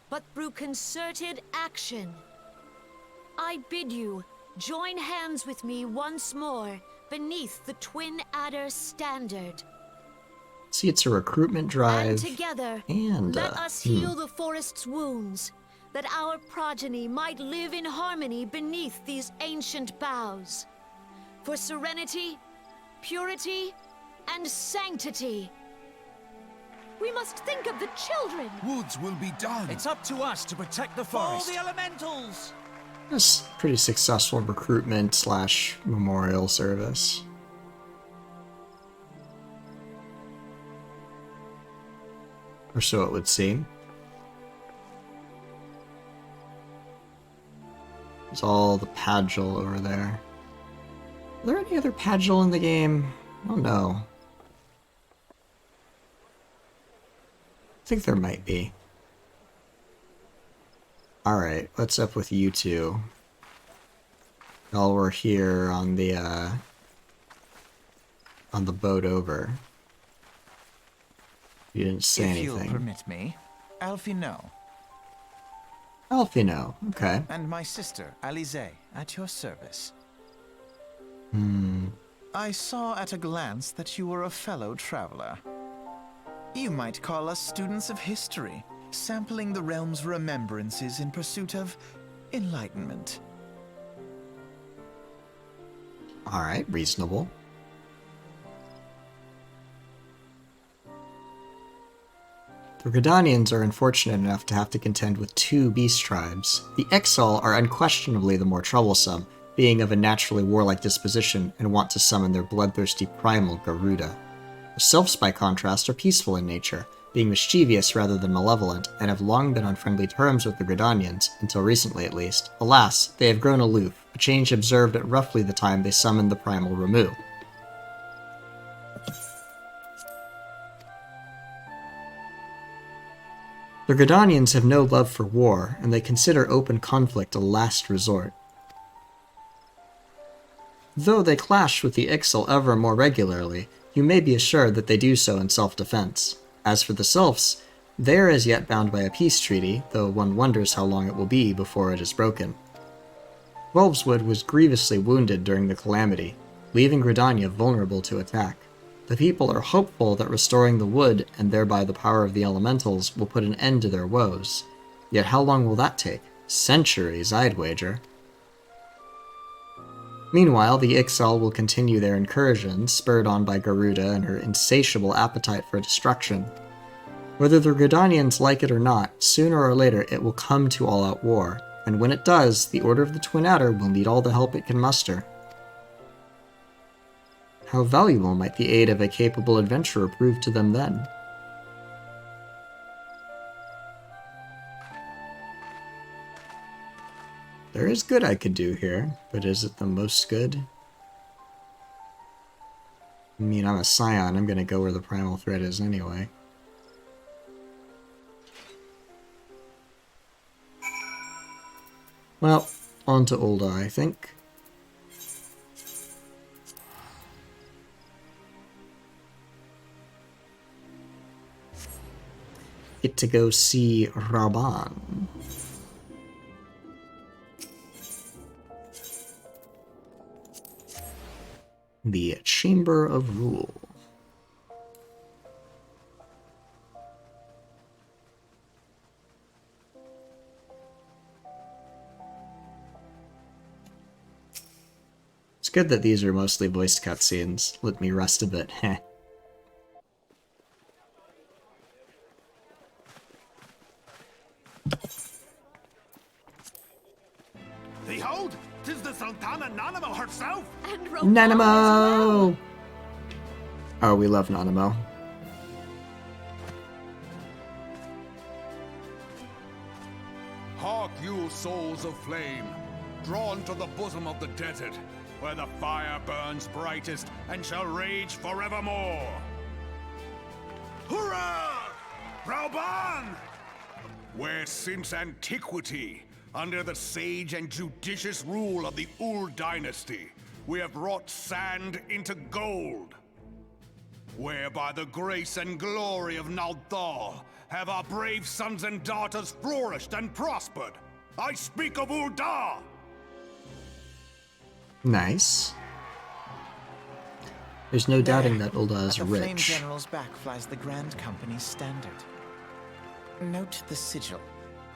[SPEAKER 10] but through concerted action. I bid you join hands with me once more beneath the Twin Adder standard.
[SPEAKER 1] See, it's a recruitment drive.
[SPEAKER 10] And together,
[SPEAKER 1] and,
[SPEAKER 10] let us heal the forest's wounds, that our progeny might live in harmony beneath these ancient boughs. For serenity, purity, and sanctity. We must think of the children.
[SPEAKER 5] Woods will be done.
[SPEAKER 9] It's up to us to protect the forest. For the elementals!
[SPEAKER 1] That's pretty successful recruitment / memorial service. Or so it would seem. There's all the Padgel over there. Are there any other Padgel in the game? I don't know. I think there might be. Alright, what's up with you two? While we're here on the boat over. You didn't say
[SPEAKER 9] if
[SPEAKER 1] anything.
[SPEAKER 9] You'll permit me, Alfino.
[SPEAKER 1] Alfino, okay.
[SPEAKER 9] And my sister, Alize, at your service.
[SPEAKER 12] I saw at a glance that you were a fellow traveler. You might call us students of history, sampling the realm's remembrances in pursuit of enlightenment.
[SPEAKER 1] Alright, reasonable. The Gridanians are unfortunate enough to have to contend with 2 beast tribes. The Exal are unquestionably the more troublesome, being of a naturally warlike disposition and want to summon their bloodthirsty primal Garuda. The Sylphs, by contrast, are peaceful in nature, being mischievous rather than malevolent, and have long been on friendly terms with the Gridanians, until recently at least. Alas, they have grown aloof, a change observed at roughly the time they summoned the primal Ramu. The Gridanians have no love for war, and they consider open conflict a last resort. Though they clash with the Ixal ever more regularly, you may be assured that they do so in self-defense. As for the Sylphs, they are as yet bound by a peace treaty, though one wonders how long it will be before it is broken. Whelmswood was grievously wounded during the calamity, leaving Gridania vulnerable to attack. The people are hopeful that restoring the wood, and thereby the power of the elementals, will put an end to their woes. Yet how long will that take? Centuries, I'd wager. Meanwhile, the Ixal will continue their incursions, spurred on by Garuda and her insatiable appetite for destruction. Whether the Gridanians like it or not, sooner or later it will come to all-out war, and when it does, the Order of the Twin Adder will need all the help it can muster. How valuable might the aid of a capable adventurer prove to them then? There is good I could do here, but is it the most good? I mean, I'm a Scion, I'm gonna go where the primal threat is anyway. Well, on to Ulda, I think. Get to go see Raban. The Chamber of Rule. It's good that these are mostly voiced cutscenes. Let me rest a bit, heh.
[SPEAKER 13] Behold, 'tis the Sultana Nanamo herself!
[SPEAKER 3] And
[SPEAKER 1] Nanamo! Oh, we love Nanamo.
[SPEAKER 13] Hark you, souls of flame, drawn to the bosom of the desert, where the fire burns brightest and shall rage forevermore. Hurrah! Rauban! Where since antiquity, under the sage and judicious rule of the Ul dynasty, we have wrought sand into gold. Where by the grace and glory of Nalthal have our brave sons and daughters flourished and prospered. I speak of Ul'dah!
[SPEAKER 1] Nice. There's no doubting that Ul'dah is
[SPEAKER 12] At the Flame
[SPEAKER 1] rich.
[SPEAKER 12] General's back flies the Grand Company's standard. Note the sigil.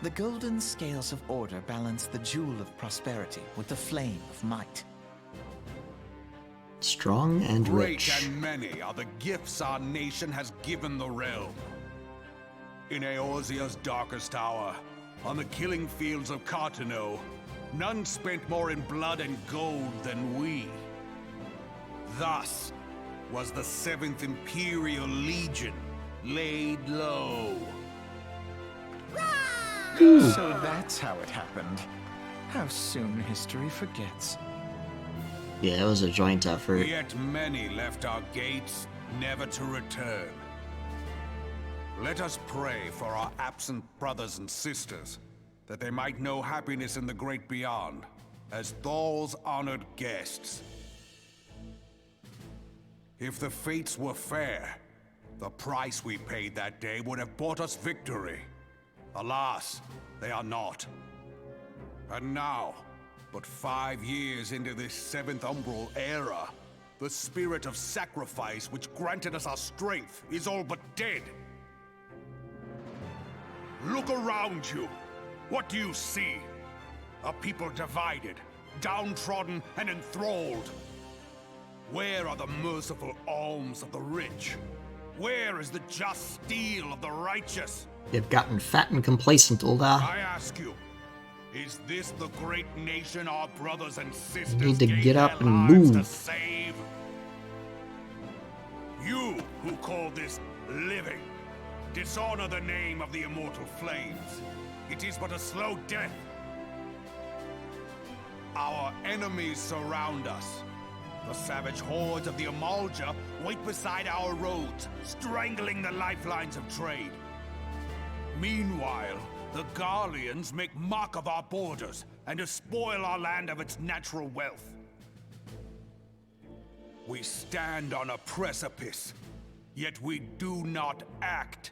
[SPEAKER 12] The golden scales of order balance the jewel of prosperity with the flame of might.
[SPEAKER 1] Strong and
[SPEAKER 13] Great
[SPEAKER 1] rich.
[SPEAKER 13] and many are the gifts our nation has given the realm. In Eorzea's darkest hour, on the killing fields of Cartano, none spent more in blood and gold than we. Thus was the 7th Imperial Legion laid low.
[SPEAKER 12] So that's how it happened. How soon history forgets.
[SPEAKER 1] Yeah, it was a joint effort.
[SPEAKER 13] Yet many left our gates, never to return. Let us pray for our absent brothers and sisters, that they might know happiness in the great beyond, as Thal's honored guests. If the fates were fair, the price we paid that day would have bought us victory. Alas, they are not. And now, but 5 years into this 7th Umbral era, the spirit of sacrifice which granted us our strength is all but dead. Look around you. What do you see? A people divided, downtrodden, and enthralled. Where are the merciful alms of the rich? Where is the just steel of the righteous?
[SPEAKER 1] You've gotten fat and complacent, Ul'dah.
[SPEAKER 13] I ask you, is this the great nation our brothers and sisters
[SPEAKER 1] You need to
[SPEAKER 13] gave
[SPEAKER 1] get up
[SPEAKER 13] their
[SPEAKER 1] and
[SPEAKER 13] lives to
[SPEAKER 1] move.
[SPEAKER 13] save? You who call this living, dishonor the name of the immortal flames. It is but a slow death. Our enemies surround us. The savage hordes of the Amalja wait beside our roads, strangling the lifelines of trade. Meanwhile, the Garleans make mock of our borders and despoil our land of its natural wealth. We stand on a precipice, yet we do not act.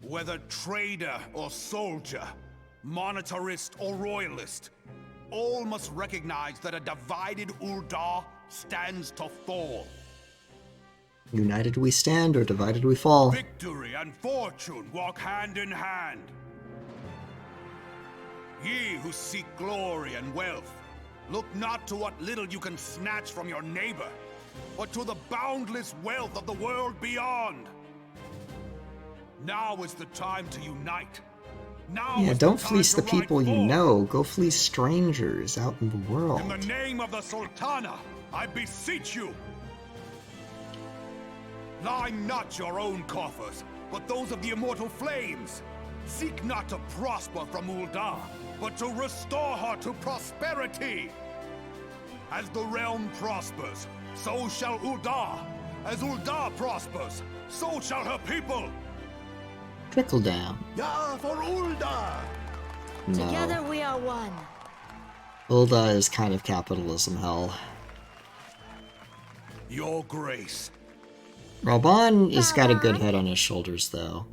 [SPEAKER 13] Whether trader or soldier, monetarist or royalist, all must recognize that a divided Ul'dah stands to fall.
[SPEAKER 1] United we stand, or divided we fall.
[SPEAKER 13] Victory and fortune walk hand in hand. Ye who seek glory and wealth, look not to what little you can snatch from your neighbor, but to the boundless wealth of the world beyond. Now is the time to unite. Now
[SPEAKER 1] Yeah,
[SPEAKER 13] is
[SPEAKER 1] don't
[SPEAKER 13] the
[SPEAKER 1] fleece the
[SPEAKER 13] time to
[SPEAKER 1] people
[SPEAKER 13] ride
[SPEAKER 1] you
[SPEAKER 13] forth.
[SPEAKER 1] know. Go fleece strangers out in the world.
[SPEAKER 13] In the name of the Sultana, I beseech you. Line not your own coffers, but those of the immortal flames. Seek not to prosper from Ul'dah, but to restore her to prosperity. As the realm prospers, so shall Ul'dah. As Ul'dah prospers, so shall her people.
[SPEAKER 1] Trickle down.
[SPEAKER 13] Yeah, for Ul'dah!
[SPEAKER 1] No.
[SPEAKER 10] Together we are one.
[SPEAKER 1] Ul'dah is kind of capitalism hell.
[SPEAKER 13] Your grace.
[SPEAKER 1] Raubahn has got a good head on his shoulders, though.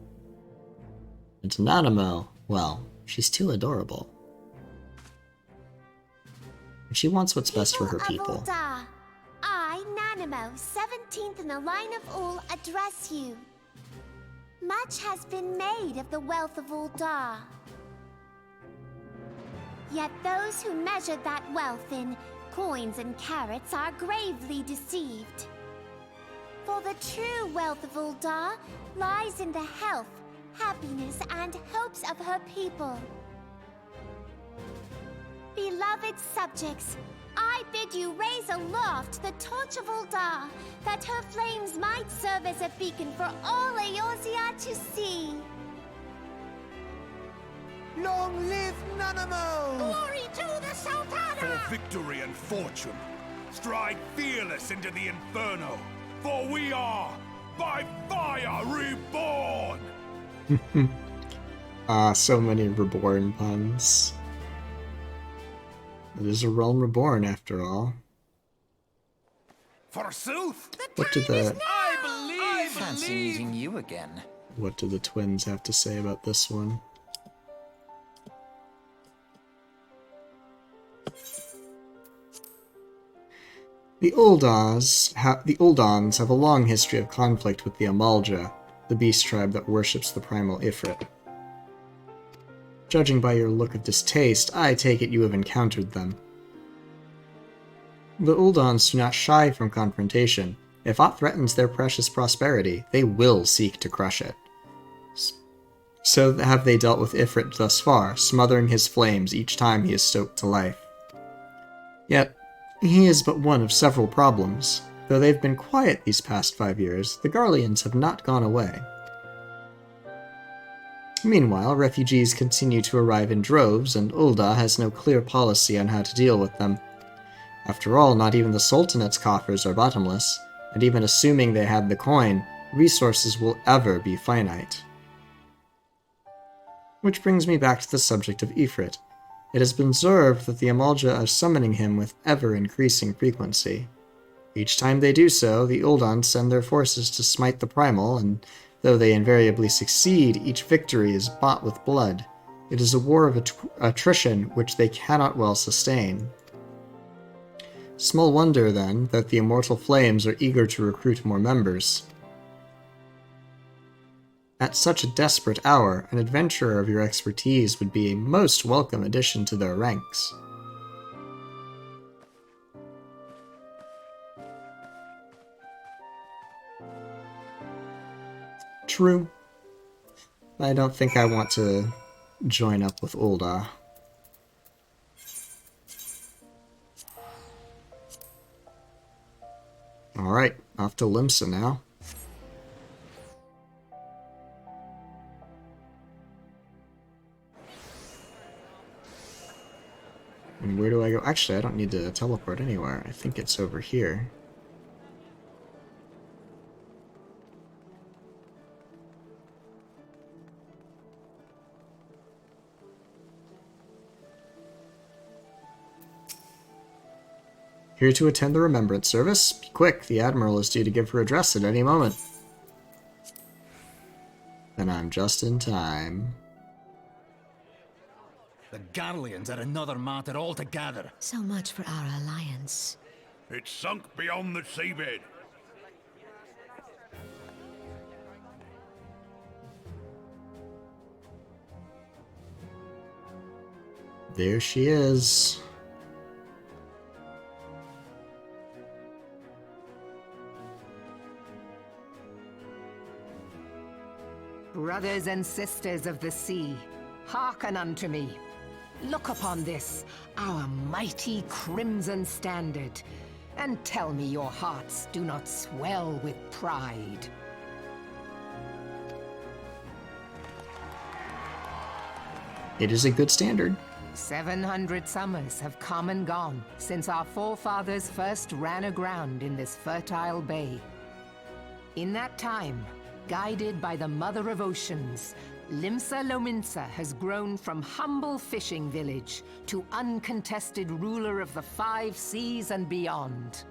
[SPEAKER 1] And Nanamo, well, she's too adorable. And she wants what's best for her people.
[SPEAKER 3] Of Ul'dah, I, Nanamo, 17th in the line of Ul, address you. Much has been made of the wealth of Ul'dah. Yet those who measured that wealth in coins and carats are gravely deceived. For the true wealth of Ul'dah lies in the health, happiness, and hopes of her people. Beloved subjects, I bid you raise aloft the torch of Ul'dah, that her flames might serve as a beacon for all Eorzea to see.
[SPEAKER 12] Long live Nanamo!
[SPEAKER 3] Glory to the Sultana!
[SPEAKER 13] For victory and fortune, stride fearless into the inferno, for we are, by fire, reborn!
[SPEAKER 1] So many reborn puns. It is a realm reborn, after all.
[SPEAKER 13] Forsooth!
[SPEAKER 1] What do the
[SPEAKER 9] I fancy meeting you again.
[SPEAKER 1] What do the twins have to say about this one? The Uldans have a long history of conflict with the Amalja, the beast tribe that worships the primal Ifrit. Judging by your look of distaste, I take it you have encountered them. The Uldans do not shy from confrontation. If aught threatens their precious prosperity, they will seek to crush it. So have they dealt with Ifrit thus far, smothering his flames each time he is stoked to life. Yet, he is but one of several problems. Though they've been quiet these past 5 years, the Garleans have not gone away. Meanwhile, refugees continue to arrive in droves, and Ul'dah has no clear policy on how to deal with them. After all, not even the Sultanate's coffers are bottomless, and even assuming they had the coin, resources will ever be finite. Which brings me back to the subject of Ifrit. It has been observed that the Amalja are summoning him with ever-increasing frequency. Each time they do so, the Uldans send their forces to smite the primal, and though they invariably succeed, each victory is bought with blood. It is a war of attrition which they cannot well sustain. Small wonder, then, that the Immortal Flames are eager to recruit more members. At such a desperate hour, an adventurer of your expertise would be a most welcome addition to their ranks. True. I don't think I want to join up with Ul'dah. Alright, off to Limsa now. And where do I go? Actually, I don't need to teleport anywhere. I think it's over here. Here to attend the remembrance service. Be quick, the Admiral is due to give her address at any moment. And I'm just in time.
[SPEAKER 14] The Garleans are another matter altogether.
[SPEAKER 10] So much for our alliance.
[SPEAKER 13] It's sunk beyond the seabed.
[SPEAKER 1] There she is.
[SPEAKER 15] Brothers and sisters of the sea, hearken unto me. Look upon this, our mighty crimson standard, and tell me your hearts do not swell with pride.
[SPEAKER 1] It is a good standard.
[SPEAKER 15] 700 summers have come and gone since our forefathers first ran aground in this fertile bay. In that time, guided by the Mother of Oceans, Limsa Lominsa has grown from humble fishing village to uncontested ruler of the 5 seas and beyond.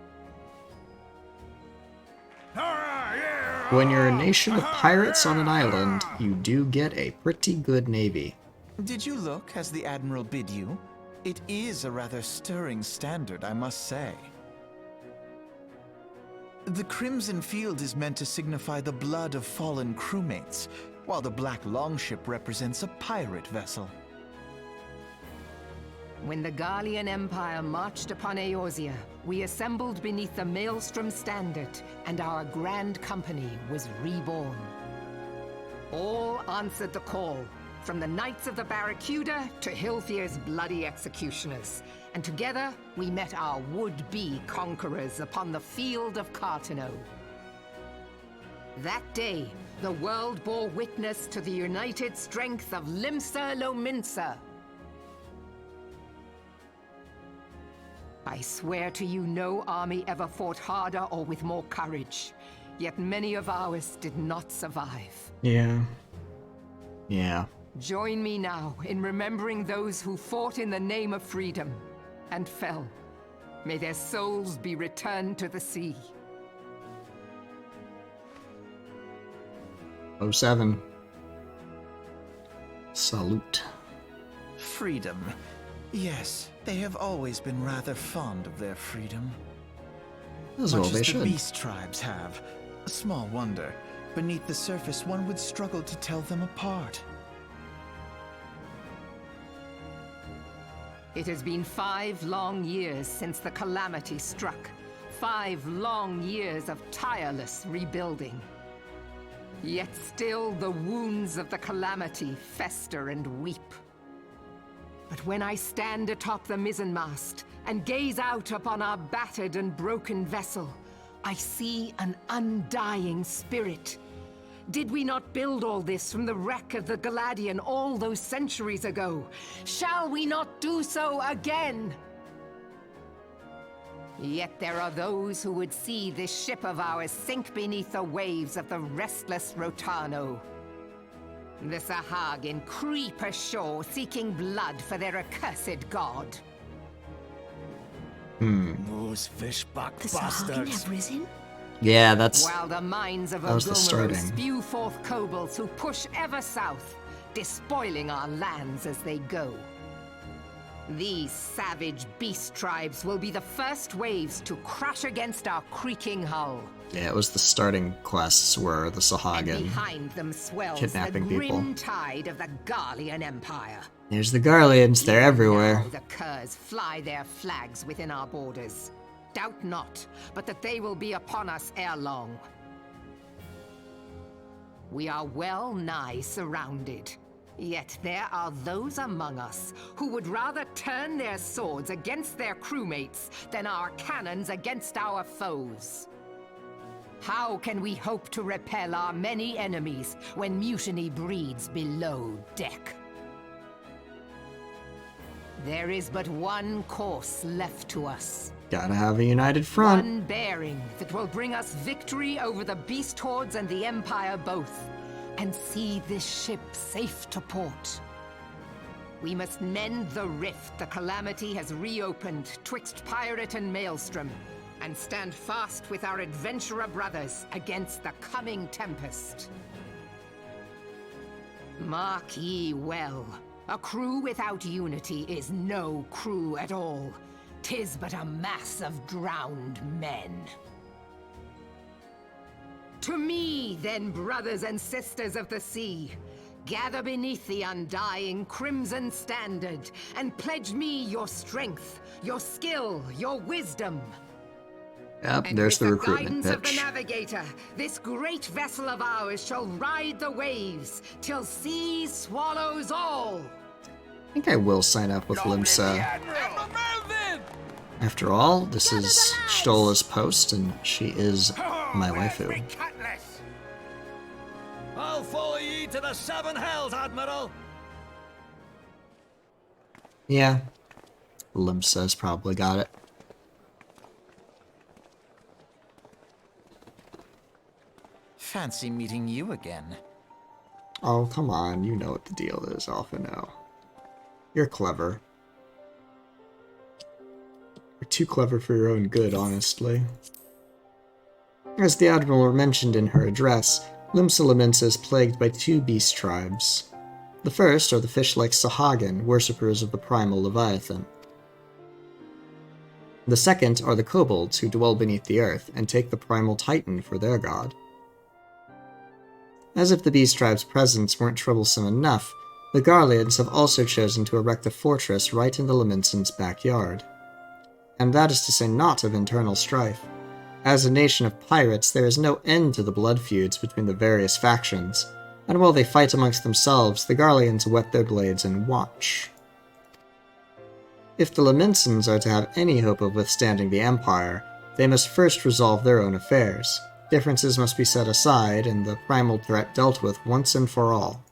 [SPEAKER 1] When you're a nation of pirates on an island, you do get a pretty good navy.
[SPEAKER 12] Did you look as the Admiral bid you? It is a rather stirring standard, I must say. The crimson field is meant to signify the blood of fallen crewmates, while the black longship represents a pirate vessel.
[SPEAKER 15] When the Garlean Empire marched upon Eorzea, we assembled beneath the Maelstrom standard, and our grand company was reborn. All answered the call, from the Knights of the Barracuda to Hilfir's bloody executioners, and together we met our would-be conquerors upon the field of Cartano. That day, the world bore witness to the united strength of Limsa Lominsa. I swear to you, no army ever fought harder or with more courage, yet many of ours did not survive.
[SPEAKER 1] Yeah.
[SPEAKER 15] Join me now in remembering those who fought in the name of freedom and fell. May their souls be returned to the sea.
[SPEAKER 1] 07. Salute.
[SPEAKER 12] Freedom. Yes, they have always been rather fond of their freedom.
[SPEAKER 1] As well
[SPEAKER 12] Much
[SPEAKER 1] they
[SPEAKER 12] as
[SPEAKER 1] should.
[SPEAKER 12] the beast tribes have. Small wonder. Beneath the surface, one would struggle to tell them apart.
[SPEAKER 15] It has been 5 long years since the calamity struck. 5 long years of tireless rebuilding. Yet still the wounds of the calamity fester and weep. But when I stand atop the mizzenmast and gaze out upon our battered and broken vessel, I see an undying spirit. Did we not build all this from the wreck of the Galadian all those centuries ago? Shall we not do so again? Yet there are those who would see this ship of ours sink beneath the waves of the restless Rotano. The Sahagin creep ashore seeking blood for their accursed god.
[SPEAKER 14] Those fishback
[SPEAKER 10] The Sahagin
[SPEAKER 14] bastards.
[SPEAKER 10] have risen?
[SPEAKER 1] Yeah, that's...
[SPEAKER 15] While the minds of
[SPEAKER 1] that was the
[SPEAKER 15] Ogomero
[SPEAKER 1] starting.
[SPEAKER 15] spew forth kobolds who push ever south, despoiling our lands as they go. These savage beast tribes will be the first waves to crash against our creaking hull.
[SPEAKER 1] Yeah, it was the starting quests were the
[SPEAKER 15] And
[SPEAKER 1] Sahagin.
[SPEAKER 15] behind them swells
[SPEAKER 1] Kidnapping
[SPEAKER 15] the
[SPEAKER 1] people.
[SPEAKER 15] grim tide of the Garlean Empire.
[SPEAKER 1] There's the Garleans, they're everywhere.
[SPEAKER 15] Now the curs fly their flags within our borders. Doubt not, but that they will be upon us ere long. We are well nigh surrounded. Yet there are those among us who would rather turn their swords against their crewmates than our cannons against our foes. How can we hope to repel our many enemies when mutiny breeds below deck? There is but one course left to us.
[SPEAKER 1] Gotta have a united front.
[SPEAKER 15] One bearing that will bring us victory over the beast hordes and the Empire both, and see this ship safe to port. We must mend the rift the Calamity has reopened twixt pirate and maelstrom, and stand fast with our adventurer brothers against the coming tempest. Mark ye well, a crew without unity is no crew at all. 'Tis but a mass of drowned men. To me, then, brothers and sisters of the sea, gather beneath the undying crimson standard, and pledge me your strength, your skill, your wisdom.
[SPEAKER 1] Yep,
[SPEAKER 15] And
[SPEAKER 1] there's
[SPEAKER 15] with
[SPEAKER 1] the recruitment
[SPEAKER 15] guidance of the
[SPEAKER 1] pitch.
[SPEAKER 15] navigator, this great vessel of ours shall ride the waves till sea swallows all.
[SPEAKER 1] I think I will sign up with Limsa. After all, this is Stola's post, and she is my waifu.
[SPEAKER 14] I'll follow ye to the seven hells, Admiral!
[SPEAKER 1] Yeah, Limsa's probably got it.
[SPEAKER 9] Fancy meeting you again.
[SPEAKER 1] Oh, come on, you know what the deal is, Alphino. You're clever. You're too clever for your own good, honestly. As the Admiral mentioned in her address, Limsa Lamensa is plagued by two beast tribes. The first are the fish-like Sahagin, worshippers of the primal Leviathan. The second are the kobolds, who dwell beneath the earth and take the primal Titan for their god. As if the beast tribe's presence weren't troublesome enough, the Garleans have also chosen to erect a fortress right in the Lamensans' backyard. And that is to say naught of internal strife. As a nation of pirates, there is no end to the blood feuds between the various factions, and while they fight amongst themselves, the Garleans whet their blades and watch. If the Lamensans are to have any hope of withstanding the Empire, they must first resolve their own affairs. Differences must be set aside, and the primal threat dealt with once and for all.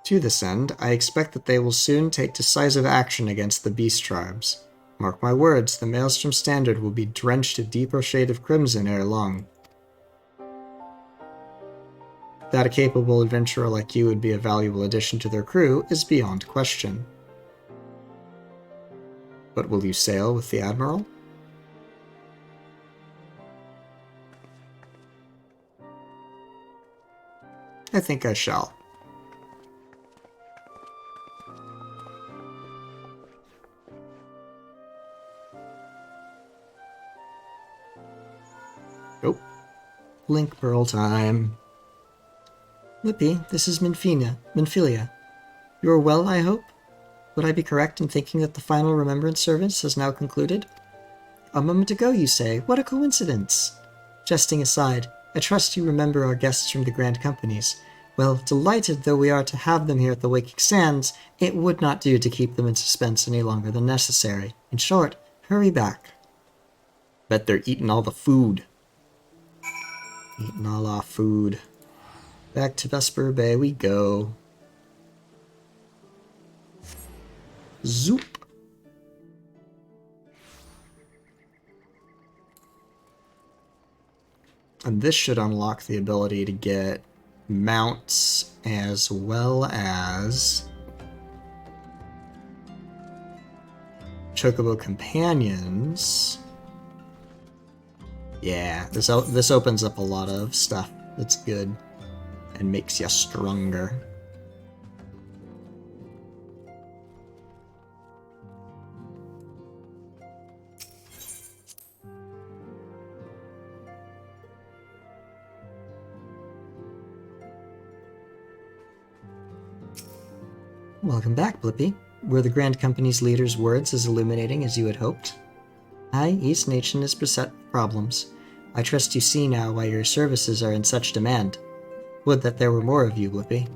[SPEAKER 1] To this end, I expect that they will soon take decisive action against the beast tribes. Mark my words, the Maelstrom Standard will be drenched a deeper shade of crimson ere long. That a capable adventurer like you would be a valuable addition to their crew is beyond question. But will you sail with the Admiral? I think I shall. Oh. Link Pearl time. Lippy, this is Minfilia. You are well, I hope? Would I be correct in thinking that the final remembrance service has now concluded? A moment ago, you say. What a coincidence! Jesting aside, I trust you remember our guests from the Grand Companies. Well, delighted though we are to have them here at the Waking Sands, it would not do to keep them in suspense any longer than necessary. In short, hurry back. Bet they're eating all the food. Eating all our food. Back to Vesper Bay we go. Zoop. And this should unlock the ability to get mounts as well as Chocobo companions. Yeah, this opens up a lot of stuff that's good and makes you stronger. Welcome back, Blippi. Were the Grand Company's leader's words as illuminating as you had hoped? Aye, East Nation is beset with problems. I trust you see now why your services are in such demand. Would that there were more of you, Blippi.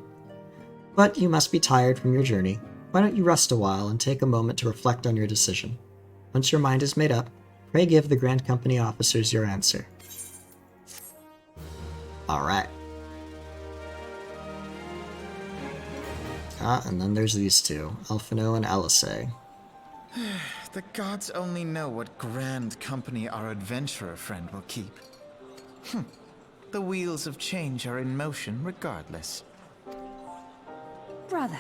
[SPEAKER 1] But you must be tired from your journey. Why don't you rest a while and take a moment to reflect on your decision? Once your mind is made up, pray give the Grand Company officers your answer. Alright. Ah, and then there's these two, Alphino and Alisei.
[SPEAKER 12] The gods only know what grand company our adventurer friend will keep. The wheels of change are in motion regardless.
[SPEAKER 11] brother.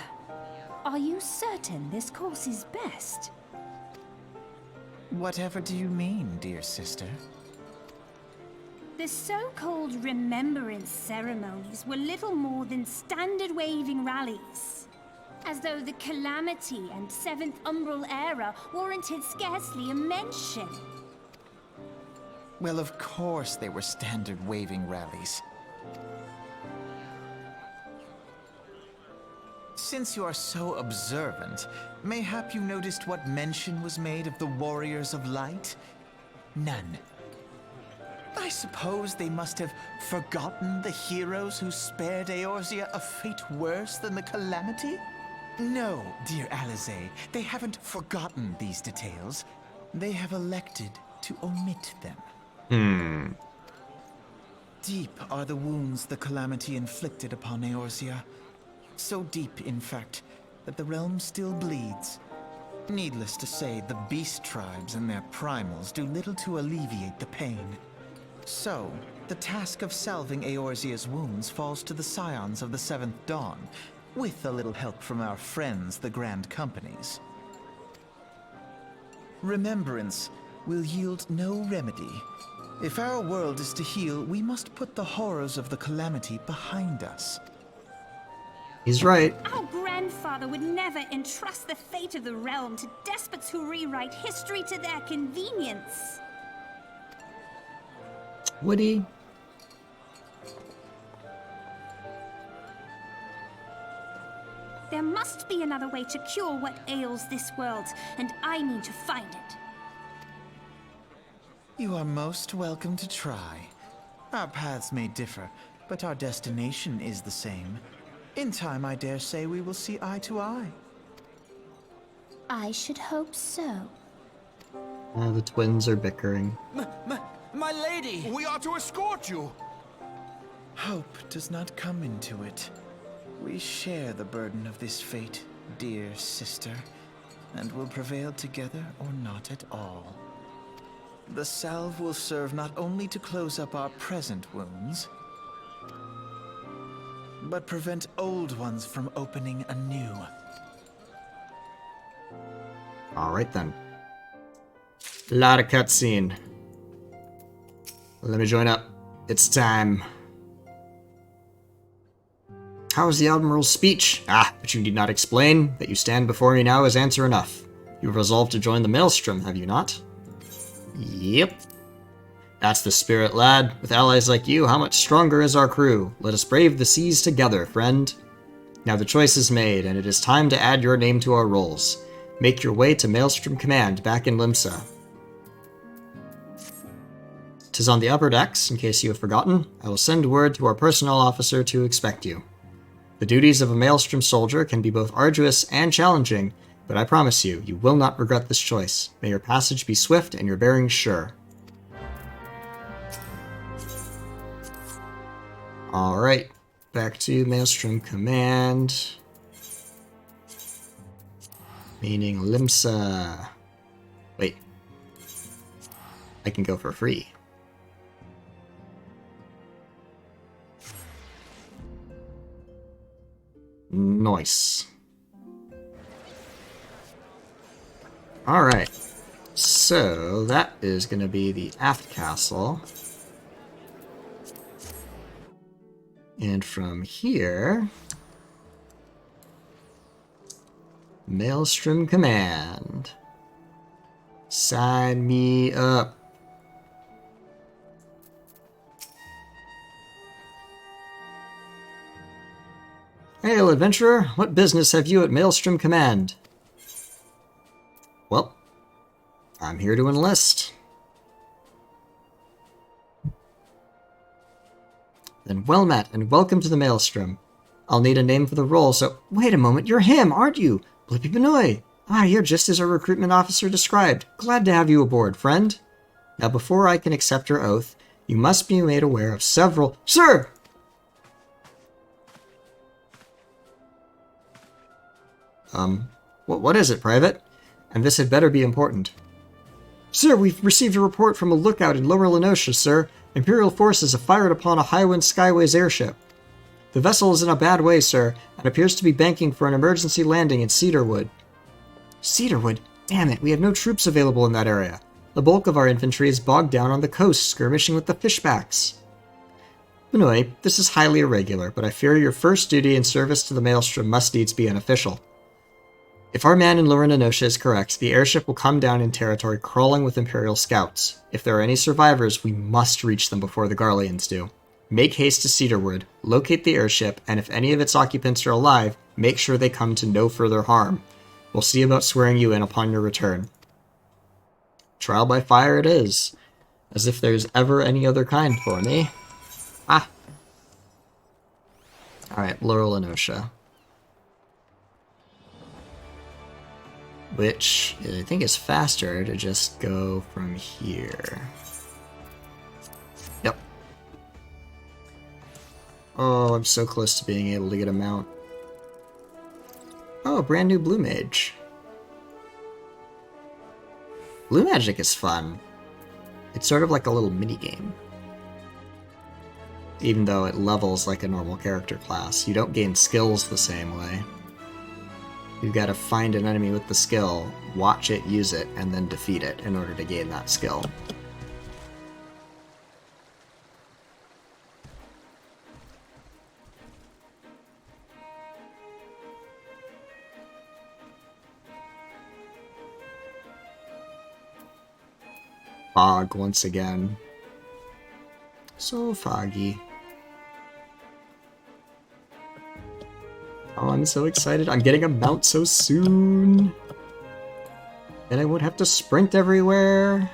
[SPEAKER 11] Are you certain this course is best?
[SPEAKER 12] Whatever do you mean, dear sister?
[SPEAKER 11] The so-called remembrance ceremonies were little more than standard waving rallies. As though the Calamity and Seventh Umbral Era warranted scarcely a mention.
[SPEAKER 12] Well, of course they were standard waving rallies. Since you are so observant, mayhap you noticed what mention was made of the Warriors of Light? None. I suppose they must have forgotten the heroes who spared Eorzea a fate worse than the Calamity? No, dear Alisaie, they haven't forgotten these details. They have elected to omit them. Deep are the wounds the Calamity inflicted upon Eorzea. So deep, in fact, that the realm still bleeds. Needless to say, the beast tribes and their primals do little to alleviate the pain. So, the task of salving Eorzea's wounds falls to the scions of the Seventh Dawn, with a little help from our friends, the Grand Companies. Remembrance will yield no remedy. If our world is to heal, we must put the horrors of the Calamity behind us.
[SPEAKER 1] He's right.
[SPEAKER 11] Our grandfather would never entrust the fate of the realm to despots who rewrite history to their convenience.
[SPEAKER 1] Would he?
[SPEAKER 11] There must be another way to cure what ails this world, and I mean to find it.
[SPEAKER 12] You are most welcome to try. Our paths may differ, but our destination is the same. In time, I dare say we will see eye to eye.
[SPEAKER 11] I should hope so.
[SPEAKER 1] The twins are bickering.
[SPEAKER 9] My lady!
[SPEAKER 13] We are to escort you!
[SPEAKER 12] Hope does not come into it. We share the burden of this fate, dear sister, and will prevail together or not at all. The salve will serve not only to close up our present wounds, but prevent old ones from opening anew.
[SPEAKER 1] Alright then. Lot of cutscene. Let me join up. It's time. How was the Admiral's speech? But you need not explain. That you stand before me now is answer enough. You have resolved to join the Maelstrom, have you not? Yep. That's the spirit, lad. With allies like you, how much stronger is our crew? Let us brave the seas together, friend. Now the choice is made, and it is time to add your name to our rolls. Make your way to Maelstrom Command back in Limsa. 'Tis on the upper decks, in case you have forgotten. I will send word to our personnel officer to expect you. The duties of a Maelstrom soldier can be both arduous and challenging, but I promise you, you will not regret this choice. May your passage be swift and your bearings sure. Alright, back to Maelstrom Command. Meaning Limsa. Wait. I can go for free. Nice. Alright. So, that is going to be the aft castle. And from here... Maelstrom Command. Sign me up. Hail, adventurer! What business have you at Maelstrom Command? Well, I'm here to enlist. Then well met, and welcome to the Maelstrom. I'll need a name for the role, so... Wait a moment, you're him, aren't you? Blippi Benoy! You're just as our recruitment officer described. Glad to have you aboard, friend. Now, before I can accept your oath, you must be made aware of several... Sir! What is it, Private? And this had better be important. Sir, we've received a report from a lookout in Lower Lenosha, sir. Imperial forces have fired upon a Highwind Skyways airship. The vessel is in a bad way, sir, and appears to be banking for an emergency landing in Cedarwood. Cedarwood? Damn it, we have no troops available in that area. The bulk of our infantry is bogged down on the coast, skirmishing with the fishbacks. Benoit, this is highly irregular, but I fear your first duty in service to the Maelstrom must needs be unofficial. If our man in Luranosha is correct, the airship will come down in territory crawling with Imperial scouts. If there are any survivors, we must reach them before the Garleans do. Make haste to Cedarwood, locate the airship, and if any of its occupants are alive, make sure they come to no further harm. We'll see about swearing you in upon your return. Trial by fire it is. As if there's ever any other kind for me. Ah. Alright, Luranosha. Which I think is faster to just go from here. Yep. Oh, I'm so close to being able to get a mount. Oh, a brand new Blue Mage. Blue Magic is fun. It's sort of like a little mini-game. Even though it levels like a normal character class, you don't gain skills the same way. You've got to find an enemy with the skill, watch it use it, and then defeat it in order to gain that skill. Fog once again. So foggy. Oh, I'm so excited. I'm getting a mount so soon. Then I won't have to sprint everywhere.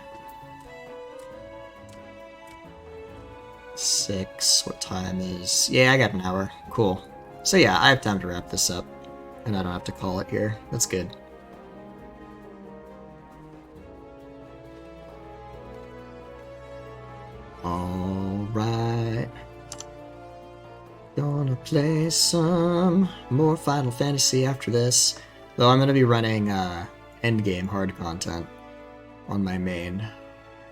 [SPEAKER 1] 6. What time is... Yeah, I got an hour. Cool. So yeah, I have time to wrap this up. And I don't have to call it here. That's good. Alright. Gonna play some more Final Fantasy after this. Though I'm gonna be running endgame hard content on my main.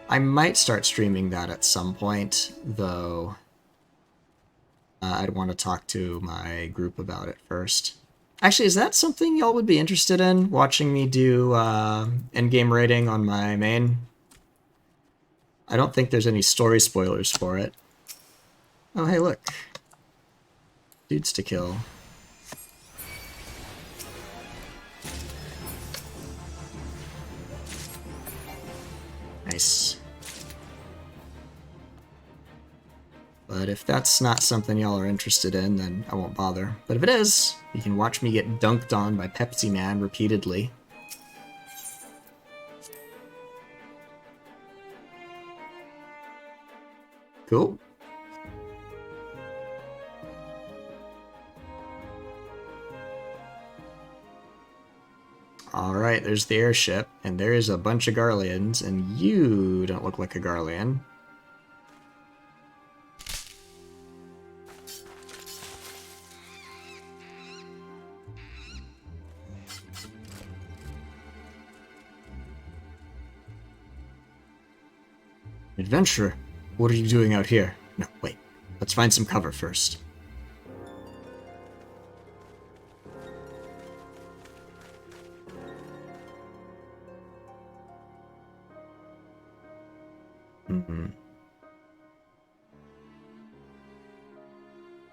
[SPEAKER 1] I might start streaming that at some point, though I'd want to talk to my group about it first. Actually, is that something y'all would be interested in? Watching me do endgame raiding on my main? I don't think there's any story spoilers for it. Oh, hey, look. Dudes to kill. Nice. But if that's not something y'all are interested in, then I won't bother. But if it is, you can watch me get dunked on by Pepsi Man repeatedly. Cool. Alright, there's the airship, and there is a bunch of Garleans, and you don't look like a Garlean. Adventurer, what are you doing out here? No, wait. Let's find some cover first.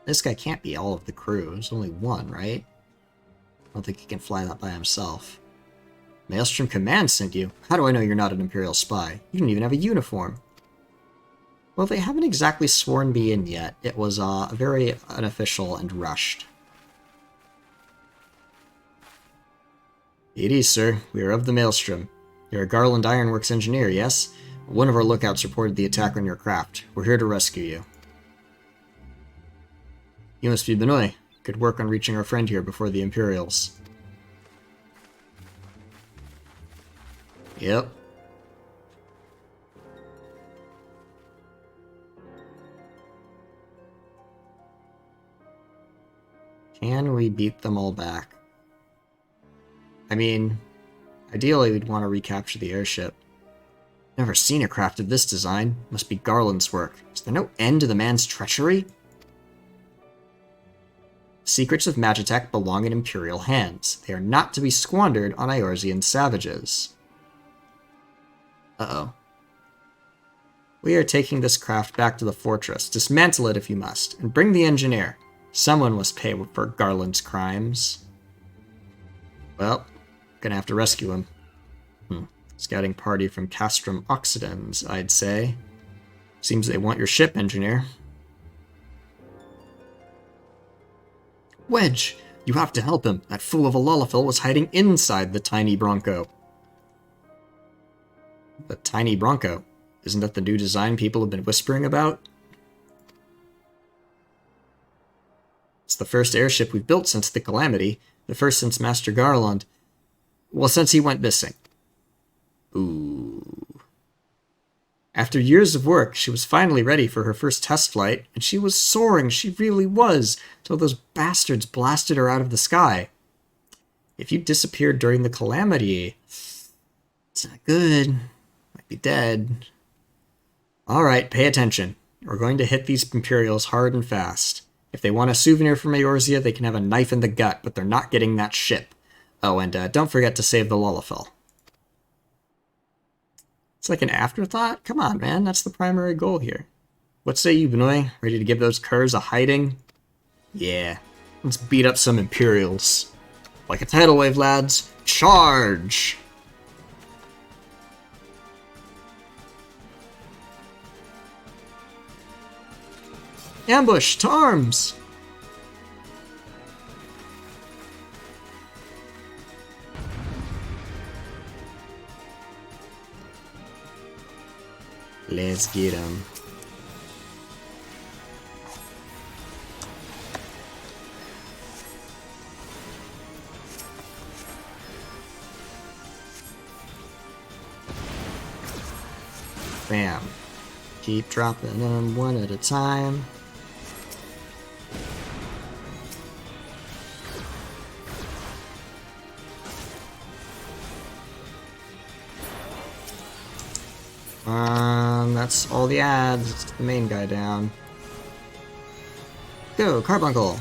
[SPEAKER 1] This guy can't be all of the crew. There's only one, right? I don't think he can fly that by himself. Maelstrom Command sent you? How do I know you're not an Imperial spy? You don't even have a uniform. Well, they haven't exactly sworn me in yet. It was very unofficial and rushed. It is, sir. We are of the Maelstrom. You're a Garland Ironworks engineer, yes? One of our lookouts reported the attack on your craft. We're here to rescue you. You must be Benoit. Good work on reaching our friend here before the Imperials. Yep. Can we beat them all back? I mean, ideally we'd want to recapture the airship. Never seen a craft of this design. Must be Garland's work. Is there no end to the man's treachery? Secrets of Magitech belong in Imperial hands. They are not to be squandered on Eorzean savages. Uh-oh. We are taking this craft back to the fortress. Dismantle it if you must, and bring the engineer. Someone must pay for Garland's crimes. Well, gonna have to rescue him. Scouting party from Castrum Occidens, I'd say. Seems they want your ship, engineer. Wedge, you have to help him. That fool of a Lullafil was hiding inside the tiny Bronco. The tiny Bronco? Isn't that the new design people have been whispering about? It's the first airship we've built since the Calamity. The first since Master Garland. Well, since he went missing. Ooh. After years of work, she was finally ready for her first test flight, and she was soaring, she really was, till those bastards blasted her out of the sky. If you disappeared during the Calamity, it's not good. Might be dead. Alright, pay attention. We're going to hit these Imperials hard and fast. If they want a souvenir from Eorzea, they can have a knife in the gut, but they're not getting that ship. Oh, and don't forget to save the Lullafil. It's like an afterthought? Come on, man, that's the primary goal here. What say you, Benoy? Ready to give those curs a hiding? Yeah, let's beat up some Imperials. Like a tidal wave, lads. Charge! Ambush! To arms! Let's get him. Bam. Keep dropping them one at a time. That's all the ads. It's the main guy down. Go, Carbuncle!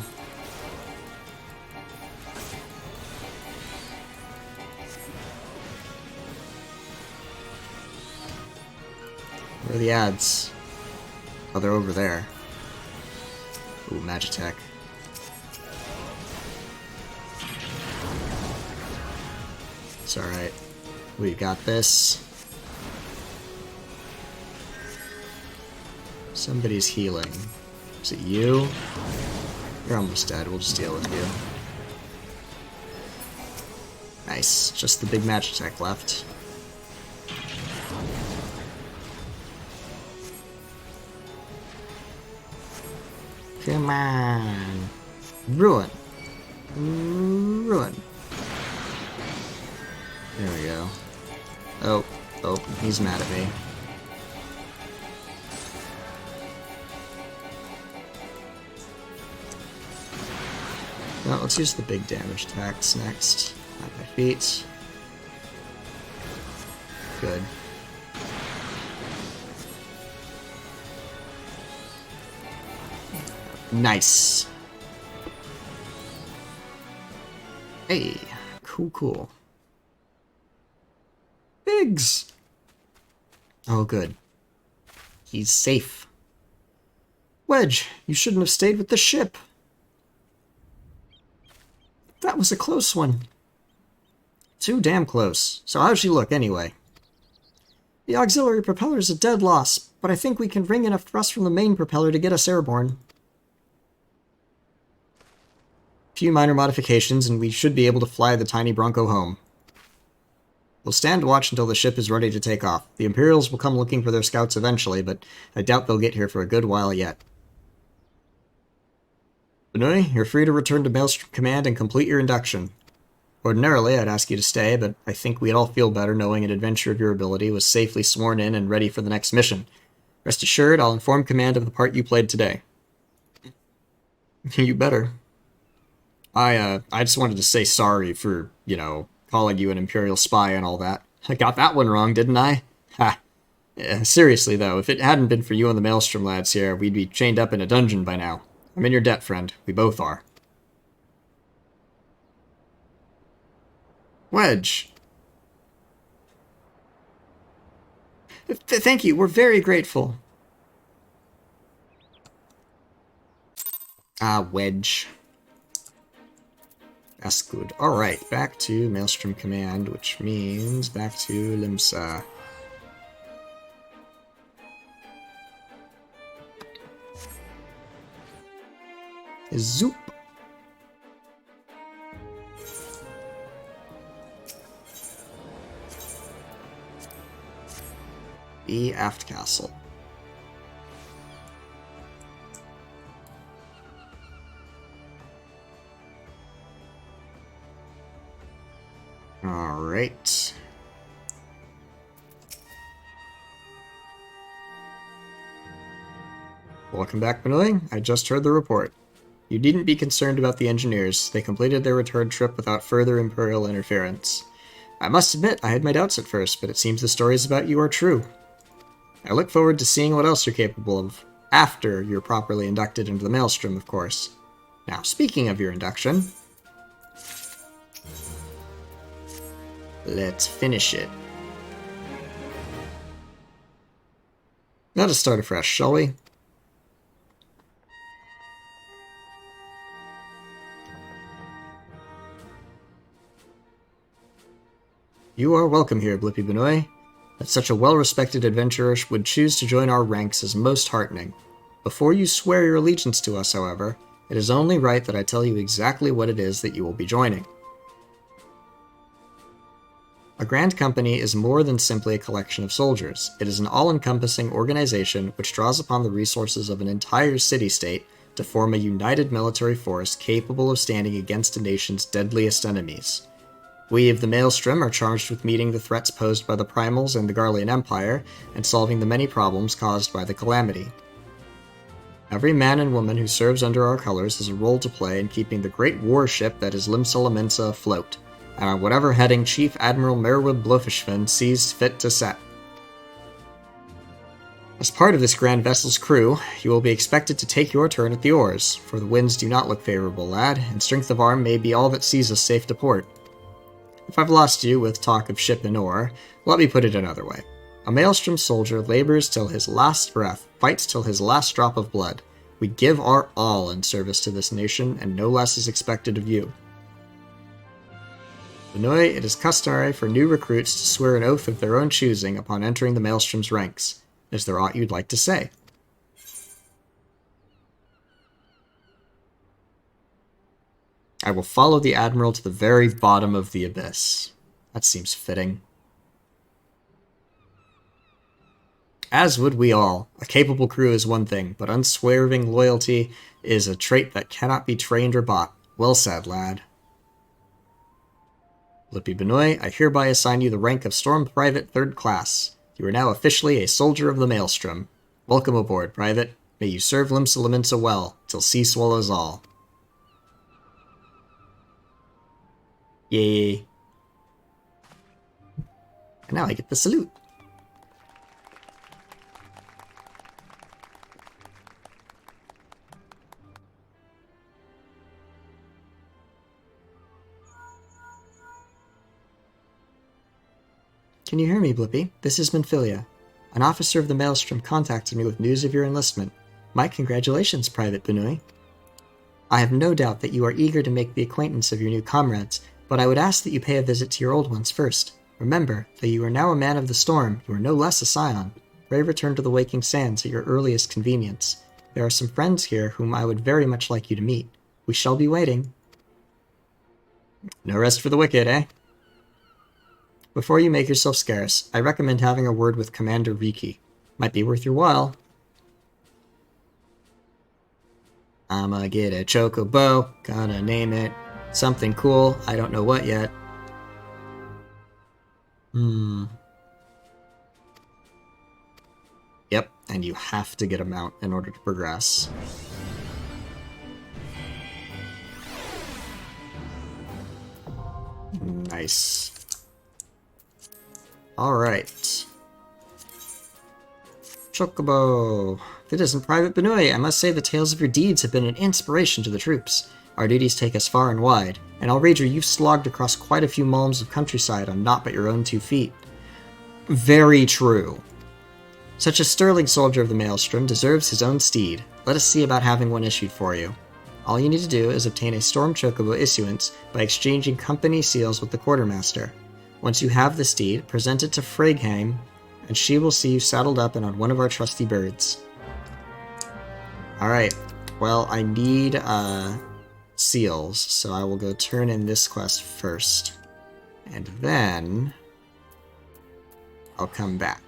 [SPEAKER 1] Where are the ads? Oh, they're over there. Ooh, Magitech. It's alright. We got this. Somebody's healing. Is it you? You're almost dead. We'll just deal with you. Nice. Just the big Magitech left. Come on. Ruin. Ruin. There we go. Oh, he's mad at me. Well, let's use the big damage attacks next. At my feet. Good. Nice. Hey, cool. Biggs! Oh, good. He's safe. Wedge, you shouldn't have stayed with the ship. That was a close one. Too damn close. So how'd she look, anyway? The auxiliary propeller is a dead loss, but I think we can wring enough thrust from the main propeller to get us airborne. Few minor modifications, and we should be able to fly the tiny Bronco home. We'll stand watch until the ship is ready to take off. The Imperials will come looking for their scouts eventually, but I doubt they'll get here for a good while yet. Benoy, you're free to return to Maelstrom Command and complete your induction. Ordinarily, I'd ask you to stay, but I think we'd all feel better knowing an adventurer of your ability was safely sworn in and ready for the next mission. Rest assured, I'll inform Command of the part you played today. You better. I just wanted to say sorry for, calling you an Imperial spy and all that. I got that one wrong, didn't I? Ha. Yeah, seriously, though, if it hadn't been for you and the Maelstrom lads here, we'd be chained up in a dungeon by now. I'm in your debt, friend. We both are. Wedge. Thank you, we're very grateful. Wedge. That's good. Alright, back to Maelstrom Command, which means back to Limsa. Zoop. The aft castle. All right. Welcome back, Benoy. I just heard the report. You needn't be concerned about the engineers. They completed their return trip without further Imperial interference. I must admit, I had my doubts at first, but it seems the stories about you are true. I look forward to seeing what else you're capable of, after you're properly inducted into the Maelstrom, of course. Now, speaking of your induction, let's finish it. Let us start afresh, shall we? You are welcome here, Blippy Benoy. That such a well-respected adventurer would choose to join our ranks is most heartening. Before you swear your allegiance to us, however, it is only right that I tell you exactly what it is that you will be joining. A Grand Company is more than simply a collection of soldiers. It is an all-encompassing organization which draws upon the resources of an entire city-state to form a united military force capable of standing against a nation's deadliest enemies. We of the Maelstrom are charged with meeting the threats posed by the Primals and the Garlean Empire, and solving the many problems caused by the Calamity. Every man and woman who serves under our colors has a role to play in keeping the great warship that is Limsa Lominsa afloat, and on whatever heading Chief Admiral Merwood Blofishvan sees fit to set. As part of this grand vessel's crew, you will be expected to take your turn at the oars, for the winds do not look favorable, lad, and strength of arm may be all that sees us safe to port. If I've lost you with talk of ship and oar, let me put it another way. A Maelstrom soldier labors till his last breath, fights till his last drop of blood. We give our all in service to this nation, and no less is expected of you. Benoy, it is customary for new recruits to swear an oath of their own choosing upon entering the Maelstrom's ranks. Is there aught you'd like to say? I will follow the Admiral to the very bottom of the abyss. That seems fitting. As would we all. A capable crew is one thing, but unswerving loyalty is a trait that cannot be trained or bought. Well said, lad. Blippy Benoy, I hereby assign you the rank of Storm Private 3rd Class. You are now officially a soldier of the Maelstrom. Welcome aboard, Private. May you serve Limsa Lominsa well, till sea swallows all. Yay. And now I get the salute. Can you hear me, Blippy? This is Minfilia. An officer of the Maelstrom contacted me with news of your enlistment. My congratulations, Private Benoy. I have no doubt that you are eager to make the acquaintance of your new comrades, but I would ask that you pay a visit to your old ones first. Remember, though you are now a man of the storm, you are no less a scion. Pray return to the Waking Sands at your earliest convenience. There are some friends here whom I would very much like you to meet. We shall be waiting. No rest for the wicked, eh? Before you make yourself scarce, I recommend having a word with Commander Riki. Might be worth your while. I'ma get a chocobo, gonna name it something cool, I don't know what yet. Yep, and you have to get a mount in order to progress. Nice. Alright. Chocobo. If it isn't Private Benoy, I must say the tales of your deeds have been an inspiration to the troops. Our duties take us far and wide, and I'll wager you've slogged across quite a few malms of countryside on naught but your own 2 feet. Very true. Such a sterling soldier of the Maelstrom deserves his own steed. Let us see about having one issued for you. All you need to do is obtain a Storm Chocobo issuance by exchanging company seals with the quartermaster. Once you have the steed, present it to Frigheim, and she will see you saddled up and on one of our trusty birds. Alright, well, I need seals, so I will go turn in this quest first. And then I'll come back.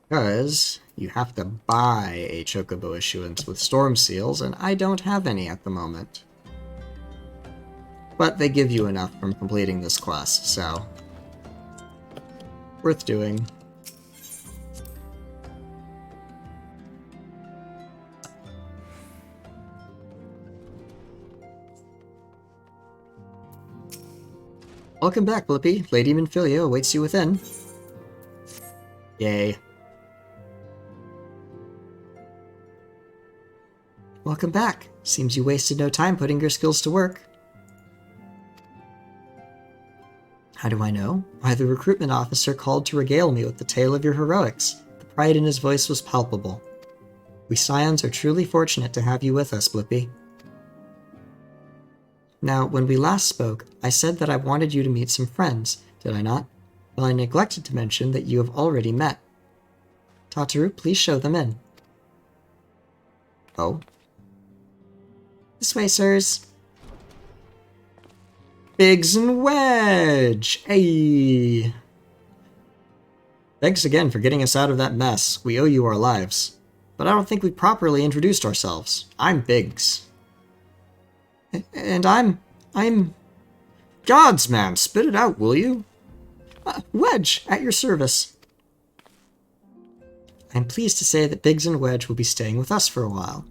[SPEAKER 1] Because you have to buy a Chocobo issuance with Storm Seals, and I don't have any at the moment. But they give you enough from completing this quest, so worth doing. Welcome back, Blippi. Lady Minfilia awaits you within. Yay. Welcome back. Seems you wasted no time putting your skills to work. How do I know? Why, the recruitment officer called to regale me with the tale of your heroics. The pride in his voice was palpable. We Scions are truly fortunate to have you with us, Blippi. Now, when we last spoke, I said that I wanted you to meet some friends, did I not? Well, I neglected to mention that you have already met. Tataru, please show them in. Oh? This way, sirs. Biggs and Wedge! Hey! Thanks again for getting us out of that mess. We owe you our lives. But I don't think we properly introduced ourselves. I'm Biggs. And I'm... Gods, man, spit it out, will you? Wedge, at your service. I'm pleased to say that Biggs and Wedge will be staying with us for a while.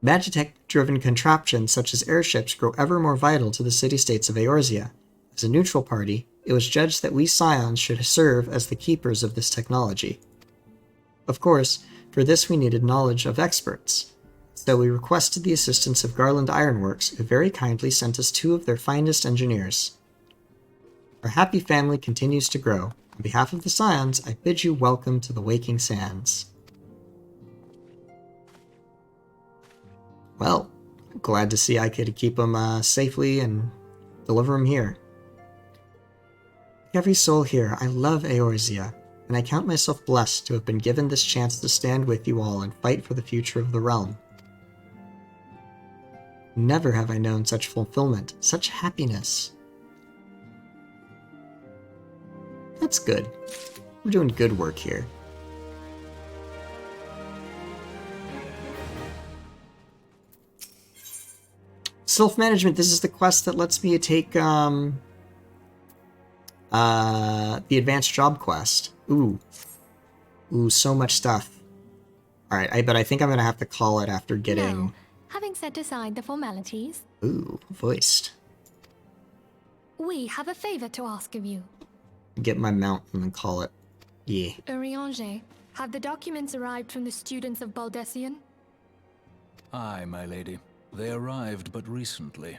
[SPEAKER 1] Magitech-driven contraptions such as airships grow ever more vital to the city-states of Eorzea. As a neutral party, it was judged that we Scions should serve as the keepers of this technology. Of course, for this we needed knowledge of experts, so we requested the assistance of Garland Ironworks, who very kindly sent us 2 of their finest engineers. Our happy family continues to grow. On behalf of the Scions, I bid you welcome to the Waking Sands. Well, I'm glad to see I could keep them safely and deliver them here. Every soul here, I love Eorzea, and I count myself blessed to have been given this chance to stand with you all and fight for the future of the realm. Never have I known such fulfillment, such happiness. That's good. We're doing good work here. Self-management, this is the quest that lets me take the advanced job quest. Ooh, so much stuff. Alright, but I think I'm gonna have to call it after getting...
[SPEAKER 2] Now, having set aside the formalities...
[SPEAKER 1] Ooh, voiced.
[SPEAKER 2] We have a favor to ask of you.
[SPEAKER 1] Get my mount and then call it. Yeah.
[SPEAKER 2] Urianger, have the documents arrived from the students of Baldessian?
[SPEAKER 7] Aye, my lady. They arrived but recently.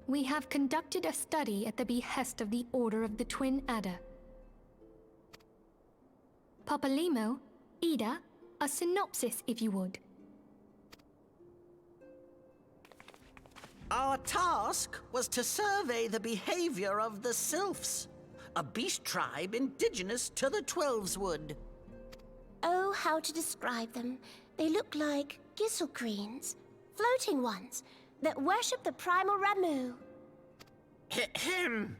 [SPEAKER 2] We have conducted a study at the behest of the Order of the Twin Adder. Papalimo, Ida, a synopsis if you would.
[SPEAKER 4] Our task was to survey the behavior of the Sylphs, a beast tribe indigenous to the Twelveswood.
[SPEAKER 3] Oh, how to describe them. They look like Gisselcreens, floating ones, that worship the primal Ramu.
[SPEAKER 4] Ahem.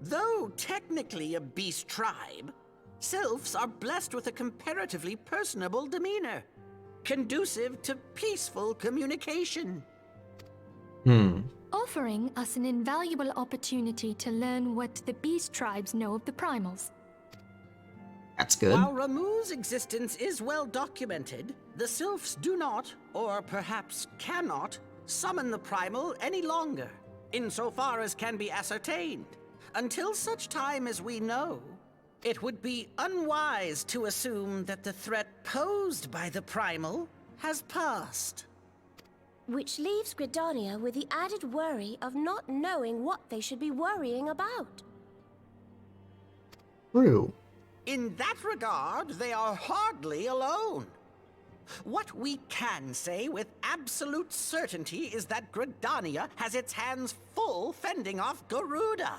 [SPEAKER 4] Though technically a beast tribe, Sylphs are blessed with a comparatively personable demeanor, conducive to peaceful communication.
[SPEAKER 2] Offering us an invaluable opportunity to learn what the beast tribes know of the primals.
[SPEAKER 1] That's good.
[SPEAKER 4] While Ramu's existence is well documented, the Sylphs do not, or perhaps cannot, summon the primal any longer, insofar as can be ascertained. Until such time as we know, it would be unwise to assume that the threat posed by the primal has passed.
[SPEAKER 16] Which leaves Gridania with the added worry of not knowing what they should be worrying about.
[SPEAKER 1] True.
[SPEAKER 4] In that regard, they are hardly alone. What we can say with absolute certainty is that Gridania has its hands full fending off Garuda,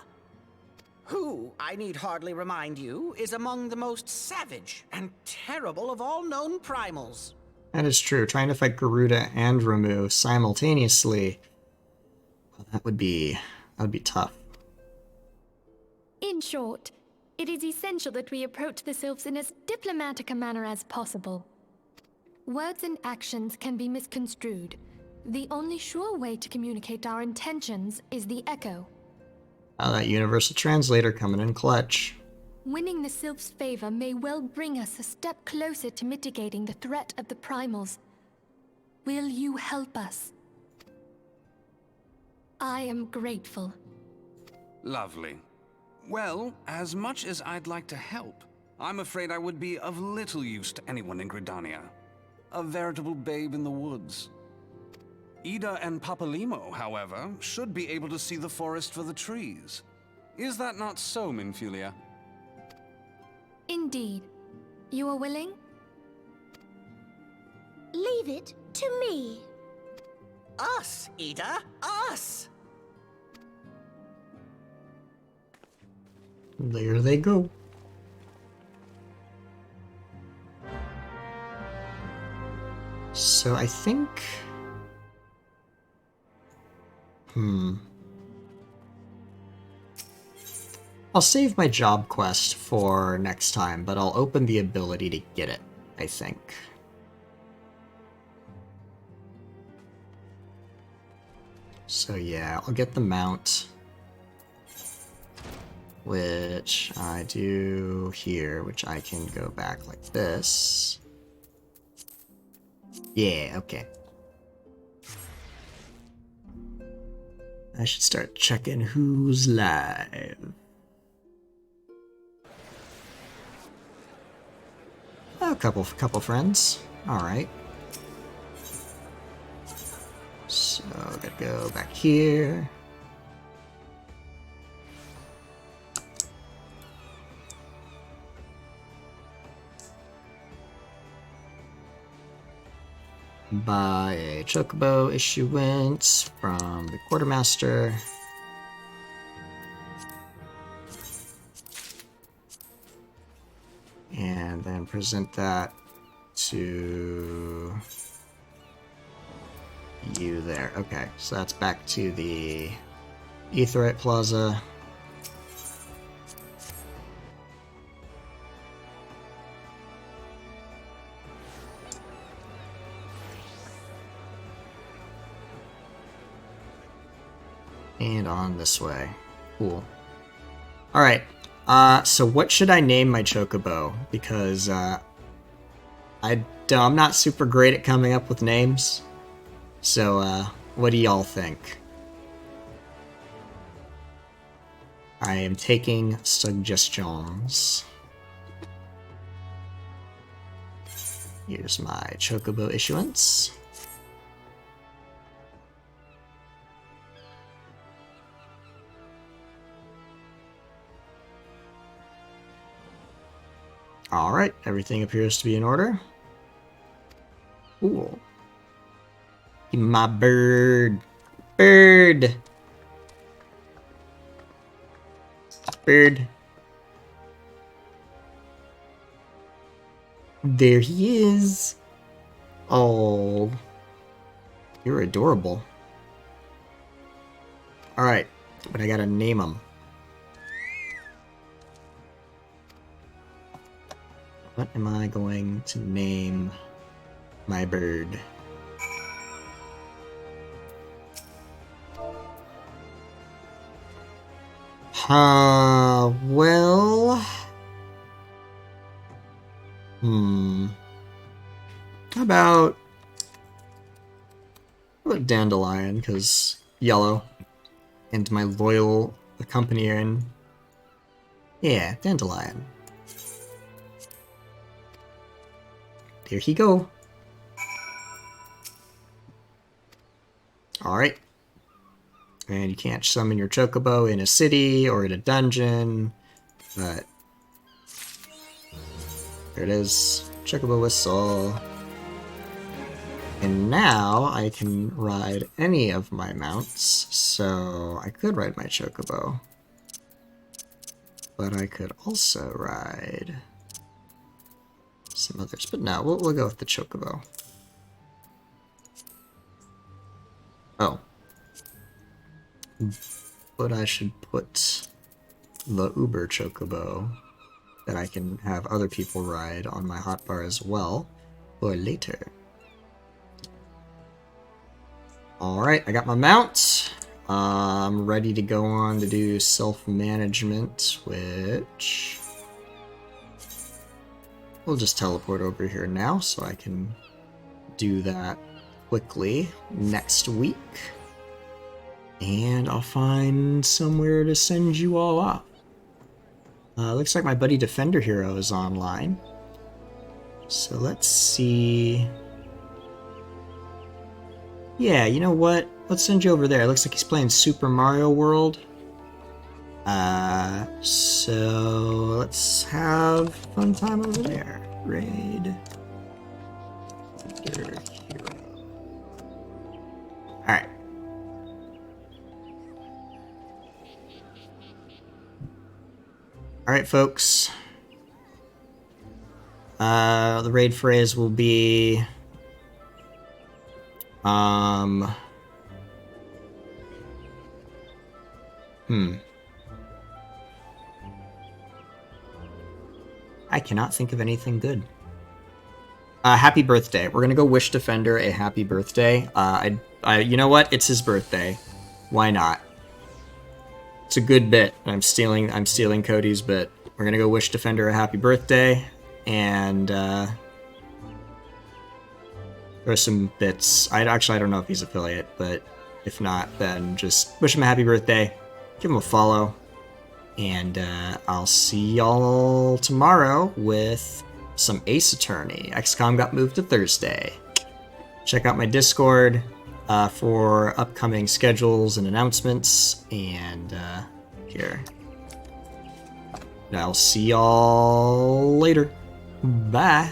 [SPEAKER 4] who, I need hardly remind you, is among the most savage and terrible of all known primals.
[SPEAKER 1] That is true. Trying to fight Garuda and Ramu simultaneously, that would be tough.
[SPEAKER 2] In short, it is essential that we approach the sylphs in as diplomatic a manner as possible. Words and actions can be misconstrued. The only sure way to communicate our intentions is the echo.
[SPEAKER 1] Oh, that universal translator coming in clutch.
[SPEAKER 2] Winning the sylphs' favor may well bring us a step closer to mitigating the threat of the primals. Will you help us? I am grateful.
[SPEAKER 5] Lovely. Well, as much as I'd like to help, I'm afraid I would be of little use to anyone in Gridania. A veritable babe in the woods. Ida and Papalimo, however, should be able to see the forest for the trees. Is that not so, Minfilia?
[SPEAKER 2] Indeed. You are willing?
[SPEAKER 16] Leave it to me.
[SPEAKER 4] Us, Ida, us!
[SPEAKER 1] There they go. So I think... I'll save my job quest for next time, but I'll open the ability to get it, I think. So yeah, I'll get the mount, which I do here, which I can go back like this. Yeah, okay. I should start checking who's live. A couple friends. All right. So gotta go back here. Buy a Chocobo issuance from the Quartermaster. And then present that to you there. Okay, so that's back to the Aetheryte Plaza. And on this way. Cool. Alright, so what should I name my Chocobo? Because, I'm not super great at coming up with names. So, what do y'all think? I am taking suggestions. Here's my Chocobo issuance. Alright, everything appears to be in order. Cool. My bird. Bird! Bird. There he is. Oh. You're adorable. Alright, but I gotta name him. What am I going to name my bird? Well... How about Dandelion, because yellow. And my loyal accompanying... Yeah, Dandelion. There he go. Alright. And you can't summon your Chocobo in a city or in a dungeon, but... There it is. Chocobo whistle. And now I can ride any of my mounts, so I could ride my Chocobo. But I could also ride some others. But no, we'll go with the Chocobo. Oh. But I should put the Uber Chocobo that I can have other people ride on my hotbar as well for later. Alright, I got my mount. I'm ready to go on to do self-management, which... We'll just teleport over here now so I can do that quickly next week. And I'll find somewhere to send you all off. Looks like my buddy Defender Hero is online. So let's see... Yeah, you know what? Let's send you over there. It looks like he's playing Super Mario World. So let's have fun time over there. Raid. Hero. Alright. Alright, folks. The raid phrase will be... I cannot think of anything good. Happy birthday. We're gonna go wish Defender a happy birthday. You know what? It's his birthday. Why not? It's a good bit. I'm stealing Cody's bit. We're gonna go wish Defender a happy birthday, and there's some bits. I don't know if he's affiliate, but if not, then just wish him a happy birthday, give him a follow, and I'll see y'all tomorrow with some Ace Attorney. XCOM got moved to Thursday. Check out my Discord for upcoming schedules and announcements, and here. I'll see y'all later. Bye.